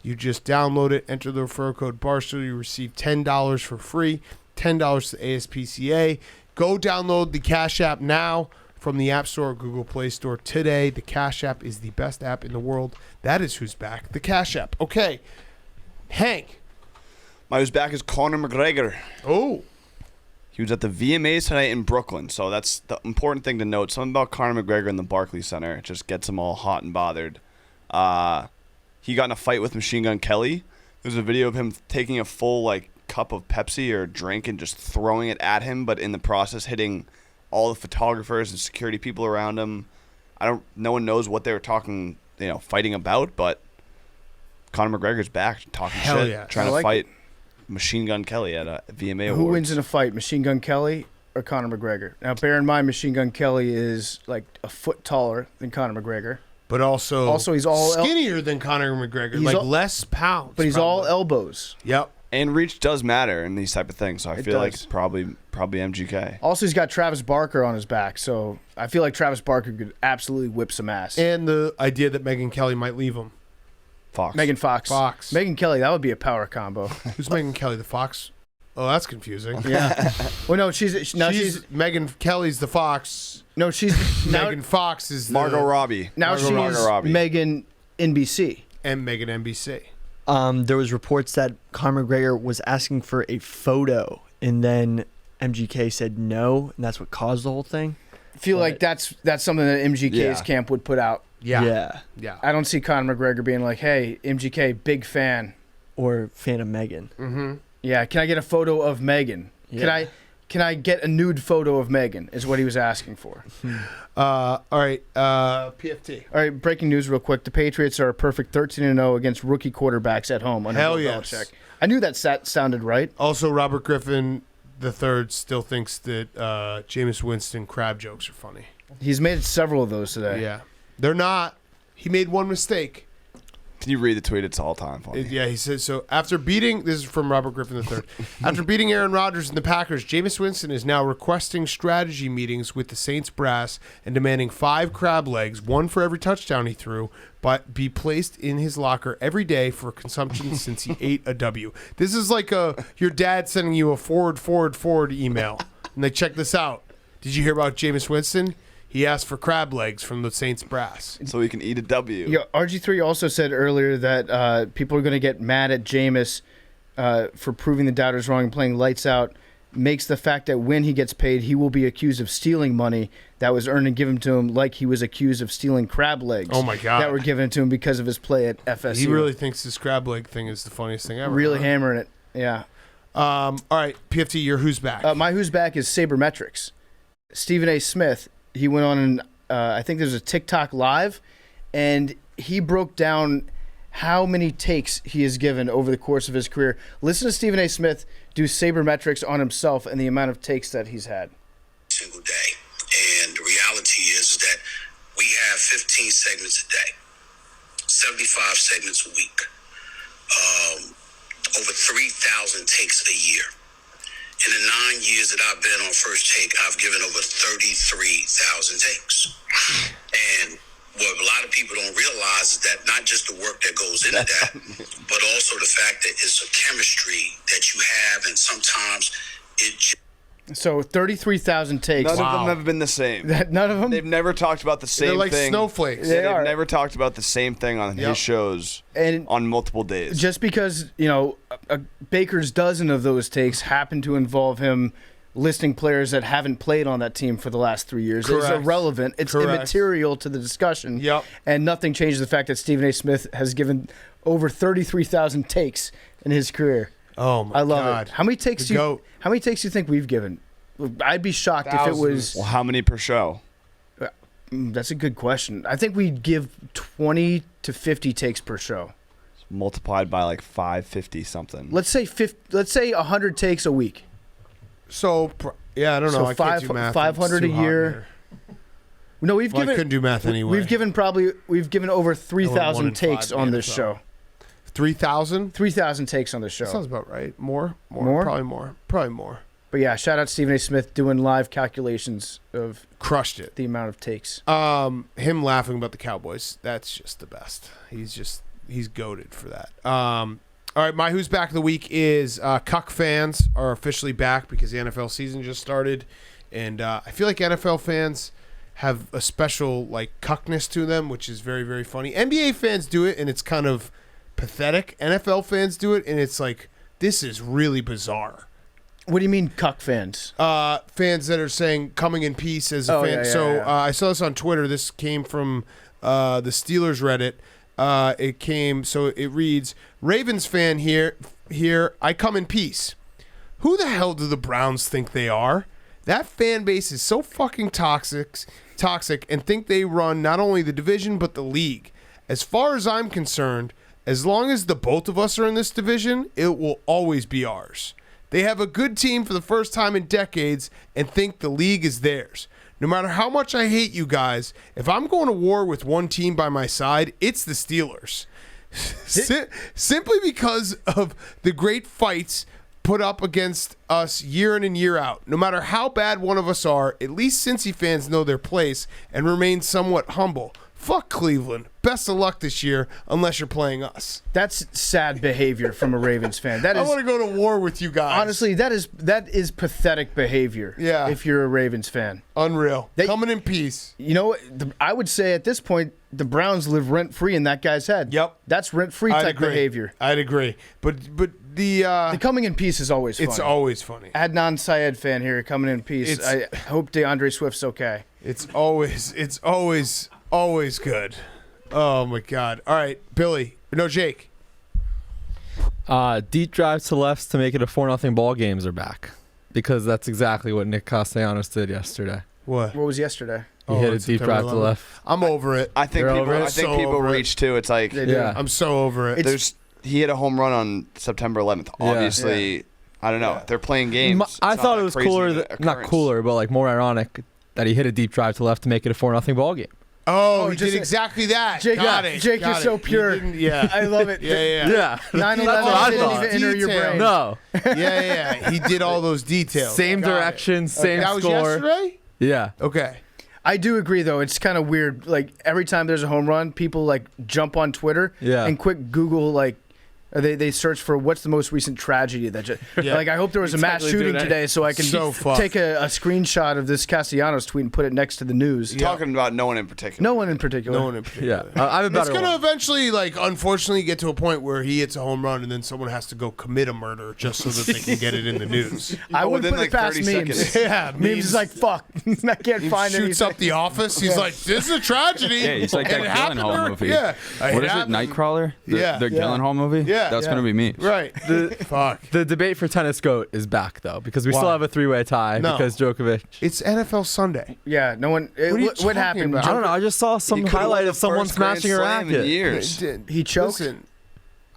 You just download it, enter the referral code Barstool. You receive $10 for free. $10 to ASPCA. Go download the Cash App now from the App Store or Google Play Store today. The Cash App is the best app in the world. That is who's back. The Cash App. Okay. Hank. My who's back is Conor McGregor. Oh. He was at the VMAs tonight in Brooklyn, so that's the important thing to note. Something about Conor McGregor in the Barclays Center just gets him all hot and bothered. He got in a fight with Machine Gun Kelly. There's a video of him taking a full cup of Pepsi or drink and just throwing it at him, but in the process hitting all the photographers and security people around him. No one knows what they were fighting about, but Conor McGregor's back talking shit, trying to fight Machine Gun Kelly at a VMA Awards. Who wins in a fight, Machine Gun Kelly or Conor McGregor? Now, bear in mind, Machine Gun Kelly is like a foot taller than Conor McGregor. But also he's all skinnier than Conor McGregor, less pounds. But he's all elbows. Yep. And reach does matter in these type of things, so I feel like it's probably MGK. Also, he's got Travis Barker on his back, so I feel like Travis Barker could absolutely whip some ass. And the idea that Megan Kelly might leave him. Megan Fox. Megan Kelly, that would be a power combo. Who's Megan Kelly? The Fox? Oh, that's confusing. Yeah. Well, no, she's Megan Kelly's the Fox. No, she's Megan Fox is Margot Robbie. Now she's Megan NBC and Megan NBC. There was reports that Conor McGregor was asking for a photo, and then MGK said no, and that's what caused the whole thing. I feel like that's something that MGK's camp would put out. Yeah. I don't see Conor McGregor being like, "Hey, MGK, big fan," or fan of Megan. Mm-hmm. Yeah, can I get a photo of Megan? Yeah. Can I get a nude photo of Megan? Is what he was asking for. All right, PFT. All right, breaking news real quick. The Patriots are a perfect 13-0 against rookie quarterbacks at home under Bill Belichick. I knew that sounded right. Also, Robert Griffin III still thinks that Jameis Winston crab jokes are funny. He's made several of those today. Yeah. They're not. He made one mistake. Can you read the tweet? It's all time funny. Yeah, he says, so after beating, this is from Robert Griffin III, after beating Aaron Rodgers and the Packers, Jameis Winston is now requesting strategy meetings with the Saints brass and demanding 5 crab legs, 1 for every touchdown he threw, but be placed in his locker every day for consumption since he ate a W. This is like your dad sending you a forward email. And they check this out. Did you hear about Jameis Winston? He asked for crab legs from the Saints brass. So he can eat a W. Yeah, RG3 also said earlier that people are going to get mad at Jameis for proving the doubters wrong and playing lights out. Makes the fact that when he gets paid, he will be accused of stealing money that was earned and given to him, like he was accused of stealing crab legs. Oh, my God. That were given to him because of his play at FSU. He really thinks this crab leg thing is the funniest thing ever. Really hammering it, yeah. All right, PFT, your who's back? My who's back is Sabermetrics. Stephen A. Smith. He went on and I think there's a TikTok live, and he broke down how many takes he has given over the course of his career. Listen to Stephen A. Smith do sabermetrics on himself and the amount of takes that he's had. Single day. And the reality is that we have 15 segments a day, 75 segments a week, over 3,000 takes a year. In the 9 years that I've been on First Take, I've given over 33,000 takes. And what a lot of people don't realize is that not just the work that goes into that, but also the fact that it's a chemistry that you have, and sometimes it. So 33,000 takes. None of them have been the same. None of them? They've never taled about the same thing. They're like snowflakes. They've never talked about the same thing on his shows and on multiple days. Just because, a baker's dozen of those takes happen to involve him listing players that haven't played on that team for the last 3 years. It's irrelevant. It's immaterial to the discussion. Yep. And nothing changes the fact that Stephen A. Smith has given over 33,000 takes in his career. Oh, my God. I love it. How many takes do you think we've given? I'd be shocked if it was... Well, how many per show? That's a good question. I think we'd give 20 to 50 takes per show. Multiplied by like 550 something. Let's say 100 takes a week. So, I don't know. So I can't do math. 500 a year. No, I couldn't do math anyway. We've given over 3,000 takes on this show. 3,000? 3,000 takes on this show. That sounds about right. More? Probably more. But yeah, shout out Stephen A. Smith doing live calculations of crushed it. The amount of takes. Him laughing about the Cowboys. That's just the best. He's goated for that. All All right, my Who's Back of the Week is Cuck fans are officially back because the NFL season just started. And I feel like NFL fans have a special, like, cuckness to them, which is very, very funny. NBA fans do it, and it's kind of pathetic. NFL fans do it, and it's like, this is really bizarre. What do you mean, cuck fans? Fans that are saying coming in peace as a fan. I saw this on Twitter. This came from the Steelers Reddit. It reads, Ravens fan here, I come in peace. Who the hell do the Browns think they are? That fan base is so fucking toxic and think they run not only the division but the league. As far as I'm concerned, as long as the both of us are in this division, it will always be ours. They have a good team for the first time in decades and think the league is theirs. No matter how much I hate you guys, if I'm going to war with one team by my side, it's the Steelers. Simply because of the great fights put up against us year in and year out. No matter how bad one of us are, at least Cincy fans know their place and remain somewhat humble. Fuck Cleveland. Best of luck this year, unless you're playing us. That's sad behavior from a Ravens fan. I want to go to war with you guys. Honestly, that is pathetic behavior. Yeah. If you're a Ravens fan. Unreal. Coming in peace. You know, I would say at this point, the Browns live rent-free in that guy's head. Yep. That's rent-free type behavior. I'd agree. But the coming in peace is always funny. It's always funny. Adnan Syed fan here, coming in peace. I hope DeAndre Swift's okay. It's always good. Oh my God. All right, Billy. No, Jake. Deep drives to lefts to make it a 4-0 ball games are back because that's exactly what Nick Castellanos did yesterday. What was yesterday? He hit a deep drive to left. I'm over it. I think people reach too. It's like I'm so over it. He hit a home run on September 11th. Obviously, I don't know. They're playing games. I thought it was cooler, not cooler, but like more ironic that he hit a deep drive to left to make it a 4-0 ball game. Oh, he did exactly that. Jake, Got it. Jake, you're so pure. Yeah. I love it. Yeah. 9/11 didn't even enter your brain. No. Yeah. He did all those details. Same direction, same score. That was yesterday? Yeah. Okay. I do agree, though. It's kind of weird. Like, every time there's a home run, people, like, jump on Twitter and quick Google, like, they search for what's the most recent tragedy that like I hope there was a mass shooting today so I can take a screenshot of this Castellanos tweet and put it next to the news. You're talking about no one in particular. No one in particular. Yeah. I have a better It's going to eventually, like, unfortunately get to a point where he hits a home run and then someone has to go commit a murder just so that they can get it in the news. I wouldn't put it past memes. Yeah, memes is like, fuck. I can't find anything. Shoots up The Office. He's like, this is a tragedy. Yeah, he's like that Gyllenhaal movie. Yeah. What is it, Nightcrawler? The Gyllenhaal movie? Yeah. That's going to be me. Right. Fuck. The debate for tennis GOAT is back, though, because we still have a 3-way tie because Djokovic. It's NFL Sunday. Yeah, no one. What happened? I don't know. I just saw some highlight of someone smashing a racket. He choked.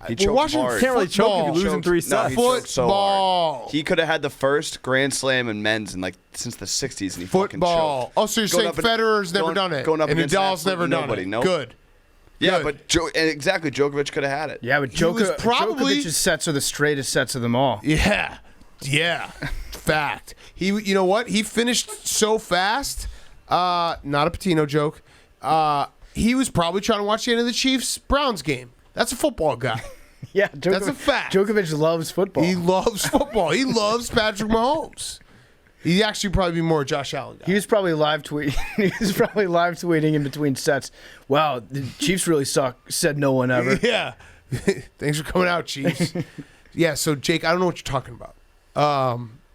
He choked hard. Can't really choke if you lose in 3 sets. No, he choked so hard. He could have had the first Grand Slam in men's in since the 60s, and he fucking choked. Oh, so you're saying Federer's never done it, and Nadal's never done it. Nope. Good. Yeah, but exactly, Djokovic could have had it. Yeah, but Djokovic's sets are the straightest sets of them all. Yeah. Fact. You know what? He finished so fast. Not a Patino joke. He was probably trying to watch the end of the Chiefs-Browns game. That's a football guy. Yeah, that's a fact. Djokovic loves football. He loves football. He loves Patrick Mahomes. He'd actually probably be more a Josh Allen guy. He was probably live tweeting in between sets. Wow, the Chiefs really suck. Said no one ever. Yeah. Thanks for coming out, Chiefs. Yeah, so Jake, I don't know what you're talking about.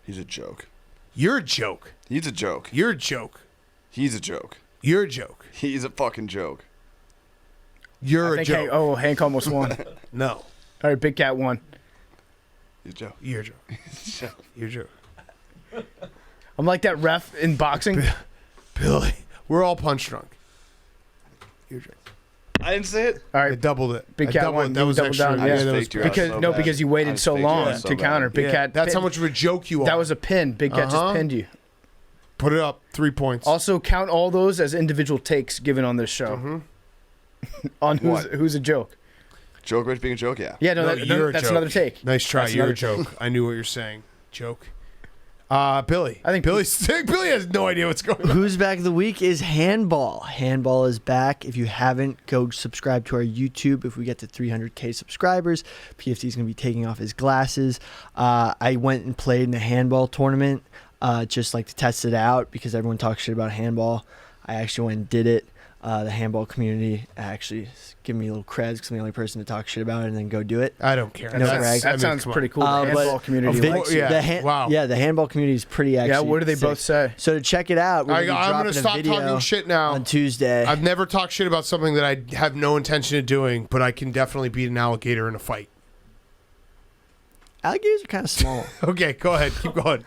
He's a joke. You're a joke. He's a joke. You're a joke. He's a joke. You're a joke. He's a fucking joke. You're a joke. Hank almost won. No. All right, Big Cat won. He's a joke. You're a joke. You're a joke. I'm like that ref in boxing. Billy, we're all punch drunk. You're a joke. I didn't say it. All right, I doubled it. Big Cat won. That was extra. Down. Yeah, that was because you waited so long to counter. Big Cat. That's how much of a joke you are. That was a pin. Big Cat just pinned you. Put it up. 3 points. Also, count all those as individual takes given on this show. Mm-hmm. On who's a joke. Djokovic being a joke, yeah. Yeah, that's another take. Nice try. You're a joke. I knew what you're saying. Joke. Billy. I think Billy has no idea what's going on. Who's back of the week is handball. Handball is back. If you haven't, go subscribe to our YouTube. If we get to 300K subscribers, PFT is going to be taking off his glasses. I went and played in the handball tournament just like to test it out because everyone talks shit about handball. I actually went and did it. The handball community actually give me a little creds because I'm the only person to talk shit about it and then go do it. I don't care. No that sounds pretty cool. The handball community. The handball community is pretty actually. Yeah, what do they both say? So to check it out, I'm going to stop talking shit now. On Tuesday. I've never talked shit about something that I have no intention of doing, but I can definitely beat an alligator in a fight. Alligators are kind of small. Okay, go ahead. Keep going.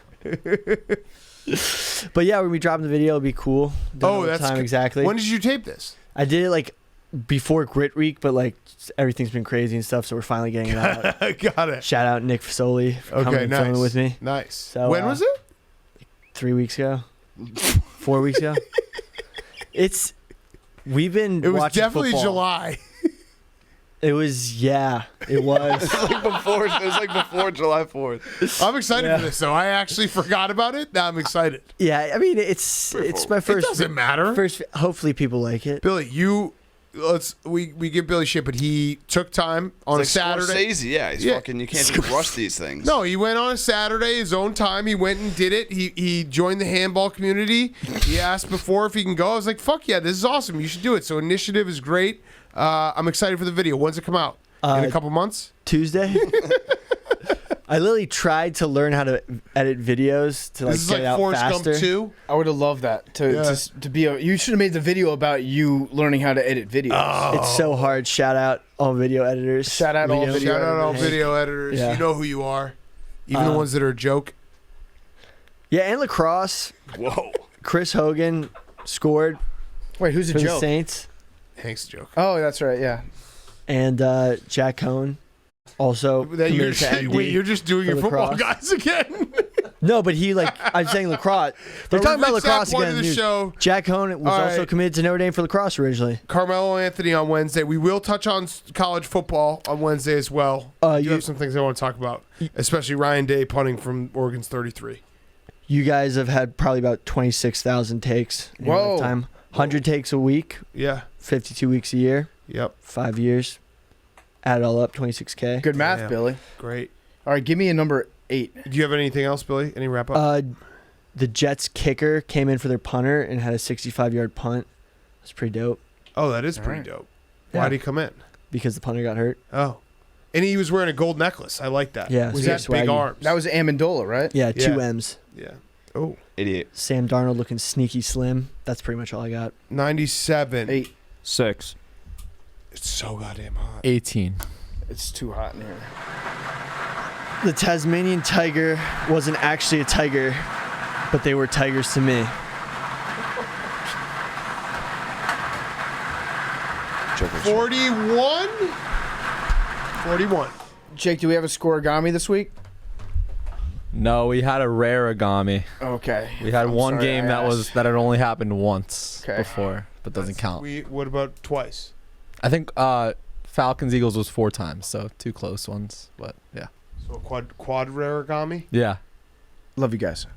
But yeah, we're gonna be dropping the video. It'll be cool. That's time exactly. When did you tape this? I did it like before Grit Week, but like everything's been crazy and stuff, so we're finally getting it out. Got it. Shout out Nick Fasoli for coming and filming with me. Nice. So, when was it? 3 weeks ago. 4 weeks ago. We've been. It was watching definitely football. July. It was, yeah, it was. It was like before July 4th. I'm excited for this, though. I actually forgot about it. Now I'm excited. Yeah, I mean, it's my first. It doesn't matter. Hopefully people like it. Billy, we give Billy shit, but he took time on a Saturday. Scorsese, yeah, he's fucking. You can't just rush these things. No, he went on a Saturday, his own time. He went and did it. He joined the handball community. He asked before if he can go. I was like, fuck yeah, this is awesome. You should do it. So initiative is great. I'm excited for the video. When's it come out? In a couple months? Tuesday. I literally tried to learn how to edit videos to like get it out Forrest faster. Gump 2? I would have loved that to be you should have made the video about you learning how to edit videos. Oh. It's so hard. Shout out all video editors. Shout out all video editors. Yeah. You know who you are. Even the ones that are a joke. Yeah, and lacrosse. Whoa. Chris Hogan scored. Wait, who's for a the joke? Saints. Hank's joke. Oh, that's right. Yeah. And Jack Cohn also. You're just doing your football guys again. No, but I'm saying lacrosse. They're talking about lacrosse again. The show. Jack Cohn was also committed to Notre Dame for lacrosse originally. Carmelo Anthony on Wednesday. We will touch on college football on Wednesday as well. You have some things I want to talk about, especially Ryan Day punting from Oregon's 33. You guys have had probably about 26,000 takes in your lifetime. 100 takes a week. Yeah. 52 weeks a year. Yep. 5 years. Add it all up, 26K. Good math, Billy. Great. All right, give me a number 8. Do you have anything else, Billy? Any wrap up? The Jets kicker came in for their punter and had a 65-yard punt. That's pretty dope. Oh, that is pretty dope. Why did he come in? Because the punter got hurt. Oh. And he was wearing a gold necklace. I like that. Yeah. Was that big arms? That was Amendola, right? Yeah, 2 M's. Yeah. Oh. 88. Sam Darnold looking sneaky slim. That's pretty much all I got. 97. 8. 6. It's so goddamn hot. 18. It's too hot in here. The Tasmanian tiger wasn't actually a tiger, but they were tigers to me. Joker. 41. 41. Jake, do we have a scoregami this week? No, we had a rare agami. Okay. We had one game that had only happened once before, but doesn't count. What about twice? I think Falcons Eagles was 4 times, so 2 close ones, but yeah. So quad rare agami? Yeah. Love you guys.